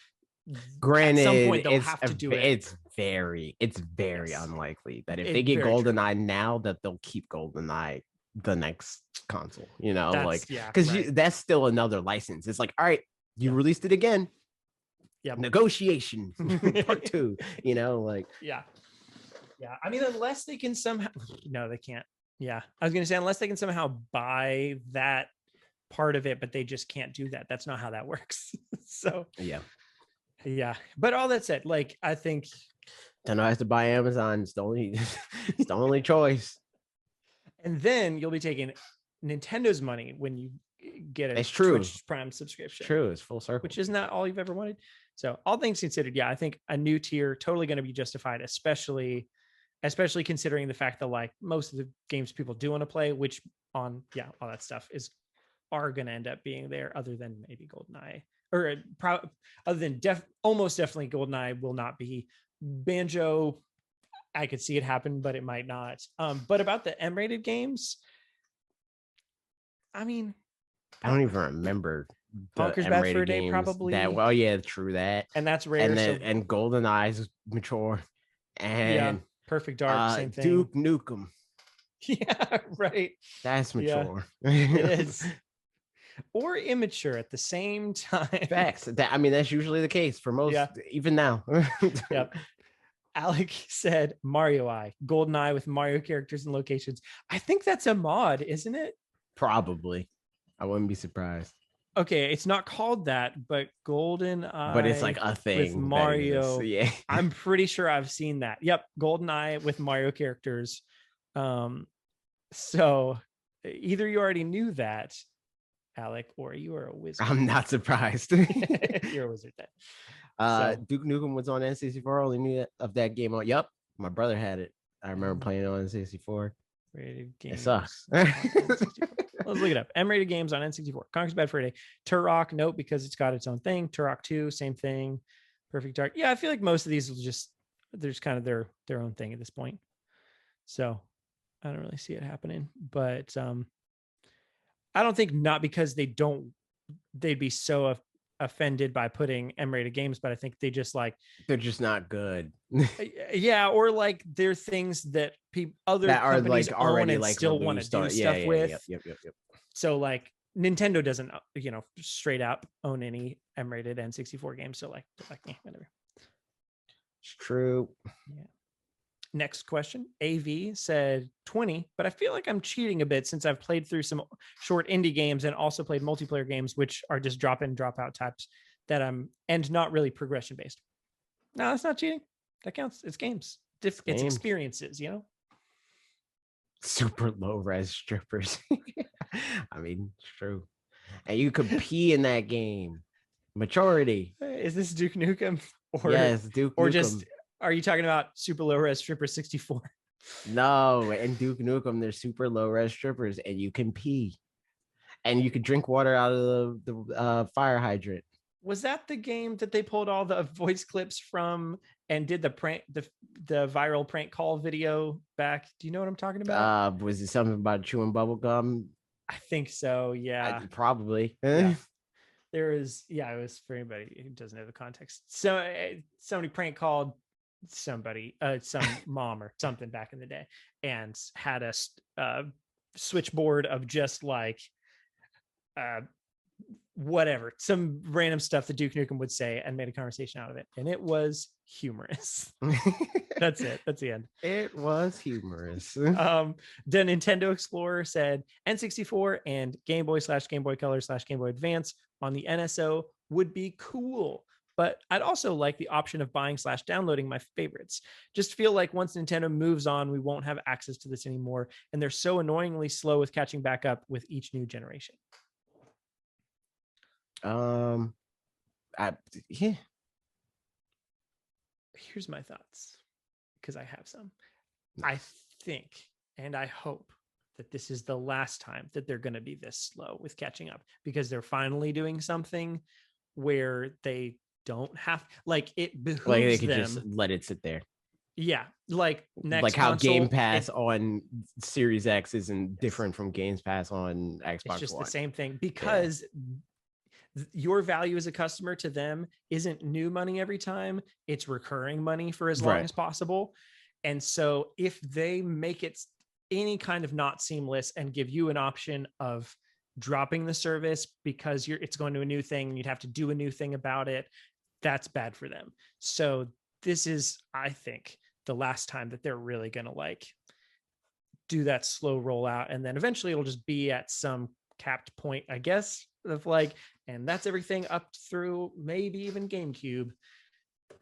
Granted, at some point they'll it's have to do it. It's very Yes. unlikely that if It's they get very true. GoldenEye now, that they'll keep GoldenEye the next console. You know, That's- like yeah, because right. that's still another license. It's like, all right, you Yeah. released it again. Yep. Negotiation part 2. You know, like Yeah. I mean, unless they can somehow. No, they can't. Yeah, I was gonna say unless they can somehow buy that part of it, but they just can't do that. That's not how that works. So yeah. But all that said, like I think Nintendo has to buy Amazon. It's the only it's the only choice. And then you'll be taking Nintendo's money when you get a It's true. Twitch Prime subscription. True, it's full circle. Which is not all you've ever wanted. So all things considered, yeah, I think a new tier totally going to be justified, especially considering the fact that like most of the games people do want to play, which on all that stuff are going to end up being there, other than maybe GoldenEye or other than almost definitely GoldenEye will not be. Banjo, I could see it happen, but it might not. But about the M-rated games, I mean, I don't even remember the Conker's Bad Fur M-rated Day games probably. that well. Yeah, true that. And that's rare. And then and GoldenEye's mature. And Perfect Dark, same thing. Duke Nukem. Yeah, right. That's mature. It is. Or immature at the same time. Facts. That's usually the case for most, even now. Yep. Alec said Mario Eye, GoldenEye with Mario characters and locations. I think that's a mod, isn't it? Probably. I wouldn't be surprised. Okay, it's not called that, but GoldenEye. But it's like a thing with Mario. Yeah. I'm pretty sure I've seen that. Yep, GoldenEye with Mario characters. So either you already knew that, Alec, or you are a wizard. I'm not surprised. You're a wizard then. Duke Nukem was on N64. Only knew of that game on. Yep, my brother had it. I remember playing it on N64. Rated games. It sucks. Let's look it up. M-rated games on N64. Conker's Bad Fur Day. Turok, nope, because it's got its own thing. Turok 2, same thing. Perfect Dark. Yeah, I feel like most of these will they're just kind of their own thing at this point. So I don't really see it happening. But I don't think not because they'd be so offended by putting M-rated games, but I think they're just not good. Yeah, or like they're things that other that are companies like already own and like still want to do stuff with. Yep. So like Nintendo doesn't, straight up own any M-rated N64 games. So like whatever. It's true. Yeah. Next question. AV said 20, but I feel like I'm cheating a bit since I've played through some short indie games and also played multiplayer games, which are just drop in, drop out types and not really progression based. No, that's not cheating. That counts. It's games. It's experiences, Super low res strippers. I mean, it's true. And you could pee in that game. Maturity. Is this Duke Nukem? Yes, Duke or Nukem. Just are you talking about super low res stripper 64? No, in Duke Nukem, there's super low res strippers, and you can pee, and you can drink water out of the fire hydrant. Was that the game that they pulled all the voice clips from and did the prank, the viral prank call video back? Do you know what I'm talking about? Was it something about chewing bubble gum? I think so. Yeah, probably. Yeah. There is. Yeah, it was for anybody who doesn't know the context. So somebody prank called somebody, some mom or something back in the day, and had a switchboard of just like whatever, some random stuff that Duke Nukem would say, and made a conversation out of it. And it was humorous. That's it. That's the end. It was humorous. The Nintendo Explorer said N64 and Game Boy / Game Boy Color / Game Boy Advance on the NSO would be cool, but I'd also like the option of buying / downloading my favorites. Just feel like once Nintendo moves on, we won't have access to this anymore, and they're so annoyingly slow with catching back up with each new generation. Yeah. Here's my thoughts, because I have some. I think and I hope that this is the last time that they're going to be this slow with catching up, because they're finally doing something where they don't have, like, it behooves Like they could them. just let it sit there. Yeah, like next like how console, Game Pass on Series X isn't different from Game Pass on Xbox it's just One. the same thing, because your value as a customer to them isn't new money every time, it's recurring money for as long as possible. And so if they make it any kind of not seamless and give you an option of dropping the service because it's going to a new thing and you'd have to do a new thing about it, that's bad for them. So this is, I think, the last time that they're really going to like do that slow rollout, and then eventually it'll just be at some capped point, I guess, of like, and that's everything up through maybe even GameCube,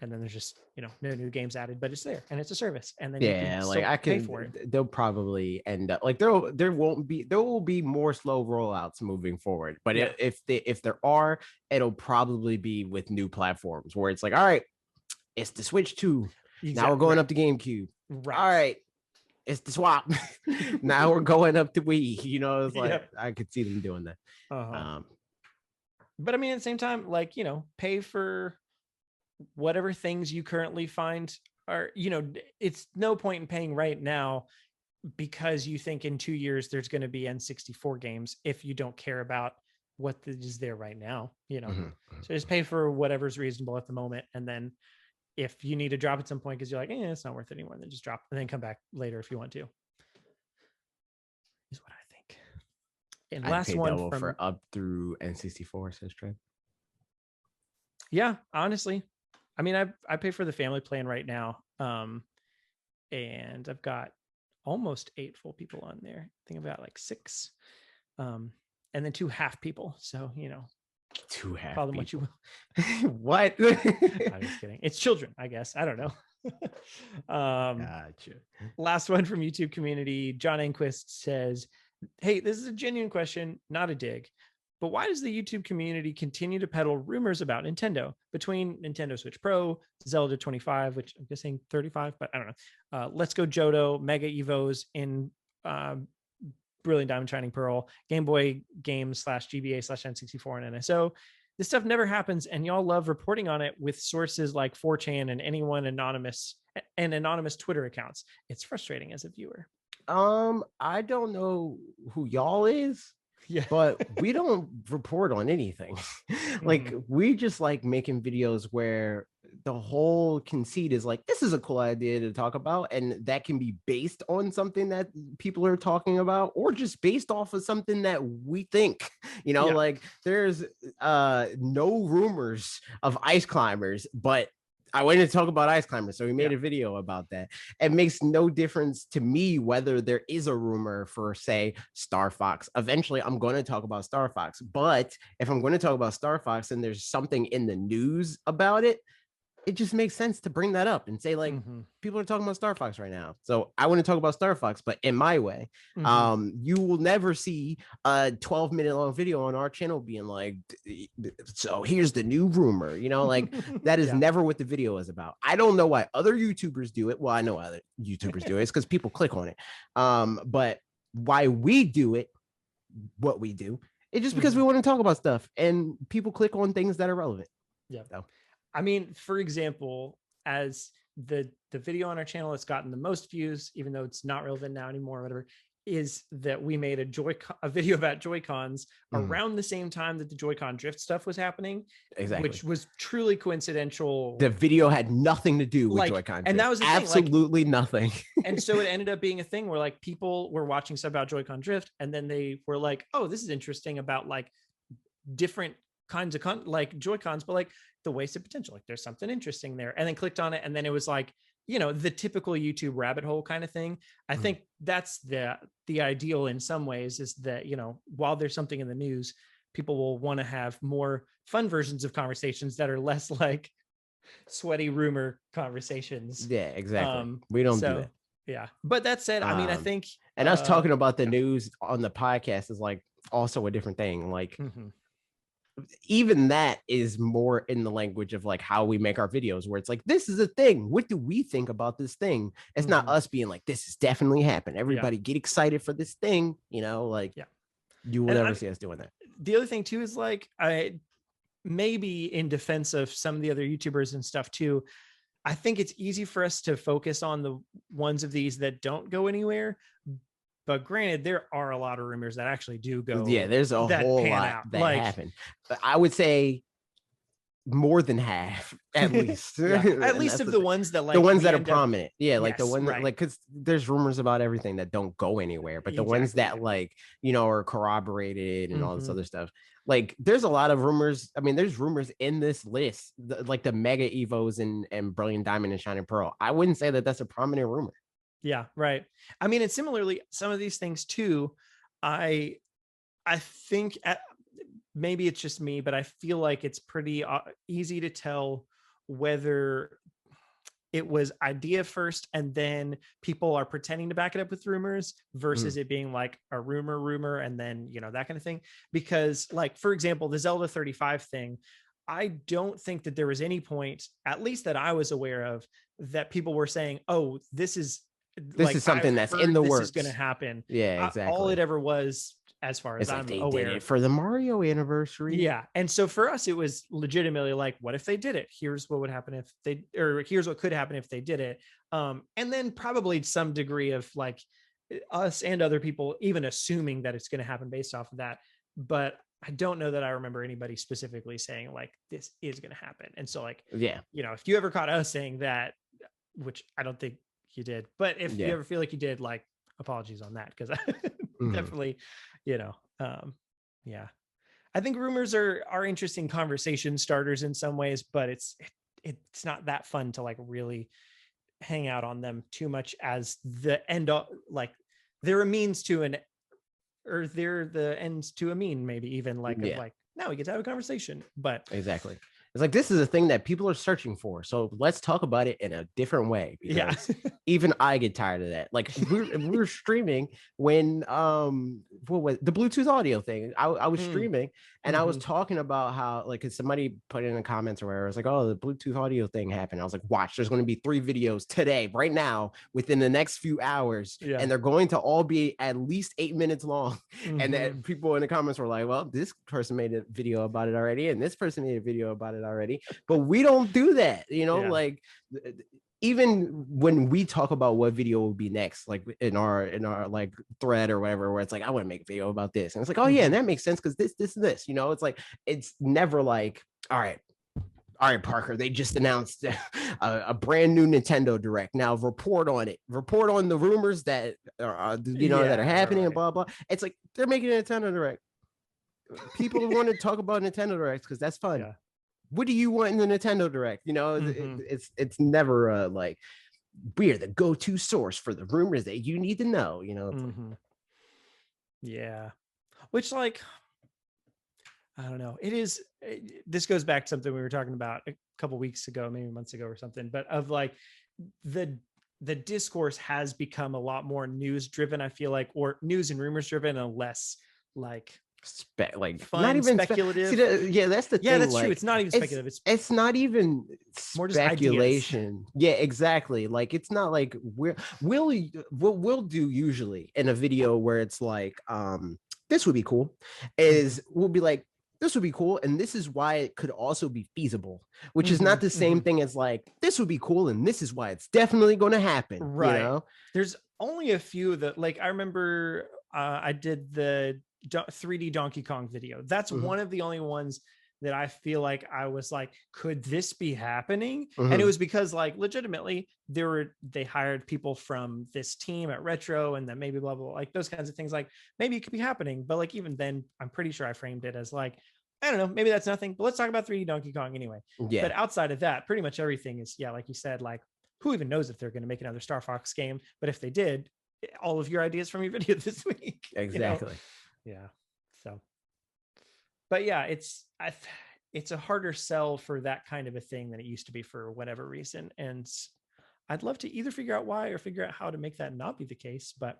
and then there's just, you know, no new games added, but it's there and it's a service, and then you can like I pay can for it. They'll probably end up like there will be more slow rollouts moving forward, but if there are, it'll probably be with new platforms where it's like, all right, it's the Switch 2, now we're going up to GameCube, all right, it's the swap. Now we're going up to Wii. You know, it's like I could see them doing that. But I mean, at the same time, like, you know, pay for whatever things you currently find are, you know, it's no point in paying right now because you think in 2 years there's going to be N64 games if you don't care about what is there right now, you know. So just pay for whatever's reasonable at the moment, and then if you need to drop at some point because you're like, it's not worth it anymore, then just drop and then come back later if you want to. Is what I think. And last one from for up through N64, says Trey. Yeah, honestly, I mean, I pay for the family plan right now, and I've got almost 8 full people on there. I think I've got like 6, and then 2 half people. So, you know, 2 half. Call them what you will. What? I'm just kidding. It's children, I guess. I don't know. Gotcha. Last one from YouTube community. John Enquist says, "Hey, this is a genuine question, not a dig. But why does the YouTube community continue to peddle rumors about Nintendo between Nintendo Switch Pro, Zelda 25, which I'm guessing 35, but I don't know. Let's Go Johto, Mega Evos in Brilliant Diamond Shining Pearl, Game Boy games / GBA / N64 and NSO. This stuff never happens, and y'all love reporting on it with sources like 4chan and anonymous Twitter accounts. It's frustrating as a viewer." I don't know who y'all is. Yeah, but we don't report on anything. Like we just like making videos where the whole conceit is like, this is a cool idea to talk about, and that can be based on something that people are talking about, or just based off of something that we think, you know, like there's no rumors of ice climbers, but I wanted to talk about ice climbers, so we made a video about that. It makes no difference to me whether there is a rumor for, say, Star Fox. Eventually, I'm going to talk about Star Fox, but if I'm going to talk about Star Fox and there's something in the news about it, it just makes sense to bring that up and say, like, people are talking about Star Fox right now. So I want to talk about Star Fox, but in my way. You will never see a 12-minute long video on our channel being like, so here's the new rumor, you know, like that is never what the video is about. I don't know why other YouTubers do it. Well, I know other YouTubers do it. It's because people click on it. But why we do it, what we do, it's just because we want to talk about stuff and people click on things that are relevant. Yeah. So. I mean, for example, as the video on our channel that's gotten the most views, even though it's not relevant now anymore, or whatever, is that we made a video about Joy-Cons around the same time that the Joy-Con drift stuff was happening, which was truly coincidental. The video had nothing to do with Joy-Con drift. And that was the absolutely thing, nothing. And so it ended up being a thing where like people were watching stuff about Joy-Con drift, and then they were like, oh, this is interesting about like different kinds of like Joy-Cons, but like the wasted potential, like there's something interesting there, and then clicked on it, and then it was like, you know, the typical YouTube rabbit hole kind of thing. I think that's the ideal in some ways, is that, you know, while there's something in the news, people will want to have more fun versions of conversations that are less like sweaty rumor conversations. Yeah, exactly. We don't do that. Yeah. But that said, I mean, I think and us talking about the news on the podcast is like also a different thing. Like even that is more in the language of like how we make our videos, where it's like, this is a thing. What do we think about this thing? It's not us being like, this is definitely happened. Everybody get excited for this thing, you know, like you will never see us doing that. The other thing too is like, I maybe in defense of some of the other YouTubers and stuff too, I think it's easy for us to focus on the ones of these that don't go anywhere. But granted, there are a lot of rumors that actually do go. Yeah, there's a whole lot that happen. I would say more than half, at least. At least of the ones that like the ones that are prominent. Yeah, like the one that like, because there's rumors about everything that don't go anywhere, but the ones that like, you know, are corroborated and all this other stuff. Like there's a lot of rumors. I mean, there's rumors in this list, like the Mega Evos and Brilliant Diamond and Shining Pearl. I wouldn't say that that's a prominent rumor. Yeah, right. I mean, and similarly, some of these things too, I think maybe it's just me, but I feel like it's pretty easy to tell whether it was idea first and then people are pretending to back it up with rumors versus it being like a rumor and then, you know, that kind of thing. Because like, for example, the Zelda 35 thing, I don't think that there was any point, at least that I was aware of, that people were saying, oh, this is something that's in the works. This is going to happen. Yeah, exactly. All it ever was, as far as I'm aware, did it for the Mario anniversary. Yeah, and so for us, it was legitimately like, what if they did it? Here's what would happen if they, or here's what could happen if they did it. And then probably some degree of like us and other people even assuming that it's going to happen based off of that. But I don't know that I remember anybody specifically saying like this is going to happen. And so like, yeah, you know, if you ever caught us saying that, which I don't think you did, but if you ever feel like you did, like, apologies on that, because I definitely, you know, yeah, I think rumors are interesting conversation starters in some ways, but it's not that fun to like really hang out on them too much as the end, like they're a means to an, or they're the ends to a mean, maybe even like of like, now we get to have a conversation. But exactly, it's like, this is a thing that people are searching for, so let's talk about it in a different way. Because even I get tired of that. Like we were streaming when what was the Bluetooth audio thing? I was streaming and I was talking about how, like, cause somebody put in the comments or whatever, it's like, oh, the Bluetooth audio thing happened. I was like, watch, there's going to be 3 videos today, right now, within the next few hours, and they're going to all be at least 8 minutes long. And then people in the comments were like, well, this person made a video about it already, and this person made a video about it already, but we don't do that, you know. Like even when we talk about what video will be next, like in our like thread or whatever, where it's like, I want to make a video about this, and it's like, oh yeah, and that makes sense because this, you know. It's like, it's never like, all right, Parker, they just announced a brand new Nintendo Direct, now report on it, report on the rumors that are you know, that are happening, and blah blah. It's like, they're making a Nintendo Direct. People want to talk about Nintendo Directs because that's fun. What do you want in the Nintendo Direct? You know, it's never like, we're the go-to source for the rumors that you need to know, you know. Yeah, which, like, I don't know, this goes back to something we were talking about a couple weeks ago, maybe months ago or something, but of like the discourse has become a lot more news driven, I feel like, or news and rumors driven, and less like like fun, not even speculative. That's the thing. Yeah, that's like, true. It's not even speculative. It's not even more speculation. Yeah, exactly. Like, it's not like what we'll do usually in a video where it's like, this would be cool, is we'll be like, this would be cool, and this is why it could also be feasible, which is not the same thing as like, this would be cool and this is why it's definitely going to happen, right? You know? There's only a few that, like, I remember I did the 3D Donkey Kong video. That's one of the only ones that I feel like I was like, could this be happening? And it was because, like, legitimately they hired people from this team at Retro, and then maybe blah blah, like those kinds of things, like maybe it could be happening. But like, even then, I'm pretty sure I framed it as like, I don't know, maybe that's nothing, but let's talk about 3D Donkey Kong anyway. Yeah, But outside of that, pretty much everything is, yeah, like you said, like who even knows if they're going to make another Star Fox game? But if they did, all of your ideas from your video this week. exactly. Yeah. So, but yeah, it's a harder sell for that kind of a thing than it used to be for whatever reason. And I'd love to either figure out why or figure out how to make that not be the case. But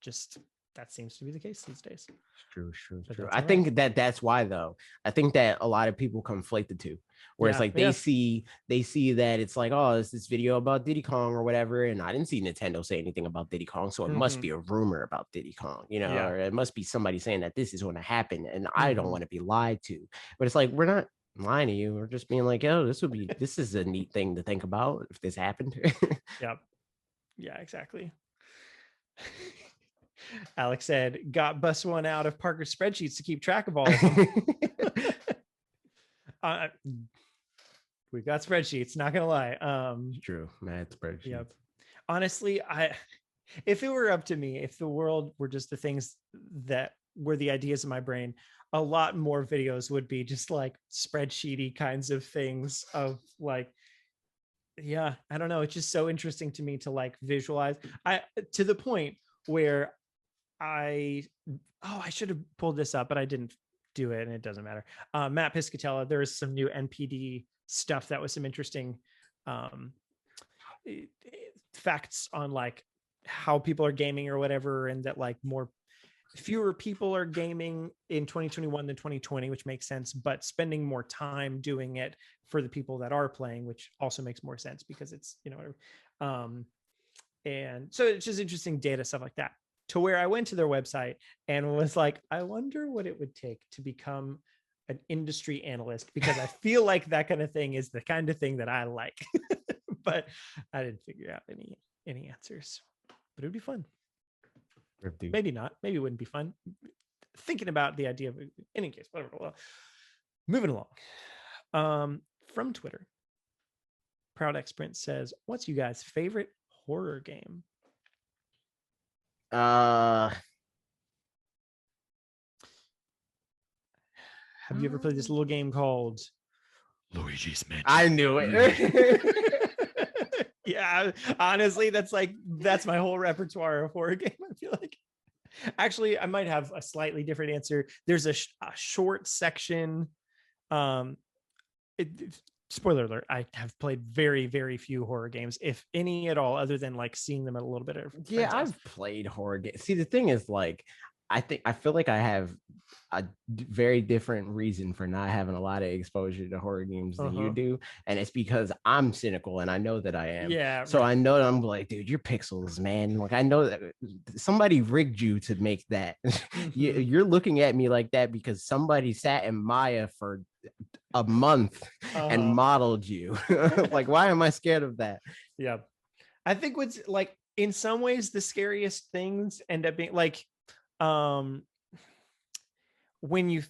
just that seems to be the case these days. True. I think right. that's why though. I think that a lot of people conflate the two, where it's like they see that it's like, oh, it's this video about Diddy Kong or whatever, and I didn't see Nintendo say anything about Diddy Kong, so it must be a rumor about Diddy Kong, or it must be somebody saying that this is going to happen, and I don't want to be lied to. But it's like, we're not lying to you. We're just being like, oh, this is a neat thing to think about if this happened. Yep. Yeah, exactly. Alex said, got bust one out of Parker's spreadsheets to keep track of all of them. We got spreadsheets, not gonna lie. True, mad spreadsheets. Yep. Honestly, if it were up to me, if the world were just the things that were the ideas in my brain, a lot more videos would be just like spreadsheety kinds of things of like, yeah, I don't know. It's just so interesting to me to like visualize. To the point where I should have pulled this up, but I didn't do it, and it doesn't matter. Matt Piscatella, there is some new NPD stuff that was some interesting facts on like how people are gaming or whatever, and that like fewer people are gaming in 2021 than 2020, which makes sense, but spending more time doing it for the people that are playing, which also makes more sense because it's, and so it's just interesting data, stuff like that, to where I went to their website and was like, I wonder what it would take to become an industry analyst, because I feel like that kind of thing is the kind of thing that I like. But I didn't figure out any answers, but it would be fun. Maybe not. Maybe it wouldn't be fun. Thinking about the idea of, in any case, whatever. Well, moving along. From Twitter, Proud X Print says, what's you guys' favorite horror game? Have you ever played this little game called Luigi's Mansion? I knew it. Yeah, honestly, that's my whole repertoire of horror game, I feel like. Actually, I might have a slightly different answer. There's a short section. Spoiler alert, I have played very, very few horror games, if any at all, other than like seeing them a little bit of. Yeah, I've played horror games. See, the thing is, like, I feel like I have a very different reason for not having a lot of exposure to horror games than you do, and it's because I'm cynical, and I know that I am. Yeah. So right. I know that I'm like, dude, you're pixels, man. Like, I know that somebody rigged you to make that. You're looking at me like that because somebody sat in Maya for a month and modeled you. Like, why am I scared of that? Yeah, I think what's like, in some ways, the scariest things end up being like, when you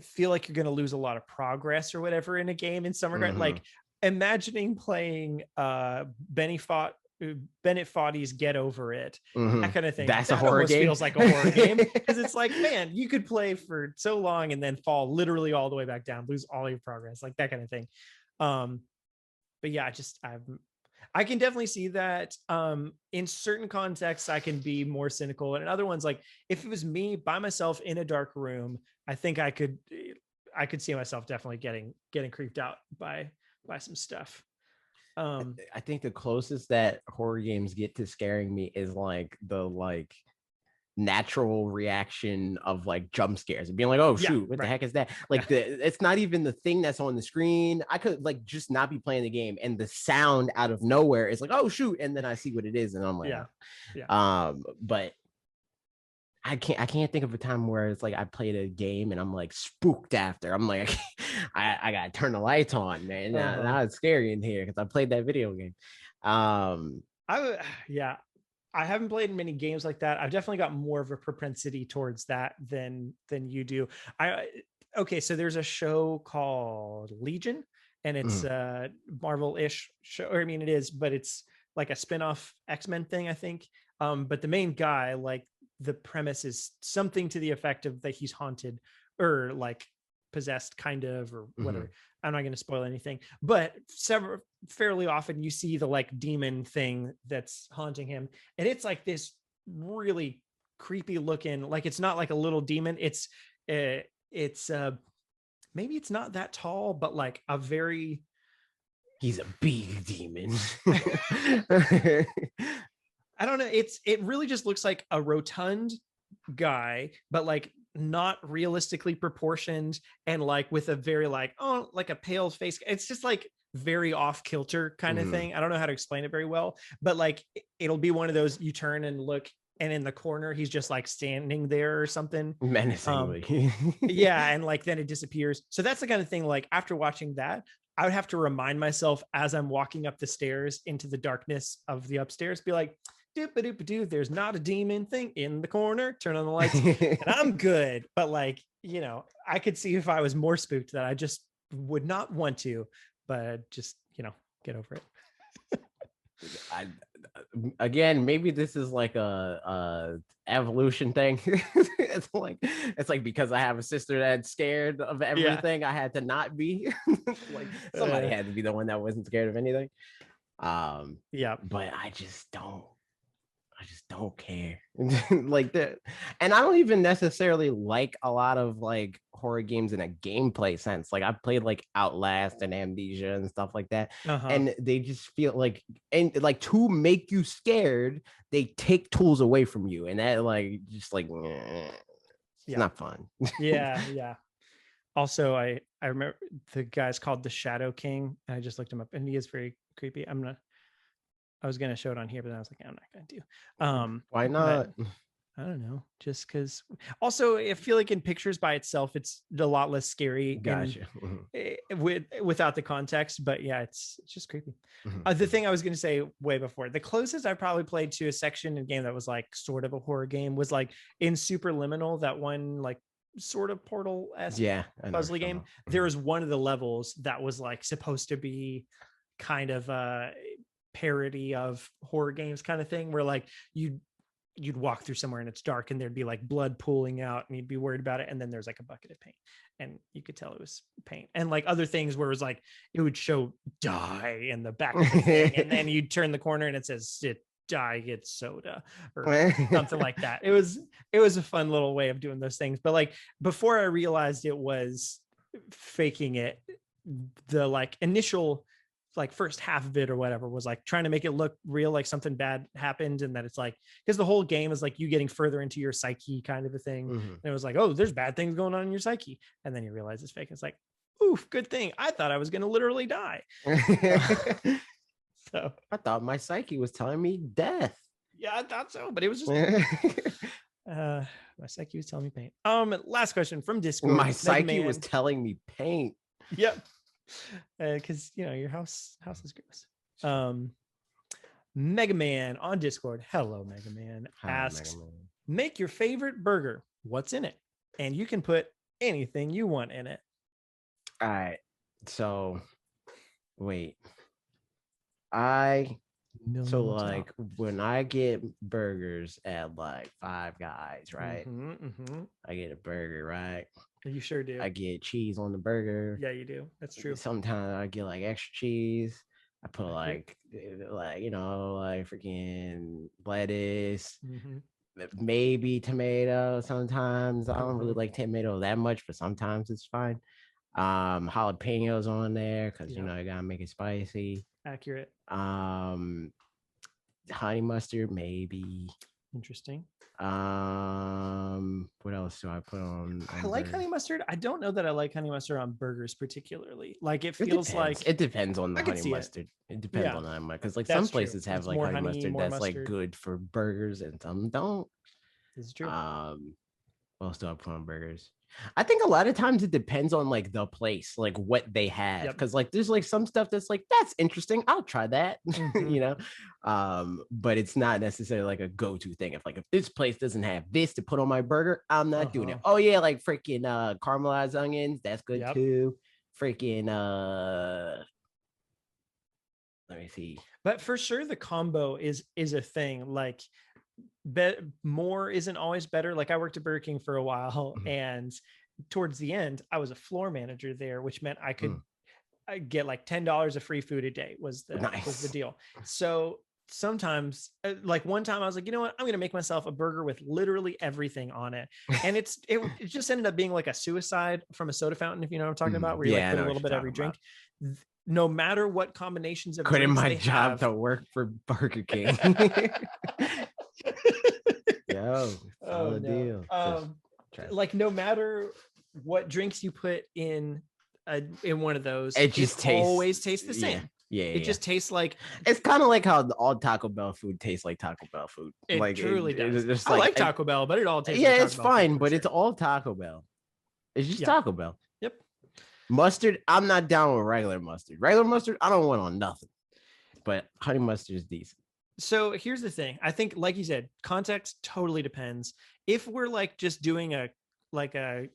feel like you're going to lose a lot of progress or whatever in a game in some regard, like imagining playing Bennett Foddy's Get Over It, that kind of thing. That's a horror game. Feels like a horror game, because it's like, man, you could play for so long and then fall literally all the way back down, lose all your progress, like that kind of thing. But yeah, I can definitely see that. In certain contexts, I can be more cynical, and in other ones, like if it was me by myself in a dark room, I think I could see myself definitely getting creeped out by some stuff. I think the closest that horror games get to scaring me is like the natural reaction of like jump scares and being like, oh shoot, what the heck is that? Like it's not even the thing that's on the screen. I could like just not be playing the game, and the sound out of nowhere is like, oh shoot, and then I see what it is, and I'm like, but I can't think of a time where it's like I played a game and I'm like spooked after. I'm like, I gotta turn the lights on, man. Now it's scary in here because I played that video game. I haven't played many games like that. I've definitely got more of a propensity towards that than you do. So there's a show called Legion, and it's a Marvel-ish show. Or I mean, it is, but it's like a spin-off X-Men thing, I think. But the main guy, like the premise is something to the effect of that he's haunted or like possessed kind of, or Mm-hmm. whatever. I'm not going to spoil anything, but fairly often you see the like demon thing that's haunting him. And it's like this really creepy looking, like it's not like a little demon. It's maybe it's not that tall, but like a very, He's a big demon. I don't know. It really just looks like a rotund guy, but like not realistically proportioned, and like with a very like, oh, like a pale face. It's just like very off kilter kind of Mhm. thing. I don't know how to explain it very well, but like it'll be one of those, you turn and look, and in the corner he's just like standing there or something. Menacingly. Yeah, and like then it disappears. So that's the kind of thing, like after watching that, I would have to remind myself as I'm walking up the stairs into the darkness of the upstairs, be like, doop-a-doop-a-doo, there's not a demon thing in the corner, turn on the lights, and I'm good. But like, you know, I could see if I was more spooked that I just would not want to, but just, you know, get over it. I, again, maybe this is like a evolution thing. it's like because I have a sister that's scared of everything, I had to not be. Like somebody had to be the one that wasn't scared of anything. Yeah. But I just don't care. Like that. And I don't even necessarily like a lot of like horror games in a gameplay sense. Like I've played like Outlast and Amnesia and stuff like that. And they just feel like, and like to make you scared, they take tools away from you. And that like just like it's not fun. Yeah. Also, I remember the guy's called the Shadow King. I just looked him up, and he is very creepy. I was gonna show it on here, but then I was like, I'm not gonna do. Why not? I don't know, just because. Also, I feel like in pictures by itself, it's a lot less scary. Gotcha. Without the context, but yeah, it's just creepy. The thing I was gonna say way before, the closest I probably played to a section in a game that was like sort of a horror game was like in Superliminal, that one like sort of Portal-esque puzzly game. There was one of the levels that was like supposed to be kind of a parody of horror games kind of thing, where like you'd walk through somewhere and it's dark and there'd be like blood pooling out and you'd be worried about it, and then there's like a bucket of paint and you could tell it was paint, and like other things where it was like it would show die in the back of the thing, and then you'd turn the corner and it says it die gets soda or something like that. It was a fun little way of doing those things. But like before I realized it was faking it, the like initial like first half of it or whatever was like trying to make it look real, like something bad happened, and that it's like, because the whole game is like you getting further into your psyche kind of a thing. And it was like, oh, there's bad things going on in your psyche, and then you realize it's fake. It's like, oof, good thing. I thought I was going to literally die. So I thought my psyche was telling me death. Yeah, I thought so, but it was just my psyche was telling me paint. Last question from Discord. My psyche was telling me paint. Yep. Because you know your house is gross. Mega Man on Discord, hello Mega Man, asks, Mega Man, make your favorite burger, what's in it? And you can put anything you want in it. All right, so wait, like when I get burgers at like Five Guys, right? I get a burger, right? You sure do. I get cheese on the burger. Yeah, you do. That's true. Sometimes I get like extra cheese. I put like you know, like freaking lettuce, maybe tomato. Sometimes I don't really like tomato that much, but sometimes it's fine. Jalapenos on there because you know you gotta make it spicy. Accurate. Honey mustard, maybe. Interesting. What else do I put on I like honey mustard. I don't know that I like honey mustard on burgers particularly. Like it feels like it depends on the honey mustard. It depends on the honey mustard, because like some places have like honey mustard that's like good for burgers and some don't. This is true. What else do I put on burgers? I think a lot of times it depends on like the place, like what they have, because like there's like some stuff that's like, that's interesting, I'll try that. You know, but it's not necessarily like a go-to thing. If this place doesn't have this to put on my burger, I'm not doing it. Oh yeah, like freaking caramelized onions, that's good too. Freaking let me see. But for sure the combo is a thing. Like more isn't always better. Like I worked at Burger King for a while, and towards the end, I was a floor manager there, which meant I could Mm. I get like $10 of free food a day was the Nice. deal. So sometimes, like one time I was like, you know what, I'm gonna make myself a burger with literally everything on it, and it just ended up being like a suicide from a soda fountain, if you know what I'm talking about, where you Yeah, I like put know a what little you're bit every talking drink. No matter what combinations of Quitting drinks my they job have. to work for Burger King. Yo, Oh solid no. deal. Like no matter what drinks you put in one of those, It just always tastes the same. Yeah, It just tastes like, it's kind of like how all Taco Bell food tastes like Taco Bell food. it Like truly does. it's just I like Taco Bell, but it all tastes like Taco it's Bell fine, food, but sure. it's all Taco Bell. It's just Yep. Taco Bell. Yep. Mustard, I'm not down with regular mustard. Regular mustard, I don't want on nothing. But honey mustard is decent. So here's the thing. I think, like you said, context totally depends. If we're like just doing a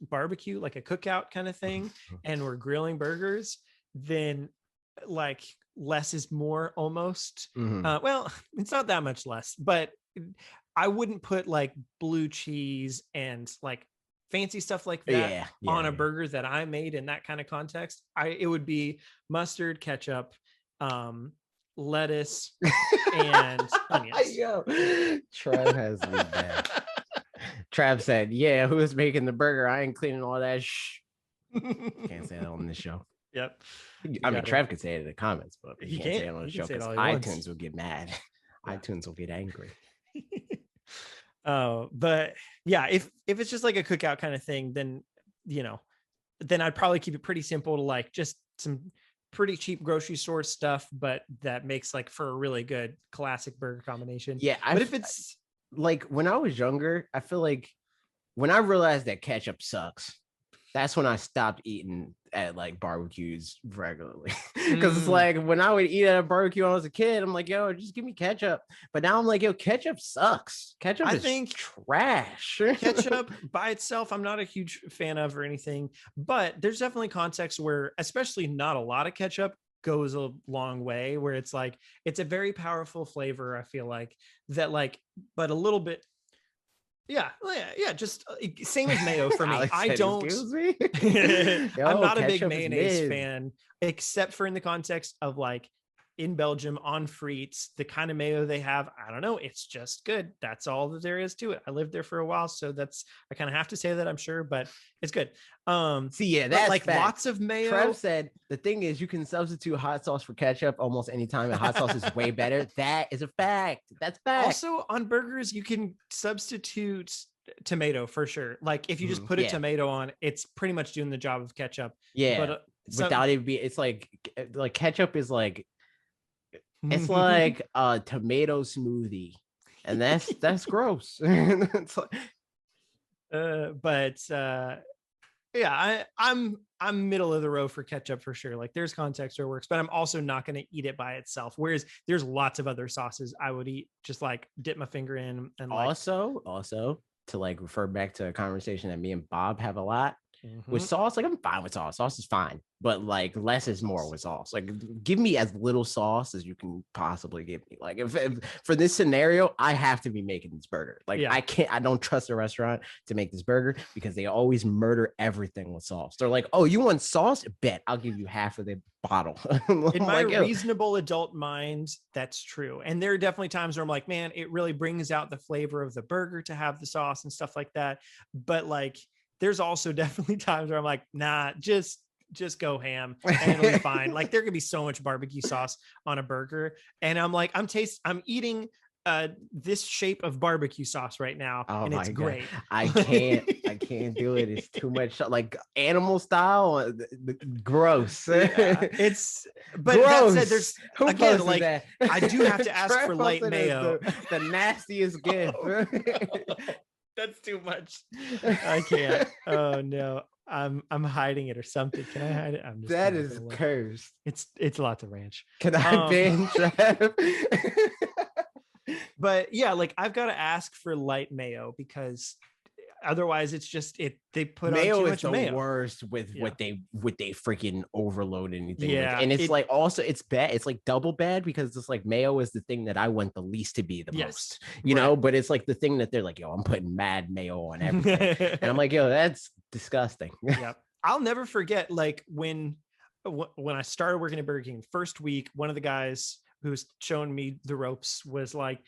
barbecue, like a cookout kind of thing, and we're grilling burgers, then like less is more almost. Well, it's not that much less, but I wouldn't put like blue cheese and like fancy stuff like that on a burger that I made in that kind of context. It would be mustard, ketchup, lettuce, and onions. Yo, Trav has me bad. Trav said, "Yeah, who's making the burger? I ain't cleaning all that Can't say that on this show." Yep. I mean, Trav could say it in the comments, but he can't say it on the show because iTunes will get mad. Yeah. iTunes will get angry. But yeah, if it's just like a cookout kind of thing, then then I'd probably keep it pretty simple to like just some pretty cheap grocery store stuff, but that makes like for a really good classic burger combination. Yeah, but if it's like when I was younger, I feel like when I realized that ketchup sucks, that's when I stopped eating at like barbecues regularly. Because it's like when I would eat at a barbecue when I was a kid, I'm like, yo, just give me ketchup. But now I'm like, yo, ketchup sucks. Ketchup is trash. Ketchup by itself, I'm not a huge fan of or anything, but there's definitely contexts where, especially not a lot of ketchup goes a long way, where it's like, it's a very powerful flavor. I feel like that, like, but a little bit. Yeah. Just same as mayo for me. I don't. Excuse me? I'm not a big mayonnaise fan, except for in the context of like in Belgium on frites, the kind of mayo they have. I don't know. It's just good. That's all that there is to it. I lived there for a while, so I kind of have to say that, I'm sure, but it's good. That's like fact. Lots of mayo. Trev said the thing is you can substitute hot sauce for ketchup almost anytime, and hot sauce is way better. That is a fact. That's fact. Also, on burgers, you can substitute tomato for sure. Like if you just put a tomato on, it's pretty much doing the job of ketchup. Yeah, but without it be, it's like ketchup is like. It's like a tomato smoothie, and that's gross. It's like, I'm middle of the row for ketchup for sure. Like there's context where it works, but I'm also not going to eat it by itself. Whereas there's lots of other sauces I would eat, just like dip my finger in. And also to like refer back to a conversation that me and Bob have a lot. With sauce, like I'm fine with sauce. Sauce is fine, but like less is more with sauce. Like give me as little sauce as you can possibly give me. Like if for this scenario, I have to be making this burger. Like I don't trust a restaurant to make this burger because they always murder everything with sauce. They're like, oh, you want sauce? Bet I'll give you half of the bottle. In my reasonable adult mind, that's true. And there are definitely times where I'm like, man, it really brings out the flavor of the burger to have the sauce and stuff like that. But like, there's also definitely times where I'm like, nah, just go ham and it'll be fine. Like there could be so much barbecue sauce on a burger. And I'm like, I'm eating this shape of barbecue sauce right now. And it's great. I can't do it. It's too much like animal style. Gross. Yeah, but gross. That said, there's again, like that? I do have to ask for light mayo. The nastiest gift. That's too much. I can't. Oh no. I'm hiding it or something. Can I hide it? That is cursed. It's lots of ranch. Can I ban Trav? But yeah, like I've got to ask for light mayo because otherwise it's just they put mayo on too is much the mayo. Worst with what they freaking overload anything with. And it's like also it's bad, it's like double bad because it's like mayo is the thing that I want the least to be the most, you know, but it's like the thing that they're like, yo, I'm putting mad mayo on everything. And I'm like, yo, that's disgusting. Yep. I'll never forget, like, when I started working at Burger King, first week, one of the guys who's showing me the ropes was like,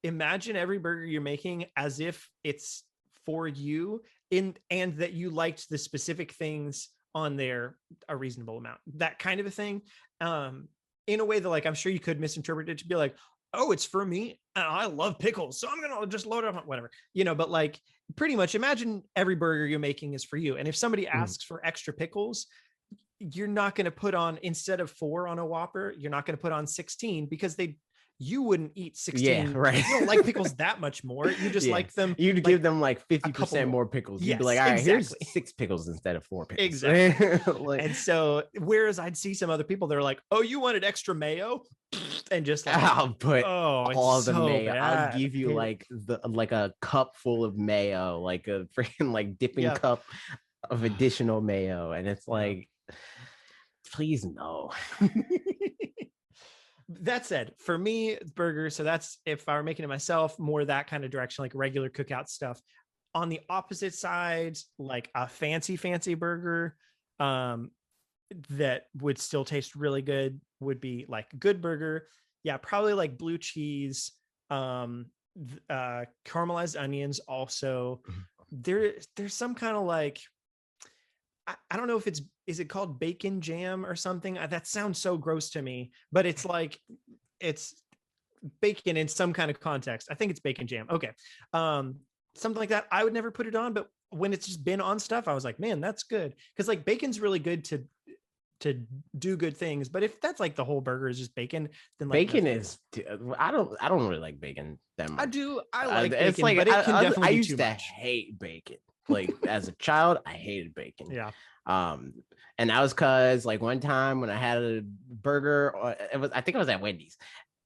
imagine every burger you're making as if it's for you, and that you liked the specific things on there a reasonable amount, that kind of a thing. In a way that, like, I'm sure you could misinterpret it to be like, oh, it's for me and I love pickles, so I'm gonna just load it up, whatever, but like, pretty much imagine every burger you're making is for you. And if somebody asks for extra pickles, you're not going to put on, instead of 4 on a Whopper, you're not going to put on 16, because you wouldn't eat 16. Yeah, right. You don't like pickles that much more. You just like them. You'd like give them like 50% more pickles. You'd be like, all right, here's 6 pickles instead of 4 pickles. Exactly. And so, whereas I'd see some other people, they're like, oh, you wanted extra mayo? And just like, I'll put all the mayo. Bad. I'll give you like a cup full of mayo, like a freaking like dipping cup of additional mayo. And it's like, please no. That said, for me, burger, so that's, if I were making it myself, more that kind of direction, like regular cookout stuff. On the opposite side, like a fancy burger that would still taste really good would be like Good Burger. Yeah, probably like blue cheese, caramelized onions. Also, there's some kind of like, I don't know if is it called bacon jam or something? That sounds so gross to me, but it's like, it's bacon in some kind of context. I think it's bacon jam. Okay. Something like that. I would never put it on, but when it's just been on stuff, I was like, man, that's good. Cause like bacon's really good to do good things. But if that's like the whole burger is just bacon, then like bacon is, I don't really like bacon that much. I like bacon, it's like, but it can definitely I be used too to much. hate bacon. Like as a child, I hated bacon. Yeah. And that was because like one time when I had a burger, I think it was at Wendy's.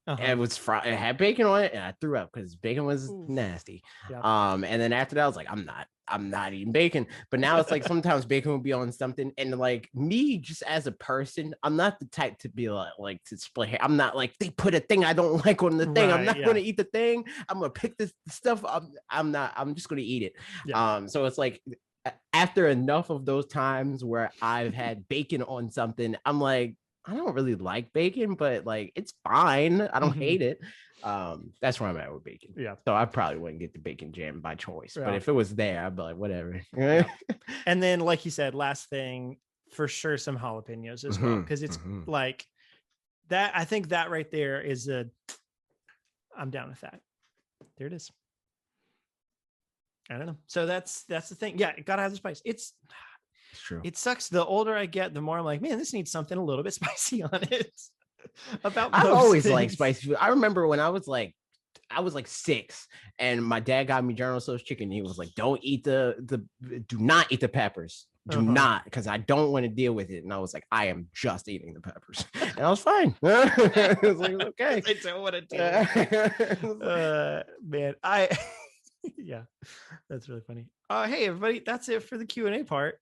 It was fried. It had bacon on it, and I threw up because bacon was nasty. Yeah. And then after that, I was like, I'm not eating bacon. But now it's like sometimes bacon will be on something, and like me, just as a person, I'm not the type to be like to split hair. I'm not like, they put a thing I don't like on the thing. I'm not going to eat the thing. I'm gonna pick this stuff up. I'm not. I'm just going to eat it. Yeah. So it's like, after enough of those times where I've had bacon on something, I'm like, I don't really like bacon, but like, it's fine. I don't hate it. That's where I'm at with bacon. Yeah. So I probably wouldn't get the bacon jam by choice, but if it was there, I'd be like, whatever. Yeah. And then, like you said, last thing, for sure, some jalapenos as well, because it's like that. I think that right there is I'm down with that. There it is. I don't know. So that's the thing. Yeah, gotta have the spice. It's true. It sucks. The older I get, the more I'm like, man, this needs something a little bit spicy on it. I always like spicy food. I remember when I was like 6, and my dad got me General Tso's chicken. He was like, "Don't eat do not eat the peppers. Do not, because I don't want to deal with it." And I was like, I am just eating the peppers, and I was fine. It was like, okay, I don't want to deal with it. Man, yeah, that's really funny. Hey everybody, that's it for the Q&A part.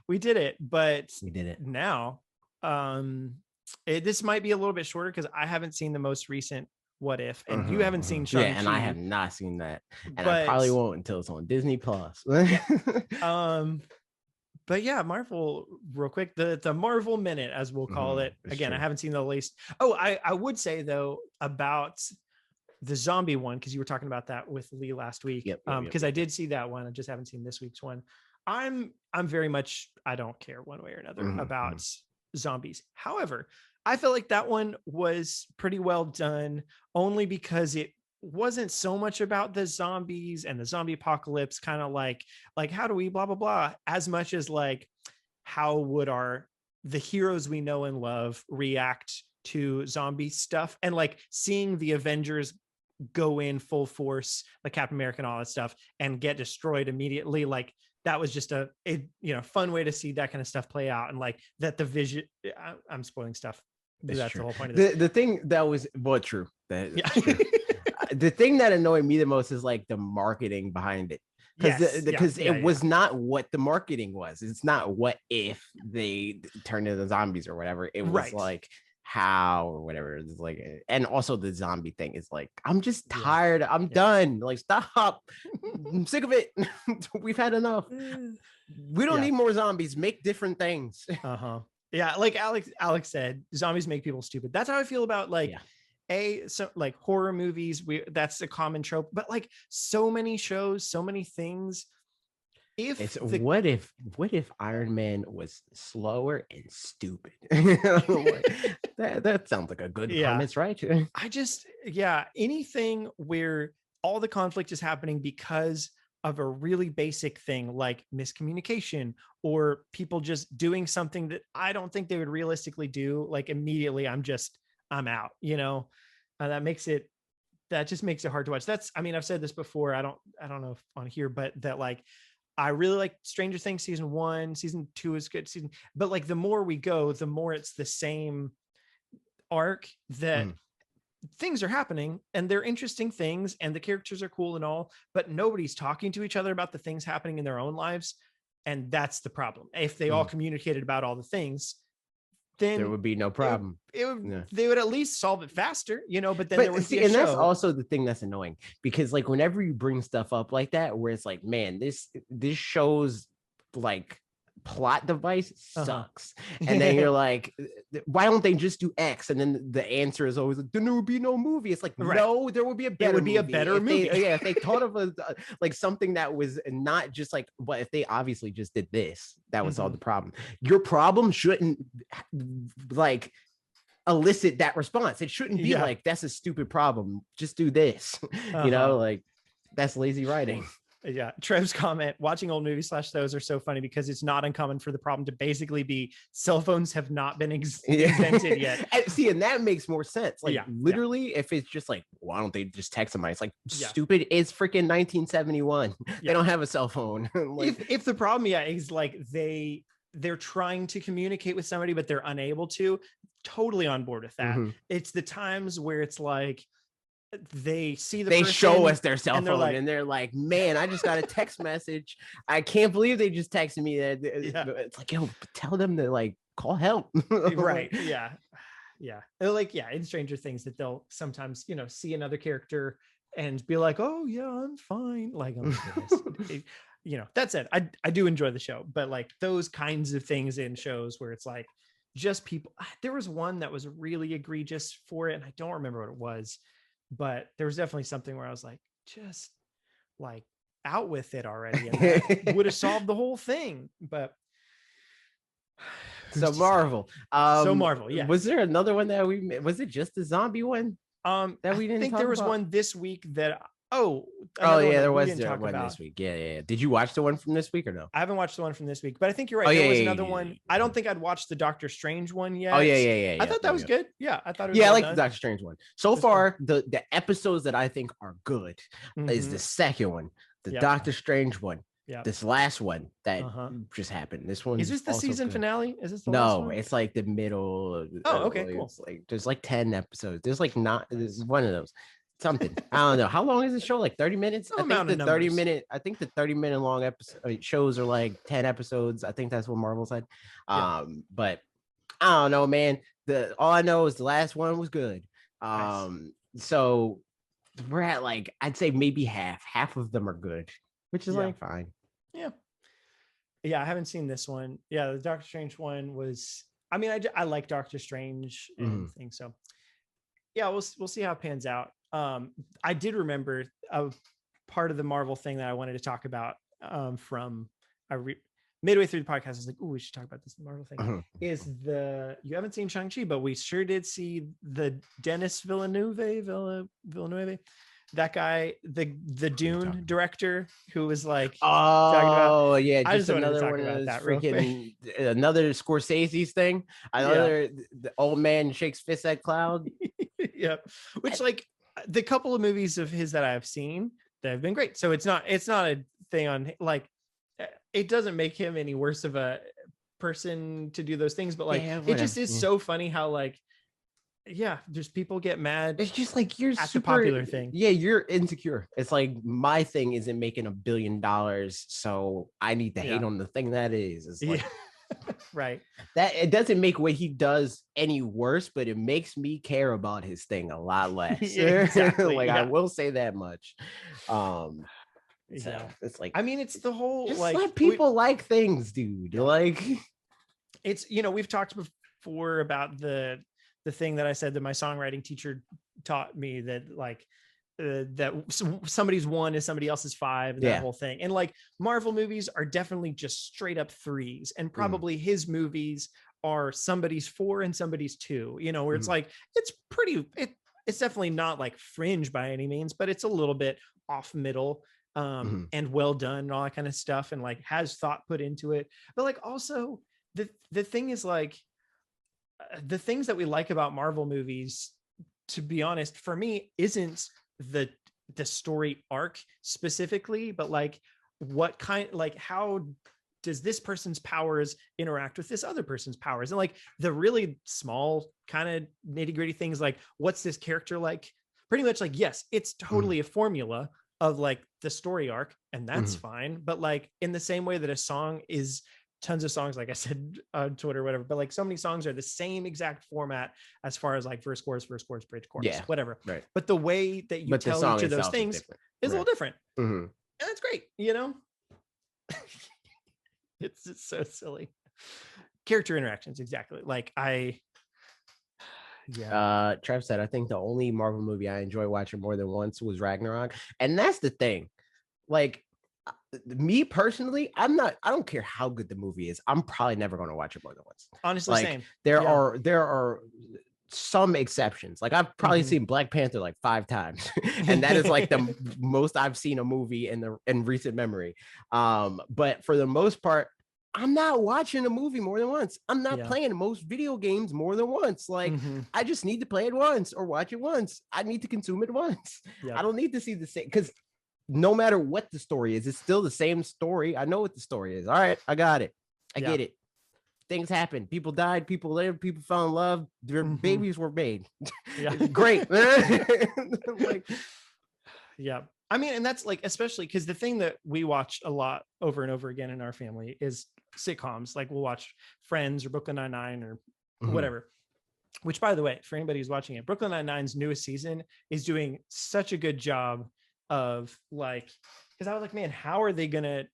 We did it, but we did it now. This might be a little bit shorter because I haven't seen the most recent What If, and you haven't seen Shang-Chi. Yeah, and I have not seen that, and I probably won't until it's on Disney Plus. But yeah, Marvel, real quick, the Marvel minute, as we'll call it. Again, true. I haven't seen the latest. Oh, I would say though about the zombie one, because you were talking about that with Lee last week. Because I did see that one. I just haven't seen this week's one. I'm very much, I don't care one way or another about zombies. However, I feel like that one was pretty well done, only because it wasn't so much about the zombies and the zombie apocalypse, kind of like how do we blah blah blah, as much as like how would the heroes we know and love react to zombie stuff, and like seeing the Avengers go in full force, like Captain America and all that stuff, and get destroyed immediately. Like that was just a fun way to see that kind of stuff play out, and like that the vision. I'm spoiling stuff. That's true. The whole point of this. The thing that was true. True. The thing that annoyed me the most is like the marketing behind it, because it was not what the marketing was. It's not what if they turned into zombies or whatever. It was like how or whatever. It's like, and also the zombie thing is like, I'm just Yeah. tired. I'm done. Like, stop. I'm sick of it. We've had enough. We don't Yeah. need more zombies. Make different things. Uh-huh. Yeah, like Alex said, zombies make people stupid. That's how I feel about like so like horror movies. That's a common trope, but like so many shows, so many things. What if Iron Man was slower and stupid? that sounds like a good premise, right? Anything where all the conflict is happening because of a really basic thing like miscommunication or people just doing something that I don't think they would realistically do, like immediately I'm out, that just makes it hard to watch. I've said this before. I don't know if on here, but that like I really like Stranger Things season 1, season 2 is good but like the more we go, the more it's the same arc that things are happening and they're interesting things and the characters are cool and all, but nobody's talking to each other about the things happening in their own lives. And that's the problem. If they all communicated about all the things, then there would be no problem. They would at least solve it faster, but then there would be a show. That's also the thing that's annoying, because like whenever you bring stuff up like that, where it's like, man, this show's like plot device sucks, and then you're like, why don't they just do X? And then the answer is always like, then there would be no movie. It's like, no, there would be a better movie. If they thought of like something that was not just like, but if they obviously just did this, that was all the problem. Your problem shouldn't like elicit that response. It shouldn't be like, that's a stupid problem, just do this. Like that's lazy writing. Yeah. Trev's comment, watching old movies /shows are so funny because it's not uncommon for the problem to basically be cell phones have not been invented yet. And that makes more sense. Like literally, if it's just like, why don't they just text somebody? It's like, stupid. It's freaking 1971. They don't have a cell phone. Like, if the problem, is like they're trying to communicate with somebody, but they're unable to, totally on board with that. It's the times where it's like, they see they show us their cell phone and they're like, man, I just got a text message. I can't believe they just texted me that. It's like, yo, tell them to like call help. Right. Like in Stranger Things that they'll sometimes see another character and be like, oh yeah, I'm fine, like that said, I do enjoy the show, but like those kinds of things in shows where it's like just people. There was one that was really egregious for it and I don't remember what it was, but there was definitely something where I was like, just like out with it already. And that would have solved the whole thing. But so Marvel. Yeah. Was there another one that was it just the zombie one? That we didn't I think there was one this week that there was one this week. Yeah. Did you watch the one from this week or no? I haven't watched the one from this week, but I think you're right. There was another one. I don't think I'd watched the Doctor Strange one yet. I thought that was good. Yeah, I thought it was I like the Doctor Strange one. So far, the episodes that I think are good is the second one, the Doctor Strange one. Yeah. This last one that just happened. This one is this the season finale? Is this the last one? It's like the middle. Okay, cool. It's like there's like 10 episodes. There's one of those. Something. I don't know. How long is the show? Like 30 minutes? I think the 30-minute long episode shows are like 10 episodes. I think that's what Marvel said. But I don't know, man. All I know is the last one was good. Nice. So we're at like, I'd say maybe half of them are good, which is like fine. Yeah, I haven't seen this one. Yeah, the Doctor Strange one was, I like Doctor Strange and things. So yeah, we'll see how it pans out. I did remember a part of the Marvel thing that I wanted to talk about from midway through the podcast. I was like, "Oh, we should talk about this Marvel thing." Is you haven't seen Shang-Chi, but we sure did see the Denis Villeneuve, that guy, the Dune director, who was like, just another one of those freaking another Scorsese's thing. The old man shakes fist at cloud. Which like the couple of movies of his that I've seen that have been great. So it's not a thing on like, it doesn't make him any worse of a person to do those things, but like it just is so funny how like just people get mad. It's just like you're at the popular thing. Yeah, you're insecure. It's like my thing isn't making $1 billion, so I need to hate on the thing that is. It's like Right. That it doesn't make what he does any worse, but it makes me care about his thing a lot less. Exactly. Like, yeah. I will say that much. So Yeah. it's like, I mean, it's the whole just like let people like things, dude. Yeah. Like, it's, you know, we've talked before about the thing that I said that my songwriting teacher taught me, that like that somebody's one is somebody else's five, and that whole thing. And like Marvel movies are definitely just straight up threes, and probably his movies are somebody's four and somebody's two, you know, where it's like, it's pretty, it's definitely not like fringe by any means, but it's a little bit off middle, and well done and all that kind of stuff, and like has thought put into it. But like also the thing is like, the things that we like about Marvel movies, to be honest, for me, isn't the story arc specifically, but like what kind, like how does this person's powers interact with this other person's powers, and like the really small kind of nitty gritty things, like what's this character like, pretty much like, yes, it's totally a formula of like the story arc, and that's fine. But like in the same way that a song is, tons of songs, like I said on Twitter or whatever, but like so many songs are the same exact format as far as like verse, chorus, bridge, chorus, whatever. Right. But the way that you tell each of those things is a little different. And that's great, you know? It's just so silly. Character interactions, exactly. Like Trev said, I think the only Marvel movie I enjoy watching more than once was Ragnarok. And that's the thing. Like, me personally, I don't care how good the movie is. I'm probably never going to watch it more than once. Honestly, like, same. There are some exceptions. Like, I've probably seen Black Panther like 5 times, and that is like the most I've seen a movie in recent memory. But for the most part, I'm not watching a movie more than once. I'm not playing most video games more than once. Like, I just need to play it once or watch it once. I need to consume it once. I don't need to see the same, because no matter what the story is, it's still the same story. I know what the story is. All right, I got it. I get it. Things happen. People died. People lived. People fell in love. Their babies were made. Great. Like, yeah. I mean, and that's like, especially because the thing that we watch a lot over and over again in our family is sitcoms. Like, we'll watch Friends or Brooklyn Nine-Nine or whatever. Which, by the way, for anybody who's watching it, Brooklyn Nine-Nine's newest season is doing such a good job of like, because I was like, man, how are they gonna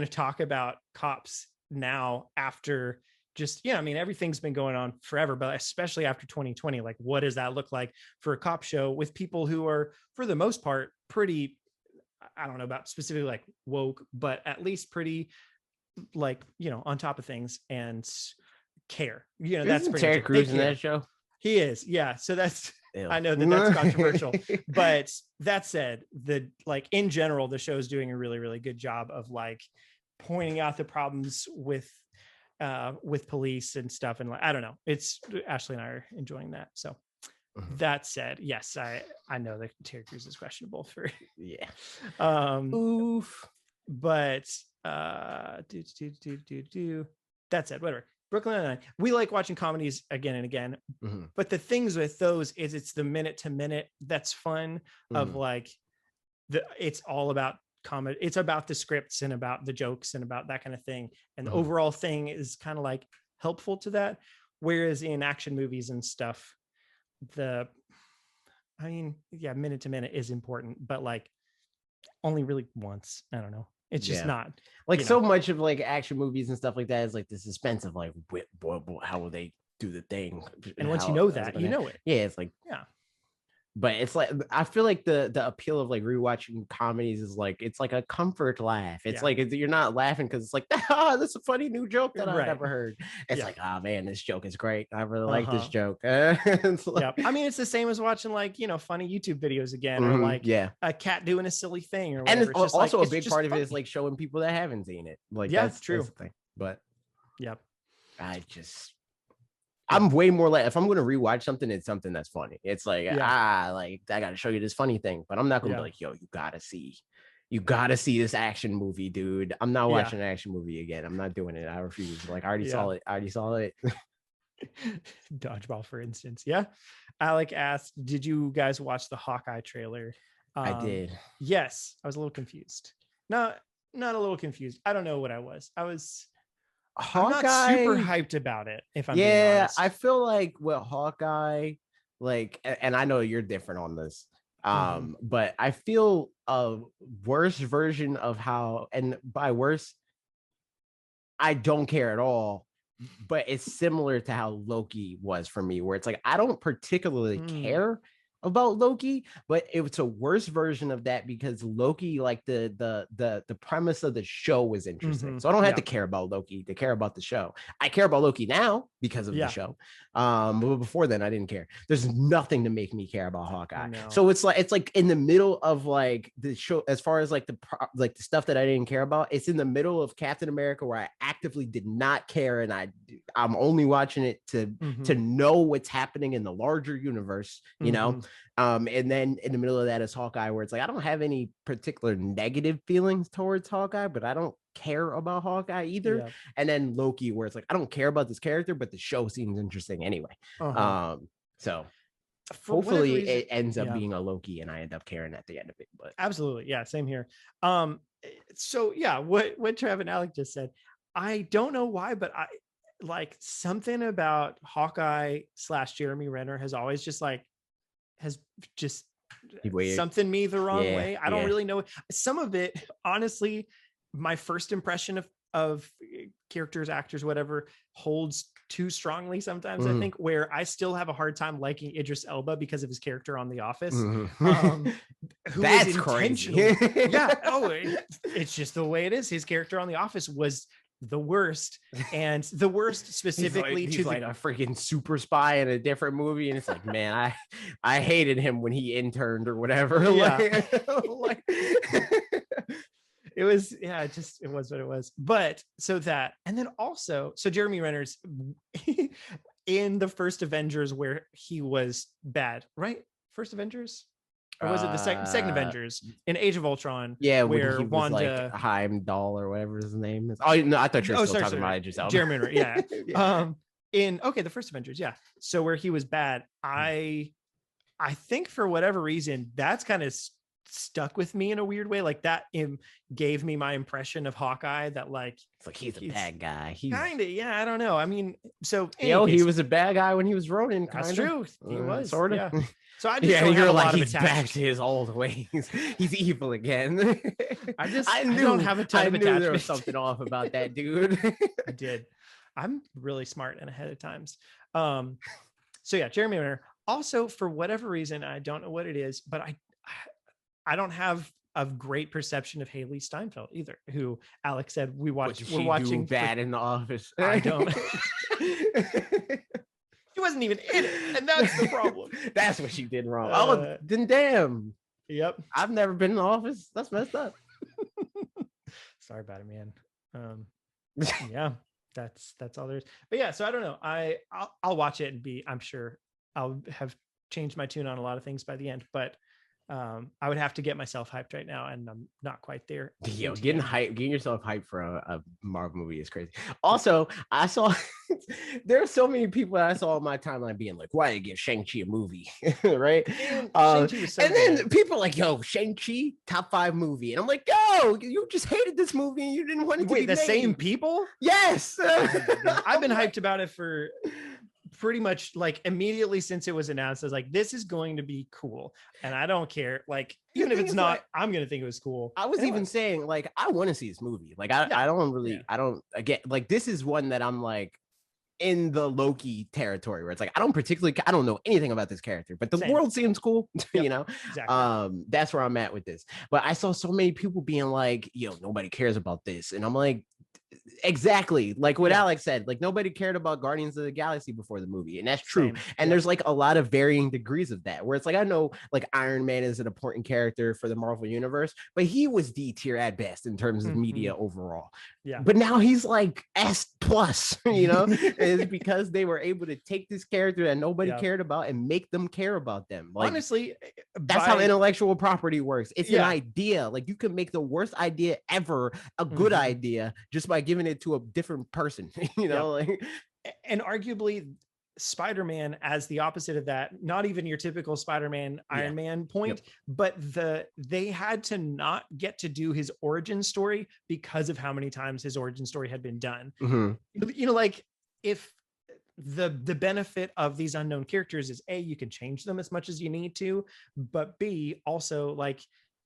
talk about cops now after just, I mean, everything's been going on forever, but especially after 2020, like, what does that look like for a cop show with people who are, for the most part, pretty, I don't know about specifically like woke, but at least pretty, like, on top of things and care. That's pretty Terry much Crews in that show. He is, yeah. So that's, I know that's controversial, but that said, like, in general, the show is doing a really, really good job of like pointing out the problems with police and stuff. And like, I don't know, it's, Ashley and I are enjoying that. So that said, yes, I know that Terry Crews is questionable for oof. But that said, whatever. Brooklyn Nine-Nine, we like watching comedies again and again, but the things with those is it's the minute to minute that's fun, of like it's all about comedy. It's about the scripts and about the jokes and about that kind of thing, and the overall thing is kind of like helpful to that. Whereas in action movies and stuff, minute to minute is important, but like only really once. I don't know. It's just not like, so much of like action movies and stuff like that is like the suspense of like, how will they do the thing? And once you know that, you know it. Yeah, it's like, but it's like, I feel like the appeal of like rewatching comedies is like, it's like a comfort laugh. It's like, you're not laughing because it's like, that's a funny new joke that I've never heard. It's like, oh man, this joke is great. I really like this joke. Like, I mean, it's the same as watching like, funny YouTube videos again, or like a cat doing a silly thing or whatever. And it's also like, a big part of it is like showing people that haven't seen it. Like, that's true. That's the thing. But I'm way more like, if I'm going to rewatch something, it's something that's funny. It's like, like, I got to show you this funny thing, but I'm not going to be like, yo, you got to see this action movie, dude. I'm not watching an action movie again. I'm not doing it. I refuse. Like, I already saw it. Dodgeball, for instance. Yeah. Alec asked, did you guys watch the Hawkeye trailer? I did. Yes. I was a little confused. Not a little confused. I don't know what I was. I'm not super Hawkeye, hyped about it, if I'm being yeah, honest. I feel like with Hawkeye, like, and I know you're different on this, but I feel a worse version of how, and by worse, I don't care at all, but it's similar to how Loki was for me, where it's like I don't particularly care about Loki, but it's a worse version of that because Loki, like the premise of the show was interesting. So I don't have to care about Loki to care about the show. I care about Loki now because of the show. But before then I didn't care. There's nothing to make me care about Hawkeye. So it's like in the middle of like the show, as far as like the stuff that I didn't care about, it's in the middle of Captain America where I actively did not care, and I'm only watching it to know what's happening in the larger universe, you know. And then in the middle of that is Hawkeye, where it's like I don't have any particular negative feelings towards Hawkeye, but I don't care about Hawkeye either. And then Loki, where it's like I don't care about this character, but the show seems interesting anyway. So for hopefully reason, it ends up being a Loki and I end up caring at the end of it. But absolutely, yeah, same here. So yeah, what Trav and Alec just said, I don't know why, but I like something about Hawkeye / Jeremy Renner has always just something me the wrong way. I don't really know. Some of it, honestly, my first impression of characters, actors, whatever, holds too strongly sometimes. I think, where I still have a hard time liking Idris Elba because of his character on The Office. That's crazy. Yeah. Oh, it's just the way it is. His character on The Office was the worst, and the worst specifically he's like a freaking super spy in a different movie, and it's like, man, I hated him when he interned or whatever. It was, it was what it was. But so that, and then also, so Jeremy Renner's in the first Avengers where he was bad, right? First Avengers? Or was it the second Avengers in Age of Ultron? Yeah, where he was Wanda, like Heimdall or whatever his name is. Oh no, I thought you were still talking about Idris Elba. Jeremy Renner, yeah. The first Avengers, yeah. So where he was bad, I think for whatever reason that's kind of stuck with me in a weird way. Like that gave me my impression of Hawkeye, that like it's like he's a bad guy. He's kind of, I don't know. I mean, so he was a bad guy when he was Ronin. That's true. He was sort of. Yeah. So I just don't have a lot of attachment. Back to his old ways. He's evil again. I don't have a ton of attachment. There was something off about that dude. I did. I'm really smart and ahead of times. So yeah, Jeremy Renner. Also, for whatever reason, I don't know what it is, but I don't have a great perception of Haley Steinfeld either, who Alex said we're watching bad in The Office. I don't. She wasn't even in it, and that's the problem. That's what she did wrong. Then damn. Yep. I've never been in The Office. That's messed up. Sorry about it, man. Yeah, that's all there is. But yeah, so I don't know. I'll watch it and I'm sure I'll have changed my tune on a lot of things by the end, but I would have to get myself hyped right now, and I'm not quite there. Getting yourself hyped for a Marvel movie is crazy. Also, I saw there are so many people that I saw on my timeline being like, "Why did you give Shang-Chi a movie?" Right? Shang-Chi was so and good. Then people are like, "Yo, Shang-Chi top 5 movie," and I'm like, "Yo, you just hated this movie and you didn't want it to be the made." Same people? Yes. I've been hyped about it for pretty much like immediately since it was announced. I was like, this is going to be cool, and I don't care, like, even if it's not, I'm gonna think it was cool. I was even saying, like, I want to see this movie. Like, I don't again, like, this is one that I'm like in the Loki territory where it's like I don't know anything about this character, but the world seems cool. You know. Exactly. That's where I'm at with this. But I saw so many people being like, yo, nobody cares about this, and I'm like, exactly, like what Alex said, like nobody cared about Guardians of the Galaxy before the movie, and that's true. And there's like a lot of varying degrees of that, where it's like I know like Iron Man is an important character for the Marvel universe, but he was D tier at best in terms of media overall. But now he's like S plus, you know. It's because they were able to take this character that nobody cared about and make them care about them. Like, honestly, that's how intellectual property works. It's an idea. Like, you can make the worst idea ever a good idea just by giving it to a different person. You know, like, and arguably Spider-Man as the opposite of that, not even your typical Spider-Man Iron Man point, but they had to not get to do his origin story because of how many times his origin story had been done. You know, like if the benefit of these unknown characters is A, you can change them as much as you need to, but B, also like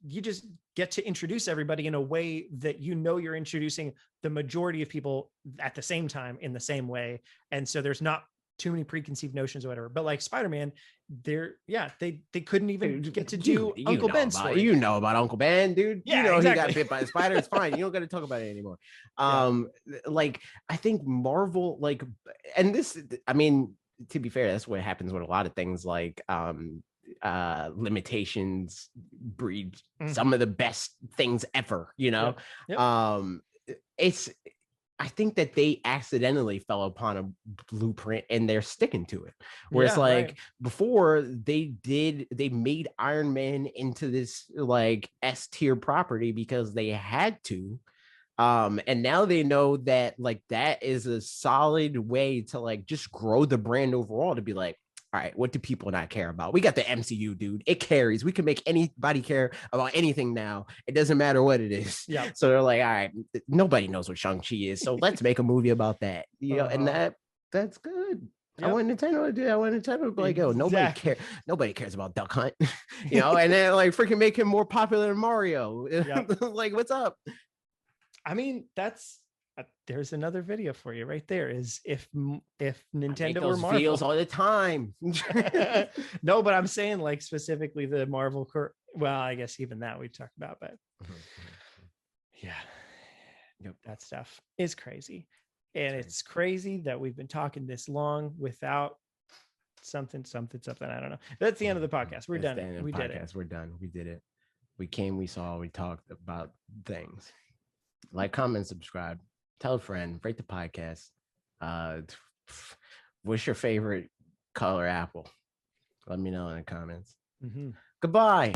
you just get to introduce everybody in a way that you know you're introducing the majority of people at the same time in the same way. And so there's not too many preconceived notions or whatever. But like Spider-Man, they couldn't even get to do Uncle Ben's story. You know about Uncle Ben, dude. Yeah, you know exactly. He got bit by a spider. It's fine. You don't got to talk about it anymore. Like I think Marvel, like, and this, I mean, to be fair, that's what happens with a lot of things. Like limitations breed some of the best things ever. You know, it's. I think that they accidentally fell upon a blueprint and they're sticking to it. Whereas before they made Iron Man into this like S tier property because they had to. And now they know that like that is a solid way to like just grow the brand overall, to be like, all right, what do people not care about? We got the MCU, dude. It carries. We can make anybody care about anything now. It doesn't matter what it is. Yeah. So they're like, all right, nobody knows what Shang-Chi is. So let's make a movie about that. You know, and that's good. Yep. I want Nintendo to do that. I want Nintendo to be like, oh, nobody cares about Duck Hunt. You know, and then like freaking make him more popular than Mario. Yep. Like, what's up? I mean, there's another video for you right there. Is if Nintendo were Marvel feels all the time. No, but I'm saying like specifically the Marvel. Well, I guess even that we talked about, but that stuff is crazy, and it's crazy that we've been talking this long without something. I don't know. That's the end of the podcast. We're done. We did it. We're done. We did it. We came. We saw. We talked about things. Like, comment, subscribe, tell a friend, rate the podcast. What's your favorite color apple? Let me know in the comments. Goodbye.